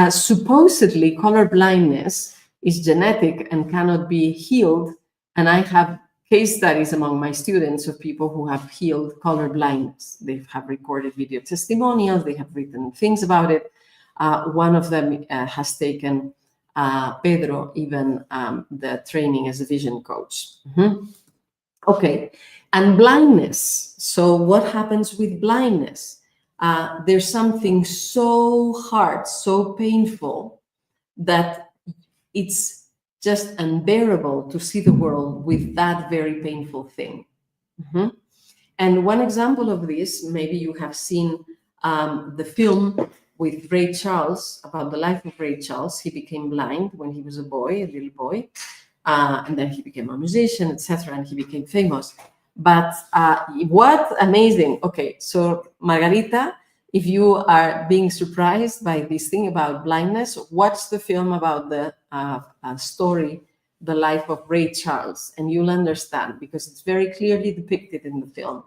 Supposedly, color blindness is genetic and cannot be healed. And I have case studies among my students of people who have healed color blindness. They have recorded video testimonials, they have written things about it. One of them has taken, Pedro, even the training as a vision coach. Okay, and blindness. So what happens with blindness? There's something so hard, so painful, that it's just unbearable to see the world with that very painful thing. And one example of this, maybe you have seen the film with Ray Charles, about the life of Ray Charles. He became blind when he was a boy, a little boy, and then he became a musician, etc., and he became famous. But what amazing. Okay, so Margarita, if you are being surprised by this thing about blindness, watch the film about the story, the life of Ray Charles, and you'll understand, because it's very clearly depicted in the film.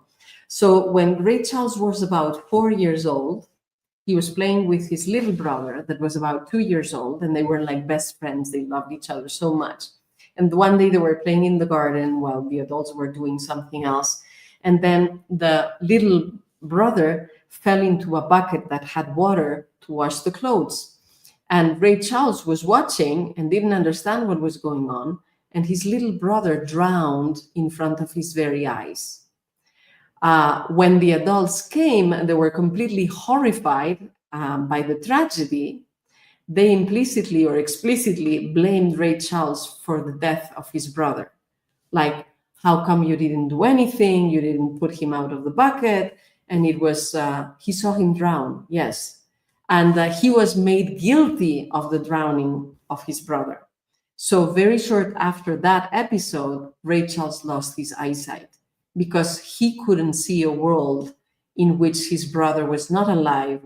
So when Ray Charles was about 4 years old, he was playing with his little brother that was about 2 years old, and they were like best friends. They loved each other so much. And one day they were playing in the garden while the adults were doing something else. And then the little brother fell into a bucket that had water to wash the clothes. And Ray Charles was watching and didn't understand what was going on. And his little brother drowned in front of his very eyes. When the adults came, they were completely horrified by the tragedy. They implicitly or explicitly blamed Ray Charles for the death of his brother. Like, how come you didn't do anything? You didn't put him out of the bucket. And it was, he saw him drown, yes. And he was made guilty of the drowning of his brother. So very short after that episode, Ray Charles lost his eyesight, because he couldn't see a world in which his brother was not alive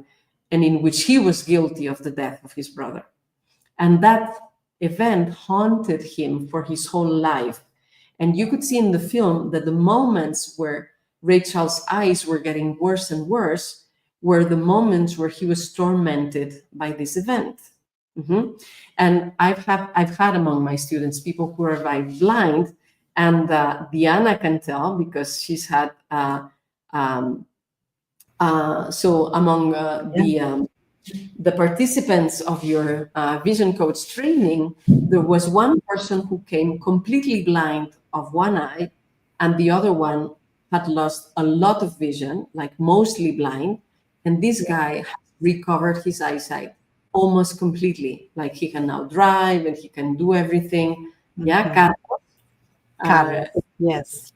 and in which he was guilty of the death of his brother. And that event haunted him for his whole life. And you could see in the film that the moments where Ray Charles' eyes were getting worse and worse were the moments where he was tormented by this event. And I've had among my students people who are blind, and Diana can tell because she's had so among the participants of your vision coach training, there was one person who came completely blind of one eye, and the other one had lost a lot of vision, like mostly blind. And this guy has recovered his eyesight almost completely. Like he can now drive and he can do everything. Yeah, Carlos, yes.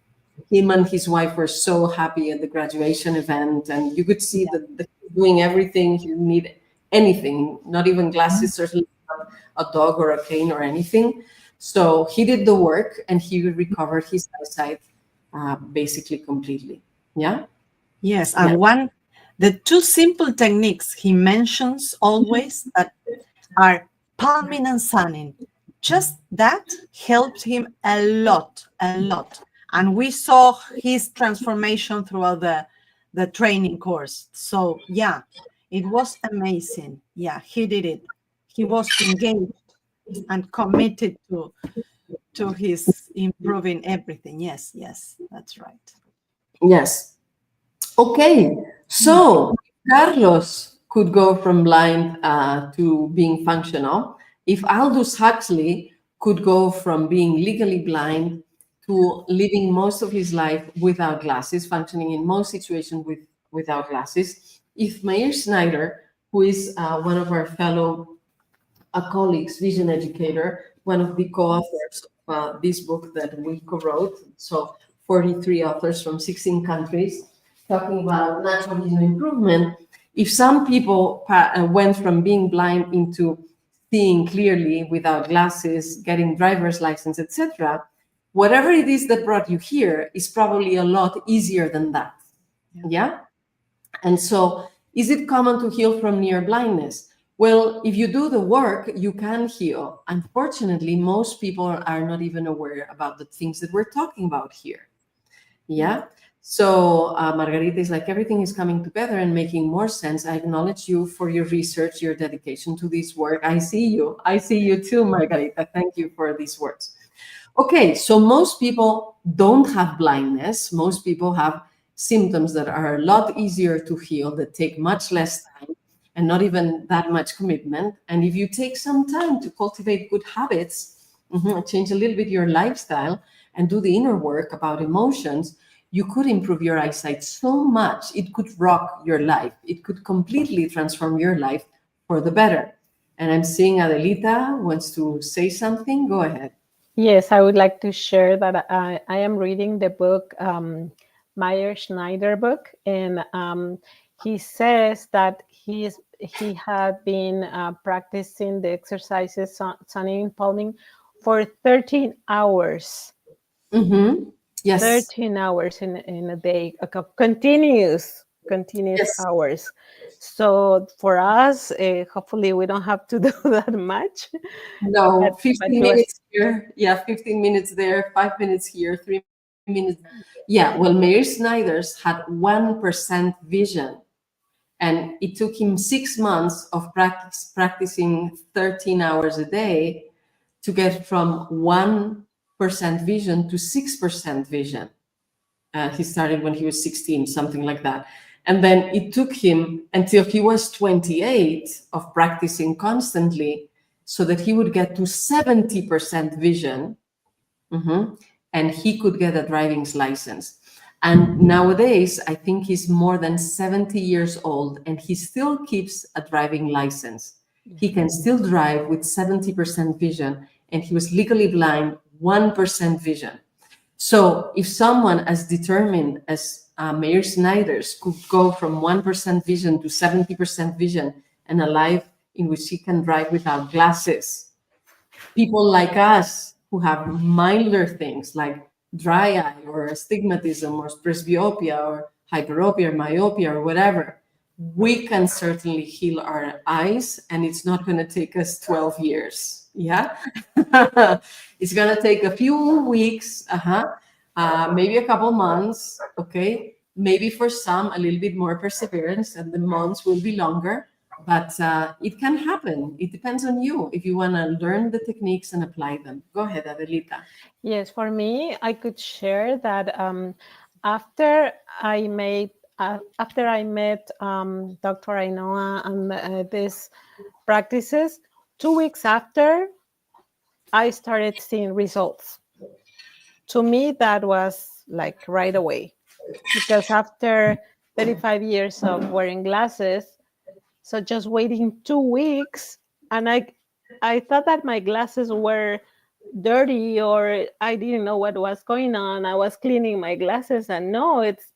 Him and his wife were so happy at the graduation event, and you could see that he's doing everything. He didn't need anything, not even glasses, certainly not a dog or a cane or anything. So he did the work and he recovered his eyesight basically completely. Yeah. Yes, and the two simple techniques he mentions always that are palming and sunning. Just that helped him a lot. And we saw his transformation throughout the training course. So yeah, it was amazing. Yeah, he did it. He was engaged and committed to his improving everything. Yes, yes, that's right. Yes. Okay. So Carlos could go from blind to being functional. If Aldous Huxley could go from being legally blind to living most of his life without glasses, functioning in most situations without glasses. If Meir Schneider, who is one of our fellow colleagues, vision educator, one of the co-authors of this book that we co-wrote, so 43 authors from 16 countries, talking about natural vision improvement. If some people went from being blind into seeing clearly without glasses, getting driver's license, etc., whatever it is that brought you here is probably a lot easier than that. Yeah? And so, is it common to heal from near blindness? Well, if you do the work, you can heal. Unfortunately, most people are not even aware about the things that we're talking about here. Yeah. So Margarita is like, everything is coming together and making more sense. I acknowledge you for your research, your dedication to this work. I see you. I see you too, Margarita. Thank you for these words. Okay, so most people don't have blindness. Most people have symptoms that are a lot easier to heal, that take much less time and not even that much commitment. And if you take some time to cultivate good habits, change a little bit your lifestyle and do the inner work about emotions, you could improve your eyesight so much. It could rock your life. It could completely transform your life for the better. And I'm seeing Adelita wants to say something. Go ahead. Yes, I would like to share that I am reading the book, Meyer Schneider book, and he says that he had been practicing the exercises, sunning and palming, for 13 hours. Yes. 13 hours in a day, continuous Yes. hours. So for us, hopefully we don't have to do that much. No, But 15 minutes here. Yeah, 15 minutes there, 5 minutes here, 3 minutes. Yeah, well, Meir Snyder's had 1% vision. And it took him 6 months of practicing 13 hours a day to get from 1% vision to 6% vision. He started when he was 16, something like that. And then it took him until he was 28 of practicing constantly so that he would get to 70% vision, and he could get a driving license. And nowadays, I think he's more than 70 years old and he still keeps a driving license. He can still drive with 70% vision, and he was legally blind, 1% vision. So if someone as determined as Meir Snyder's could go from 1% vision to 70% vision and a life in which he can drive without glasses, people like us who have milder things like dry eye or astigmatism or presbyopia or hyperopia or myopia or whatever, we can certainly heal our eyes, and it's not going to take us 12 years. Yeah. It's going to take a few weeks, maybe a couple months. Okay. Maybe for some, a little bit more perseverance, and the months will be longer. But it can happen. It depends on you if you want to learn the techniques and apply them. Go ahead, Adelita. Yes, for me, I could share that after I met Dr. Ainhoa and these practices, 2 weeks after, I started seeing results. To me, that was like right away, because after 35 years of wearing glasses, so just waiting 2 weeks, and I thought that my glasses were dirty or I didn't know what was going on. I was cleaning my glasses, and no, it's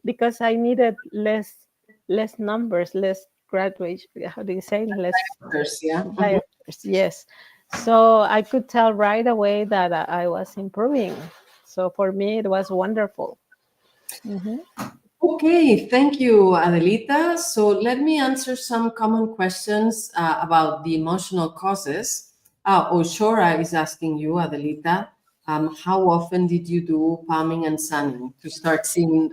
because I needed less numbers, less graduation. How do you say less? Yeah. Diopters, yes. So I could tell right away that I was improving. So for me, it was wonderful. Okay, thank you, Adelita. So let me answer some common questions about the emotional causes. Oshora is asking you, Adelita, how often did you do palming and sunning to start seeing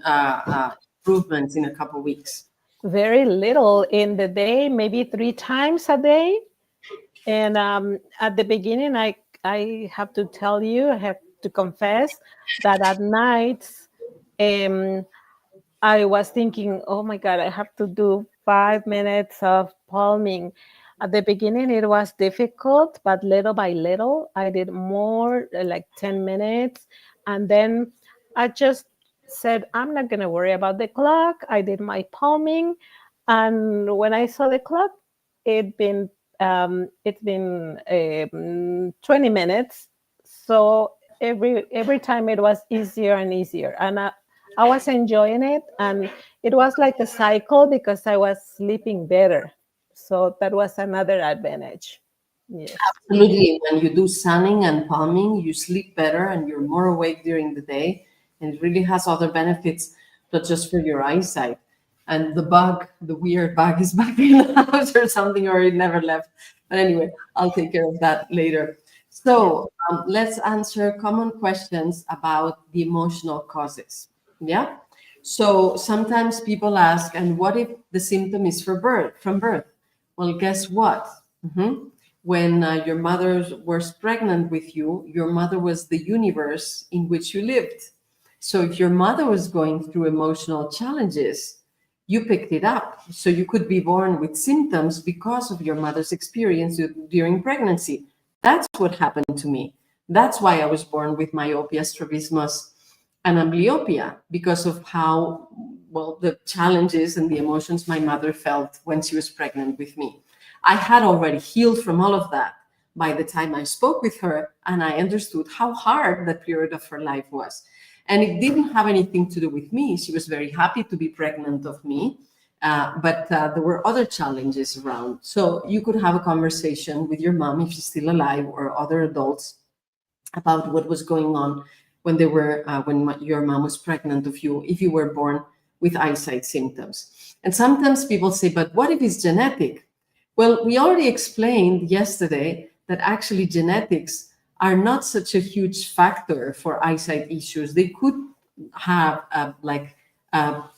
improvements in a couple of weeks? Very little in the day, maybe 3 times a day. And at the beginning, I have to tell you, I have to confess that at nights, I was thinking, oh my God, I have to do 5 minutes of palming. At the beginning, it was difficult, but little by little, I did more, like 10 minutes. And then I just said, I'm not going to worry about the clock. I did my palming. And when I saw the clock, it's been 20 minutes. So every time it was easier and easier. And I was enjoying it, and it was like a cycle because I was sleeping better. So that was another advantage. Yes. Absolutely. When you do sunning and palming, you sleep better and you're more awake during the day. And it really has other benefits, not just for your eyesight. And the weird bug is back in the house or something, or it never left. But anyway, I'll take care of that later. So let's answer common questions about the emotional causes. Yeah. So sometimes people ask, and what if the symptom is from birth? Well, guess what? When your mother was pregnant with you, your mother was the universe in which you lived. So if your mother was going through emotional challenges, you picked it up. So you could be born with symptoms because of your mother's experience during pregnancy. That's what happened to me. That's why I was born with myopia, strabismus, and amblyopia, because of how, well, the challenges and the emotions my mother felt when she was pregnant with me. I had already healed from all of that by the time I spoke with her, and I understood how hard that period of her life was. And it didn't have anything to do with me. She was very happy to be pregnant of me, but there were other challenges around. So you could have a conversation with your mom, if she's still alive, or other adults about what was going on when your mom was pregnant of you, if you were born with eyesight symptoms. And sometimes people say, but what if it's genetic? Well, we already explained yesterday that actually genetics are not such a huge factor for eyesight issues. They could have a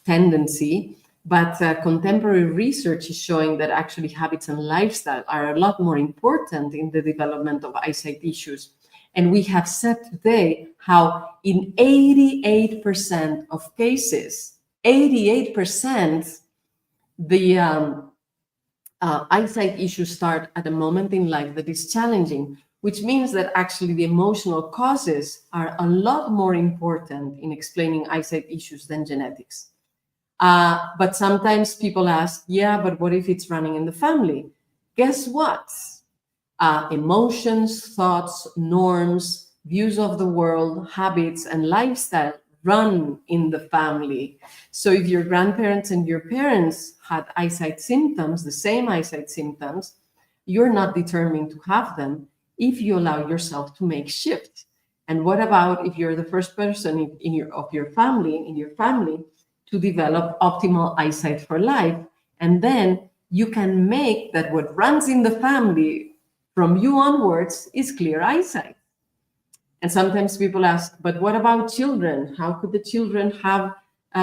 tendency, but contemporary research is showing that actually habits and lifestyle are a lot more important in the development of eyesight issues. And we have said today how in 88% of cases, 88%, the eyesight issues start at a moment in life that is challenging, which means that actually the emotional causes are a lot more important in explaining eyesight issues than genetics. But sometimes people ask, yeah, but what if it's running in the family? Guess what? Emotions, thoughts, norms, views of the world, habits, and lifestyle run in the family. So if your grandparents and your parents had eyesight symptoms, the same eyesight symptoms, you're not determined to have them if you allow yourself to make shifts. And what about if you're the first person in your family to develop optimal eyesight for life? And then you can make that what runs in the family from you onwards is clear eyesight. And sometimes people ask, but what about children? How could the children have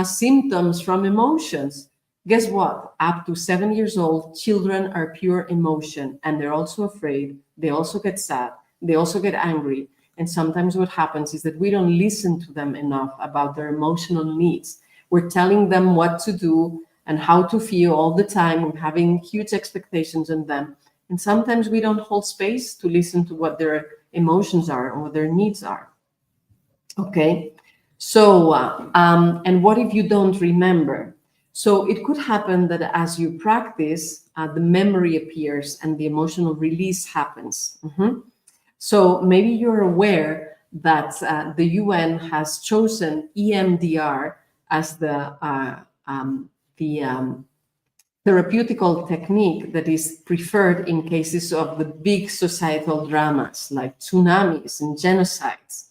symptoms from emotions? Guess what? Up to 7 years old, children are pure emotion, and they're also afraid. They also get sad. They also get angry. And sometimes what happens is that we don't listen to them enough about their emotional needs. We're telling them what to do and how to feel all the time. We're having huge expectations on them. And sometimes we don't hold space to listen to what their emotions are and what their needs are. Okay, so, and what if you don't remember? So it could happen that as you practice, the memory appears and the emotional release happens. So maybe you're aware that the UN has chosen EMDR as the therapeutical technique that is preferred in cases of the big societal dramas like tsunamis and genocides.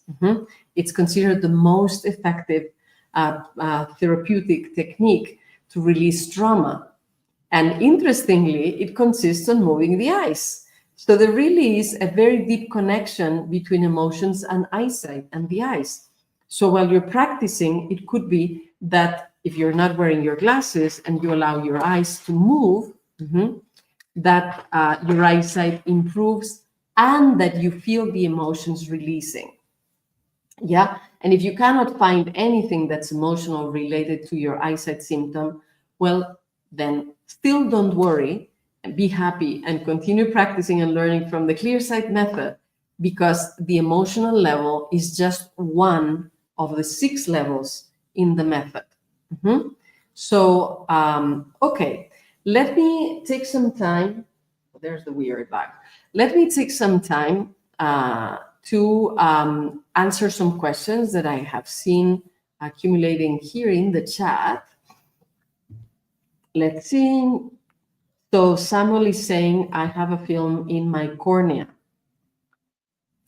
It's considered the most effective therapeutic technique to release trauma. And interestingly, it consists on moving the eyes. So there really is a very deep connection between emotions and eyesight and the eyes. So while you're practicing, it could be that if you're not wearing your glasses and you allow your eyes to move, that your eyesight improves and that you feel the emotions releasing. Yeah, and if you cannot find anything that's emotional related to your eyesight symptom, well, then still don't worry, and be happy and continue practicing and learning from the ClearSight method, because the emotional level is just one of the 6 levels in the method. So, okay, let me take some time. There's the weird bag. Let me take some time to answer some questions that I have seen accumulating here in the chat. Let's see. So Samuel is saying, I have a film in my cornea.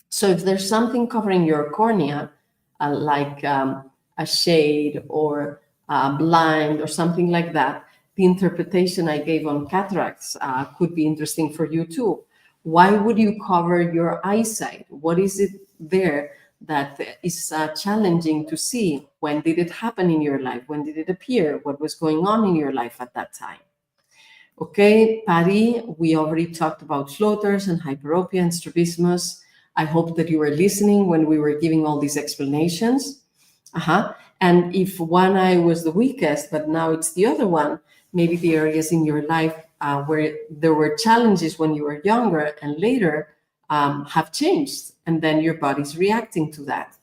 So if there's something covering your cornea, like a shade or blind or something like that, the interpretation I gave on cataracts could be interesting for you too. Why would you cover your eyesight? What is it there that is challenging to see? When did it happen in your life? When did it appear? What was going on in your life at that time? Okay, Patty, we already talked about floaters and hyperopia and strabismus. I hope that you were listening when we were giving all these explanations. And if one eye was the weakest, but now it's the other one, maybe the areas in your life where there were challenges when you were younger and later have changed, and then your body's reacting to that.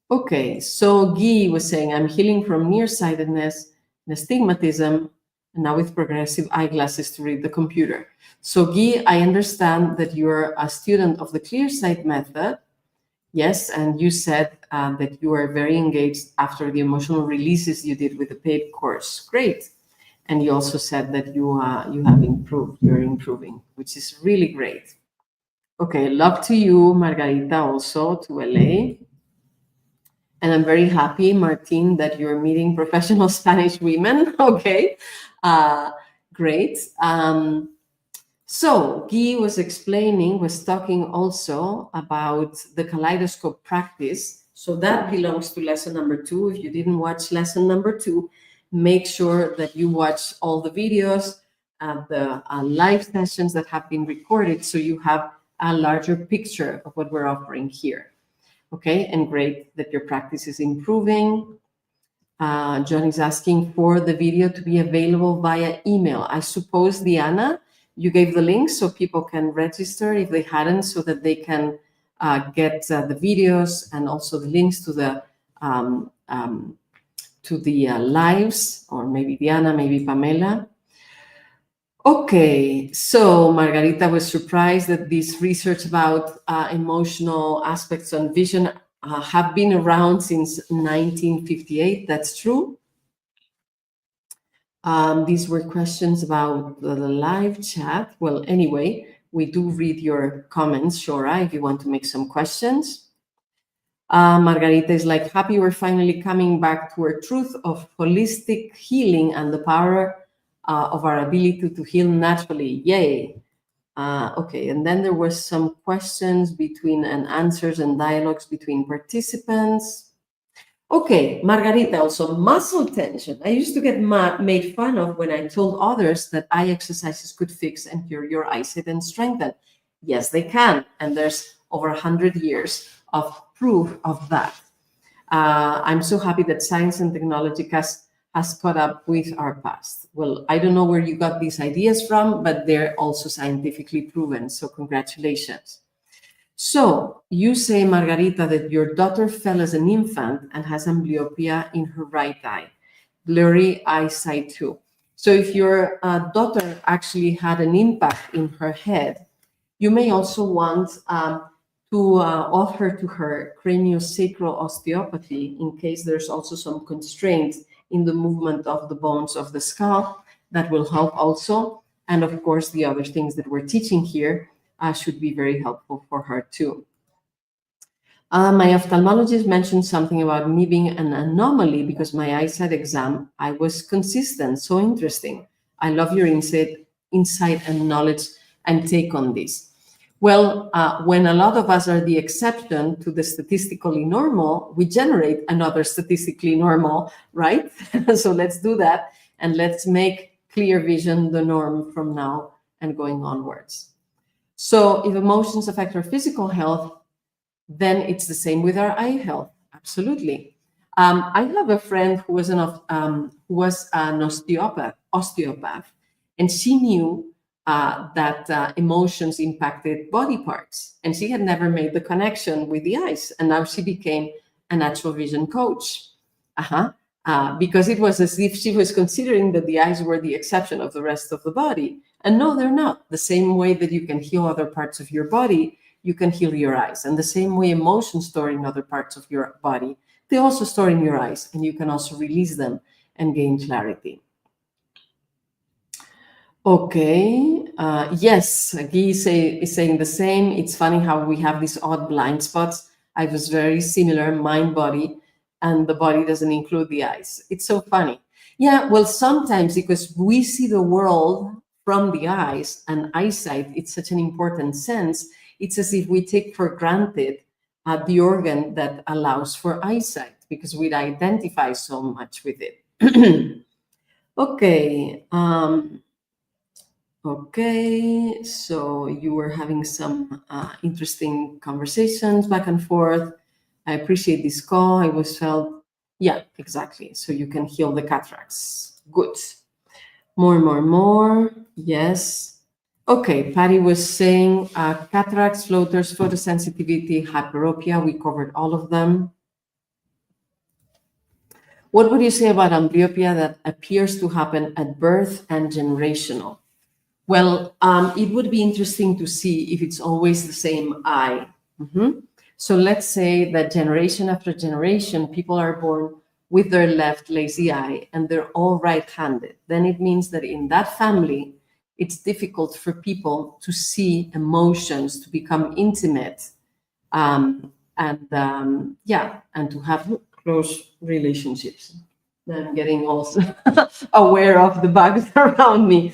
Okay, so Guy was saying, I'm healing from nearsightedness and astigmatism, and now with progressive eyeglasses to read the computer. So Guy, I understand that you're a student of the ClearSight method. Yes, and you said that you are very engaged after the emotional releases you did with the paid course. Great. And you also said that you have improved, you're improving, which is really great. Okay, love to you, Margarita, also to LA. And I'm very happy, Martin, that you're meeting professional Spanish women. Okay, great. So Guy was talking also about the kaleidoscope practice. So that belongs to lesson number 2. If you didn't watch lesson number 2, make sure that you watch all the videos, the live sessions that have been recorded, so you have a larger picture of what we're offering here. Okay, and great that your practice is improving. John is asking for the video to be available via email. I suppose, Diana, you gave the link so people can register if they hadn't, so that they can get the videos and also the links to the lives, or maybe Diana, maybe Pamela. Okay, so Margarita was surprised that this research about emotional aspects on vision have been around since 1958. That's true. These were questions about the live chat. Well, anyway, we do read your comments, Shora, if you want to make some questions. Margarita is like, happy we're finally coming back to our truth of holistic healing and the power of our ability to heal naturally. Yay. Okay, and then there was some questions between and answers and dialogues between participants. Okay, Margarita, also muscle tension. I used to get made fun of when I told others that eye exercises could fix and cure your eyesight and strengthen. Yes, they can. And there's over 100 years of proof of that. I'm so happy that science and technology has caught up with our past. Well, I don't know where you got these ideas from, but they're also scientifically proven. So congratulations. So you say, Margarita, that your daughter fell as an infant and has amblyopia in her right eye, blurry eyesight too. So if your daughter actually had an impact in her head, you may also want to offer to her craniosacral osteopathy in case there's also some constraints in the movement of the bones of the scalp. That will help also. And of course, the other things that we're teaching here should be very helpful for her too. My ophthalmologist mentioned something about me being an anomaly because my eyesight exam, I was consistent. So interesting. I love your insight and knowledge and take on this. Well, when a lot of us are the exception to the statistically normal, we generate another statistically normal, right? So let's do that, and let's make clear vision the norm from now and going onwards. So if emotions affect our physical health, then it's the same with our eye health. Absolutely. I have a friend who was an osteopath, and she knew that emotions impacted body parts, and she had never made the connection with the eyes, and now she became a natural vision coach. Because it was as if she was considering that the eyes were the exception of the rest of the body. And no, they're not. The same way that you can heal other parts of your body, you can heal your eyes. And the same way emotions store in other parts of your body, they also store in your eyes, and you can also release them and gain clarity. Okay, yes, Guy is saying the same. It's funny how we have these odd blind spots. I was very similar, mind, body, and the body doesn't include the eyes. It's so funny. Yeah, well, sometimes because we see the world from the eyes, and eyesight, it's such an important sense. It's as if we take for granted the organ that allows for eyesight, because we identify so much with it. Okay. Okay, so you were having some interesting conversations back and forth. I appreciate this call. I was felt, yeah, exactly. So you can heal the cataracts. Good. More. Yes. Okay, Patty was saying cataracts, floaters, photosensitivity, hyperopia. We covered all of them. What would you say about amblyopia that appears to happen at birth and generational? Well, it would be interesting to see if it's always the same eye. So let's say that generation after generation, people are born with their left lazy eye and they're all right-handed. Then it means that in that family, it's difficult for people to see emotions, to become intimate, and to have close relationships. I'm getting also aware of the bugs around me.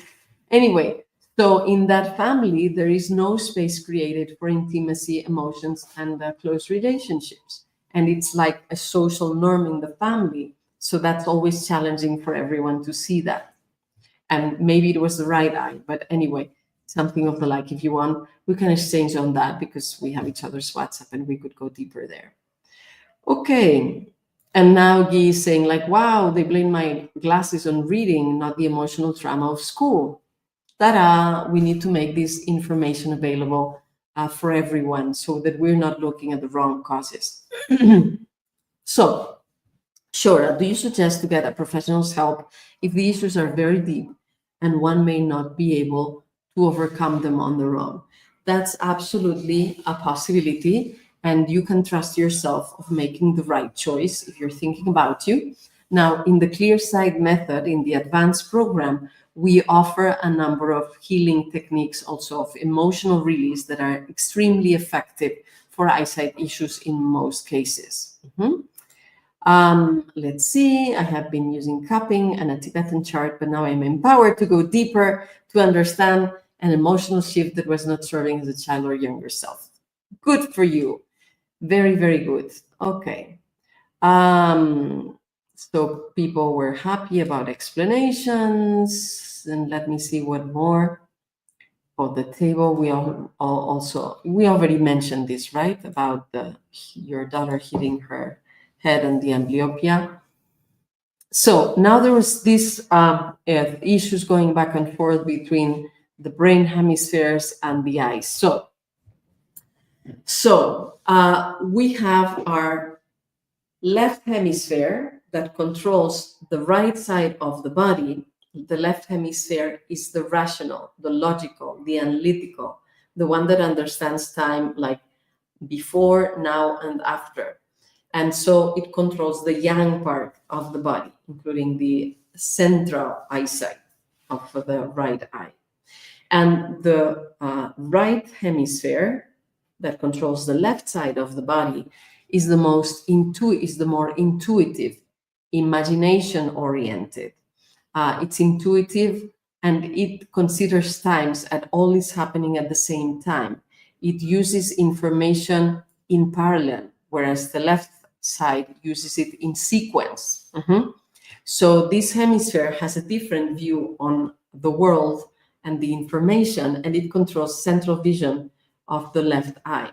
Anyway, so in that family, there is no space created for intimacy, emotions, and close relationships. And it's like a social norm in the family. So that's always challenging for everyone to see that. And maybe it was the right eye, but anyway, something of the like. If you want, we can exchange on that because we have each other's WhatsApp and we could go deeper there. Okay. And now Guy is saying like, wow, they blame my glasses on reading, not the emotional trauma of school. We need to make this information available for everyone so that we're not looking at the wrong causes. So, Shora, do you suggest to get a professional's help if the issues are very deep and one may not be able to overcome them on their own? That's absolutely a possibility, and you can trust yourself of making the right choice if you're thinking about you. Now, in the ClearSight method, in the advanced program, we offer a number of healing techniques, also of emotional release, that are extremely effective for eyesight issues in most cases. Let's see, I have been using cupping and a Tibetan chart, but now I'm empowered to go deeper to understand an emotional shift that was not serving as a child or younger self. Good for you. Very, very good. Okay. So people were happy about explanations. And let me see what more. On the table, we already mentioned this, right? About your daughter hitting her head and the amblyopia. So now there was this issues going back and forth between the brain hemispheres and the eyes. So we have our left hemisphere that controls the right side of the body. The left hemisphere is the rational, the logical, the analytical, the one that understands time like before, now, and after. And so it controls the yang part of the body, including the central eyesight of the right eye. And the right hemisphere that controls the left side of the body is the more intuitive, imagination-oriented. It's intuitive, and it considers times at all is happening at the same time. it uses information in parallel, whereas the left side uses it in sequence. So this hemisphere has a different view on the world and the information, and it controls central vision of the left eye.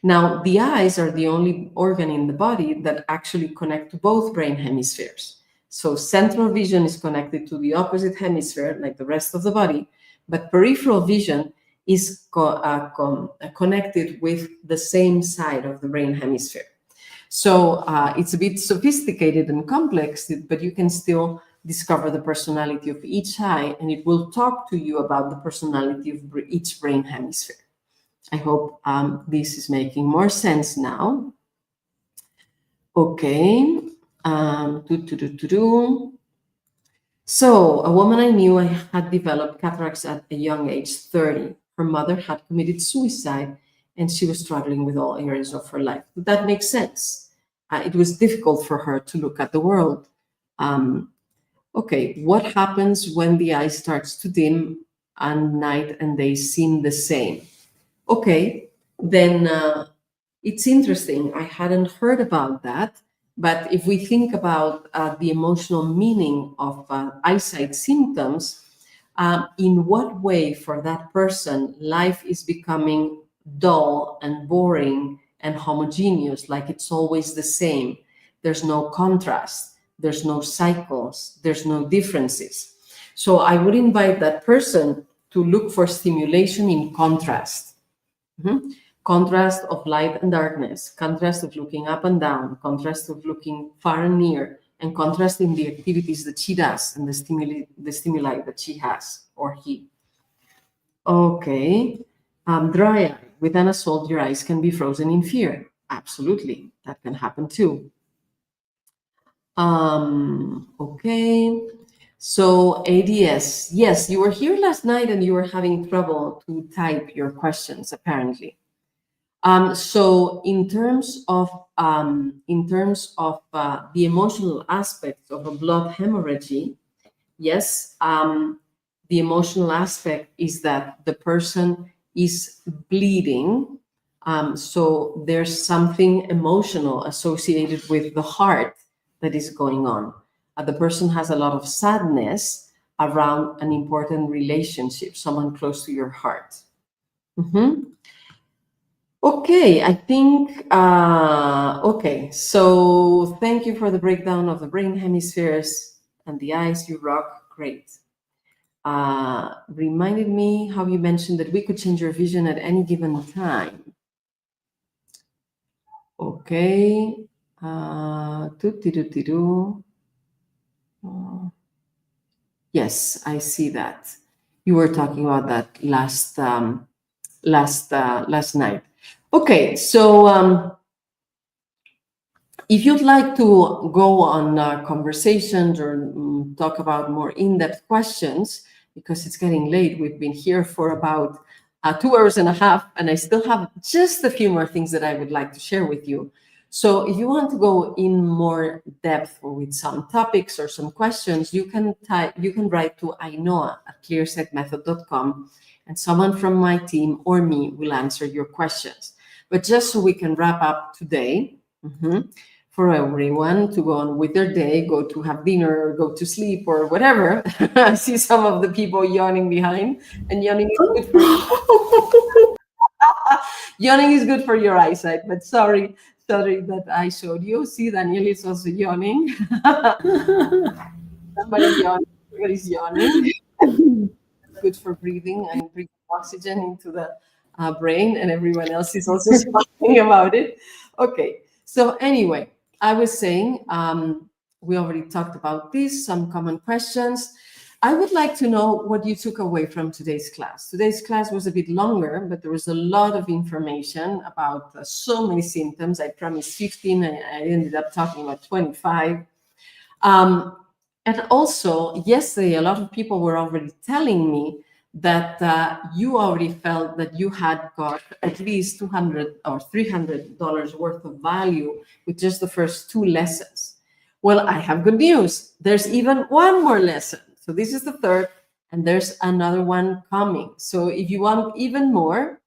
Now, the eyes are the only organ in the body that actually connect to both brain hemispheres. So central vision is connected to the opposite hemisphere, like the rest of the body, but peripheral vision is connected with the same side of the brain hemisphere. So it's a bit sophisticated and complex, but you can still discover the personality of each eye, and it will talk to you about the personality of each brain hemisphere. I hope this is making more sense now. Okay. So a woman I knew had developed cataracts at a young age, 30. Her mother had committed suicide, and she was struggling with all areas of her life. That makes sense. It was difficult for her to look at the world. Okay, what happens when the eye starts to dim at night and they seem the same? Okay, then it's interesting. I hadn't heard about that. But if we think about the emotional meaning of eyesight symptoms, in what way for that person life is becoming dull and boring and homogeneous, like it's always the same. There's no contrast, there's no cycles, there's no differences. So I would invite that person to look for stimulation in contrast. Contrast of light and darkness, contrast of looking up and down, contrast of looking far and near, and contrast in the activities that she does and the stimuli that she has or he. Okay. Dry eye. With an assault, your eyes can be frozen in fear. Absolutely. That can happen too. Okay. So ADS. Yes, you were here last night and you were having trouble to type your questions, apparently. So in terms of the emotional aspects of a blood hemorrhage, yes, the emotional aspect is that the person is bleeding. So there's something emotional associated with the heart that is going on. The person has a lot of sadness around an important relationship, someone close to your heart. Okay, I think, okay, so thank you for the breakdown of the brain hemispheres and the eyes. You rock, great. Reminded me how you mentioned that we could change your vision at any given time. Okay. Yes, I see that. You were talking about that last night. Okay, so if you'd like to go on conversations or talk about more in-depth questions, because it's getting late, we've been here for about 2 hours and a half, and I still have just a few more things that I would like to share with you. So if you want to go in more depth or with some topics or some questions, you can write to Ainhoa at clearsightmethod.com, and someone from my team or me will answer your questions. But just so we can wrap up today, for everyone to go on with their day, go to have dinner, or go to sleep, or whatever. I see some of the people yawning behind, and yawning is good for yawning is good for your eyesight. But sorry that I showed you. See, Daniel is also yawning. Everybody's yawning. Good for breathing and bringing oxygen into the brain, and everyone else is also talking about it. Okay, so anyway, I was saying, we already talked about this, some common questions. I would like to know what you took away from today's class. Today's class was a bit longer, but there was a lot of information about so many symptoms. I promised 15, and I ended up talking about 25. And also, yesterday, a lot of people were already telling me that you already felt that you had got at least $200 or $300 worth of value with just the first 2 lessons. Well, I have good news. There's even one more lesson. So this is the 3rd, and there's another one coming. So if you want even more,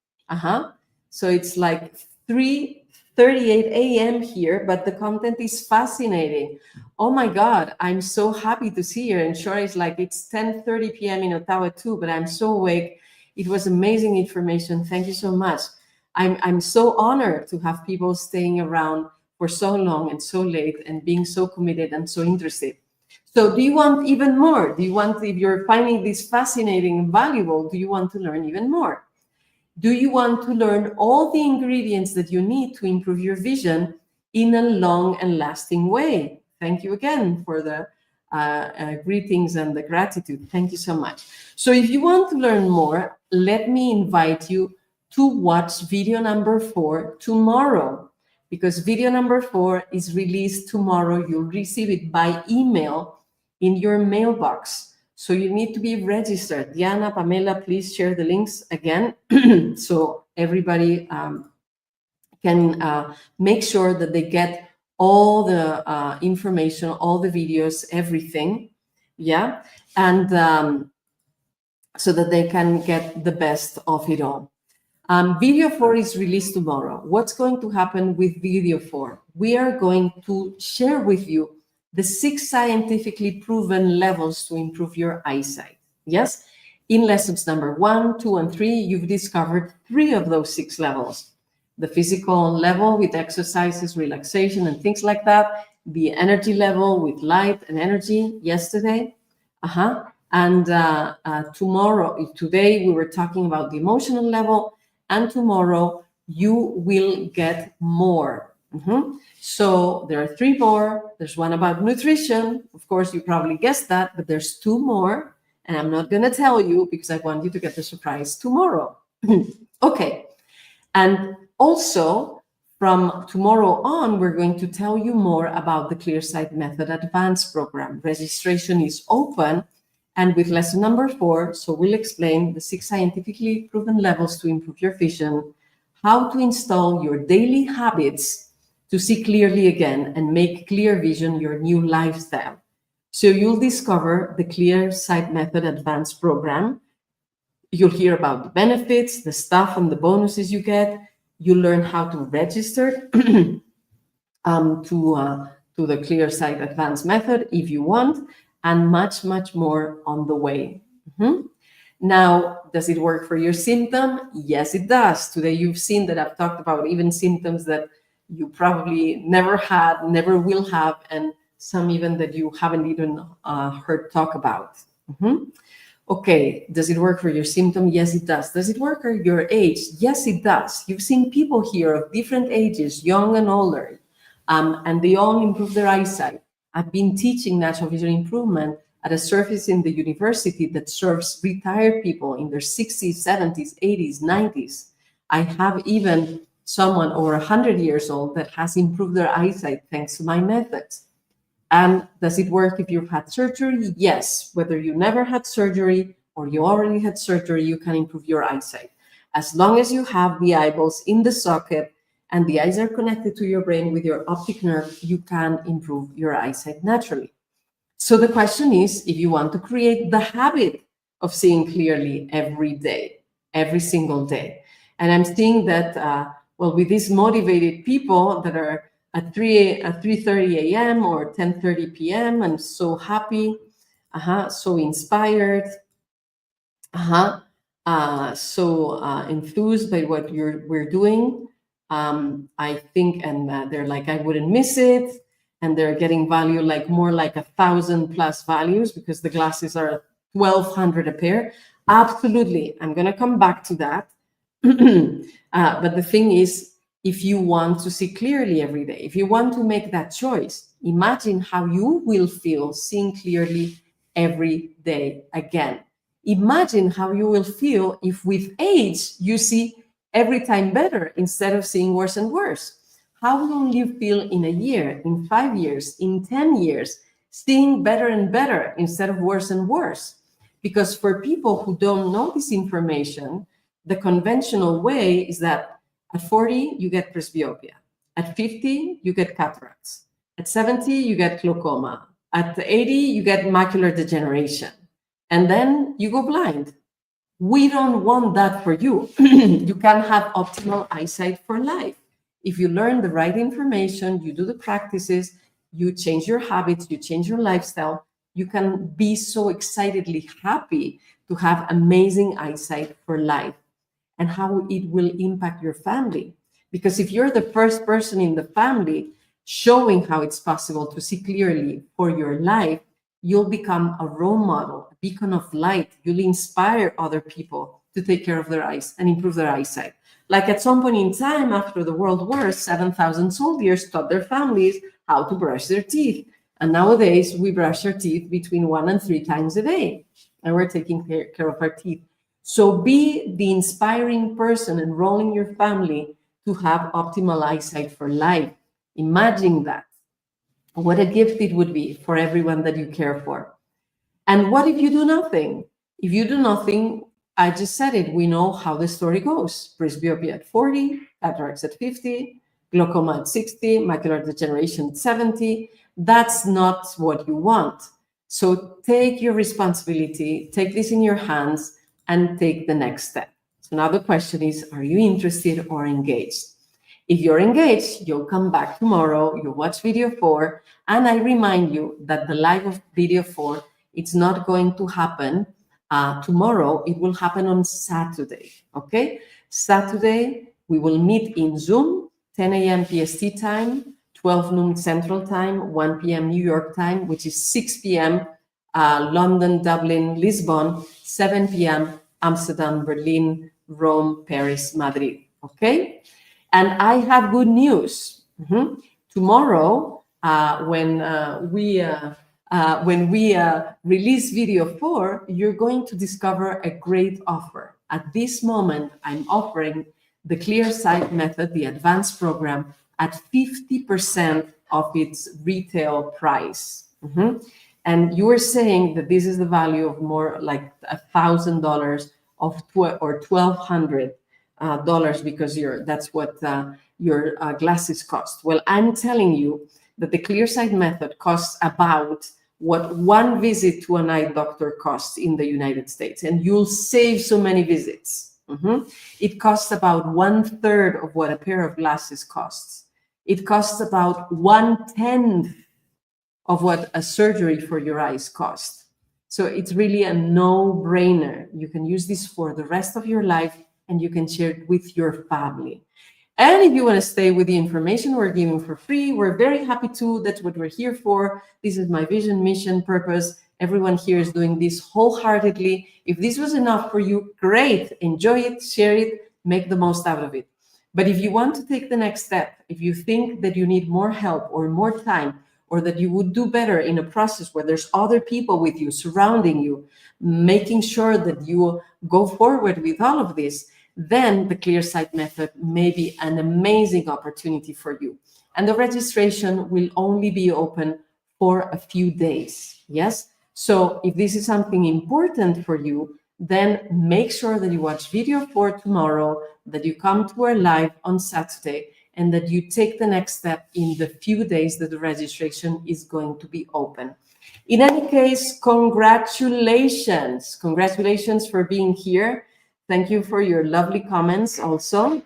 So it's like 3:38 a.m. here, but the content is fascinating. Oh my God, I'm so happy to see you. And sure, it's like it's 10:30 p.m. in Ottawa too, but I'm so awake. It was amazing information. Thank you so much. I'm so honored to have people staying around for so long and so late and being so committed and so interested. So do you want even more? Do you want, if you're finding this fascinating and valuable, do you want to learn even more? Do you want to learn all the ingredients that you need to improve your vision in a long and lasting way? Thank you again for the greetings and the gratitude. Thank you so much. So if you want to learn more, let me invite you to watch video number 4 tomorrow, because video number 4 is released tomorrow. You'll receive it by email in your mailbox. So you need to be registered. Diana, Pamela, please share the links again so everybody can make sure that they get all the information, all the videos, everything. Yeah. And so that they can get the best of it all. Video 4 is released tomorrow. What's going to happen with video 4? We are going to share with you the 6 scientifically proven levels to improve your eyesight. Yes? In lessons number 1, 2, and 3, you've discovered 3 of those 6 levels. The physical level with exercises, relaxation, and things like that. The energy level with light and energy yesterday. And today we were talking about the emotional level, and tomorrow you will get more. So there are 3 more. There's one about nutrition. Of course, you probably guessed that, but there's 2 more. And I'm not going to tell you because I want you to get the surprise tomorrow. Okay. And also, from tomorrow on, we're going to tell you more about the ClearSight Method Advanced program. Registration is open. And with lesson number 4, so we'll explain the 6 scientifically proven levels to improve your vision, how to install your daily habits to see clearly again and make clear vision your new lifestyle. So you'll discover the ClearSight Method Advanced program. You'll hear about the benefits, the stuff, and the bonuses you get. You'll learn how to register to the ClearSight Advanced method if you want, and much, much more on the way. Now, does it work for your symptom? Yes, it does. Today, you've seen that I've talked about even symptoms that you probably never had, never will have, and some even that you haven't even heard talk about. Okay, does it work for your symptom? Yes, it does. Does it work for your age? Yes, it does. You've seen people here of different ages, young and older, and they all improve their eyesight. I've been teaching natural vision improvement at a service in the university that serves retired people in their 60s, 70s, 80s, 90s. I have even someone over 100 years old that has improved their eyesight thanks to my methods. And does it work if you've had surgery? Yes. Whether you never had surgery or you already had surgery, you can improve your eyesight. As long as you have the eyeballs in the socket and the eyes are connected to your brain with your optic nerve, you can improve your eyesight naturally. So the question is, if you want to create the habit of seeing clearly every day, every single day. And I'm seeing that, well, with these motivated people that are at 3:30 a.m. or 10:30 p.m. and so happy, so inspired, so enthused by what we're doing. I think, and they're like, I wouldn't miss it. And they're getting value like more like 1,000+ values because the glasses are 1,200 a pair. Absolutely. I'm going to come back to that. But the thing is, if you want to see clearly every day, if you want to make that choice, imagine how you will feel seeing clearly every day again. Imagine how you will feel if with age you see every time better instead of seeing worse and worse. How will you feel in a year, in 5 years, in 10 years, seeing better and better instead of worse and worse? Because for people who don't know this information, the conventional way is that at 40, you get presbyopia. At 50, you get cataracts. At 70, you get glaucoma. At 80, you get macular degeneration. And then you go blind. We don't want that for you. You can have optimal eyesight for life. If you learn the right information, you do the practices, you change your habits, you change your lifestyle, you can be so excitedly happy to have amazing eyesight for life, and how it will impact your family. Because if you're the first person in the family showing how it's possible to see clearly for your life, you'll become a role model, a beacon of light. You'll inspire other people to take care of their eyes and improve their eyesight. Like at some point in time after the World War, 7,000 soldiers taught their families how to brush their teeth. And nowadays we brush our teeth between 1 and 3 times a day, and we're taking care of our teeth. So be the inspiring person enrolling your family to have optimal eyesight for life. Imagine that. What a gift it would be for everyone that you care for. And what if you do nothing? If you do nothing, I just said it, we know how the story goes. Presbyopia at 40, cataracts at 50, glaucoma at 60, macular degeneration at 70. That's not what you want. So take your responsibility, take this in your hands, and take the next step. So now the question is, are you interested or engaged? If you're engaged, you'll come back tomorrow, you'll watch video 4, and I remind you that the live of video 4, it's not going to happen tomorrow, it will happen on Saturday, okay? Saturday, we will meet in Zoom, 10 a.m. PST time, 12 noon Central Time, 1 p.m. New York time, which is 6 p.m. London, Dublin, Lisbon, 7 p.m. Amsterdam, Berlin, Rome, Paris, Madrid, okay? And I have good news. Tomorrow, when we release video 4, you're going to discover a great offer. At this moment, I'm offering the Clearsight method, the advanced program, at 50% of its retail price. And you were saying that this is the value of more like $1,000 or $1,200 because that's what your glasses cost. Well, I'm telling you that the Clearsight method costs about what one visit to an eye doctor costs in the United States, and you'll save so many visits. It costs about 1/3 of what a pair of glasses costs. It costs about 1/10 of what a surgery for your eyes costs. So it's really a no-brainer. You can use this for the rest of your life, and you can share it with your family. And if you want to stay with the information we're giving for free, we're very happy to. That's what we're here for. This is my vision, mission, purpose. Everyone here is doing this wholeheartedly. If this was enough for you, great. Enjoy it, share it, make the most out of it. But if you want to take the next step, if you think that you need more help or more time, or that you would do better in a process where there's other people with you, surrounding you, making sure that you go forward with all of this, then the Clearsight method may be an amazing opportunity for you. And the registration will only be open for a few days, yes? So if this is something important for you, then make sure that you watch video 4 tomorrow, that you come to our live on Saturday, and that you take the next step in the few days that the registration is going to be open. In any case, congratulations. Congratulations for being here. Thank you for your lovely comments also.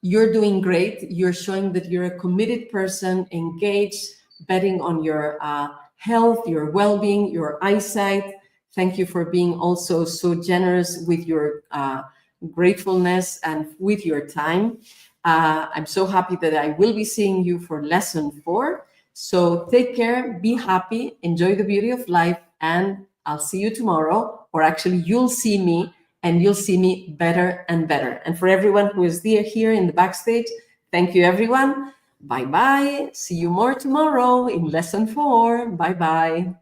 You're doing great. You're showing that you're a committed person, engaged, betting on your health, your well-being, your eyesight. Thank you for being also so generous with your gratefulness and with your time. I'm so happy that I will be seeing you for lesson 4. So take care, be happy, enjoy the beauty of life, and I'll see you tomorrow, or actually you'll see me, and you'll see me better and better. And for everyone who is here in the backstage, thank you everyone. Bye-bye. See you more tomorrow in lesson 4. Bye-bye.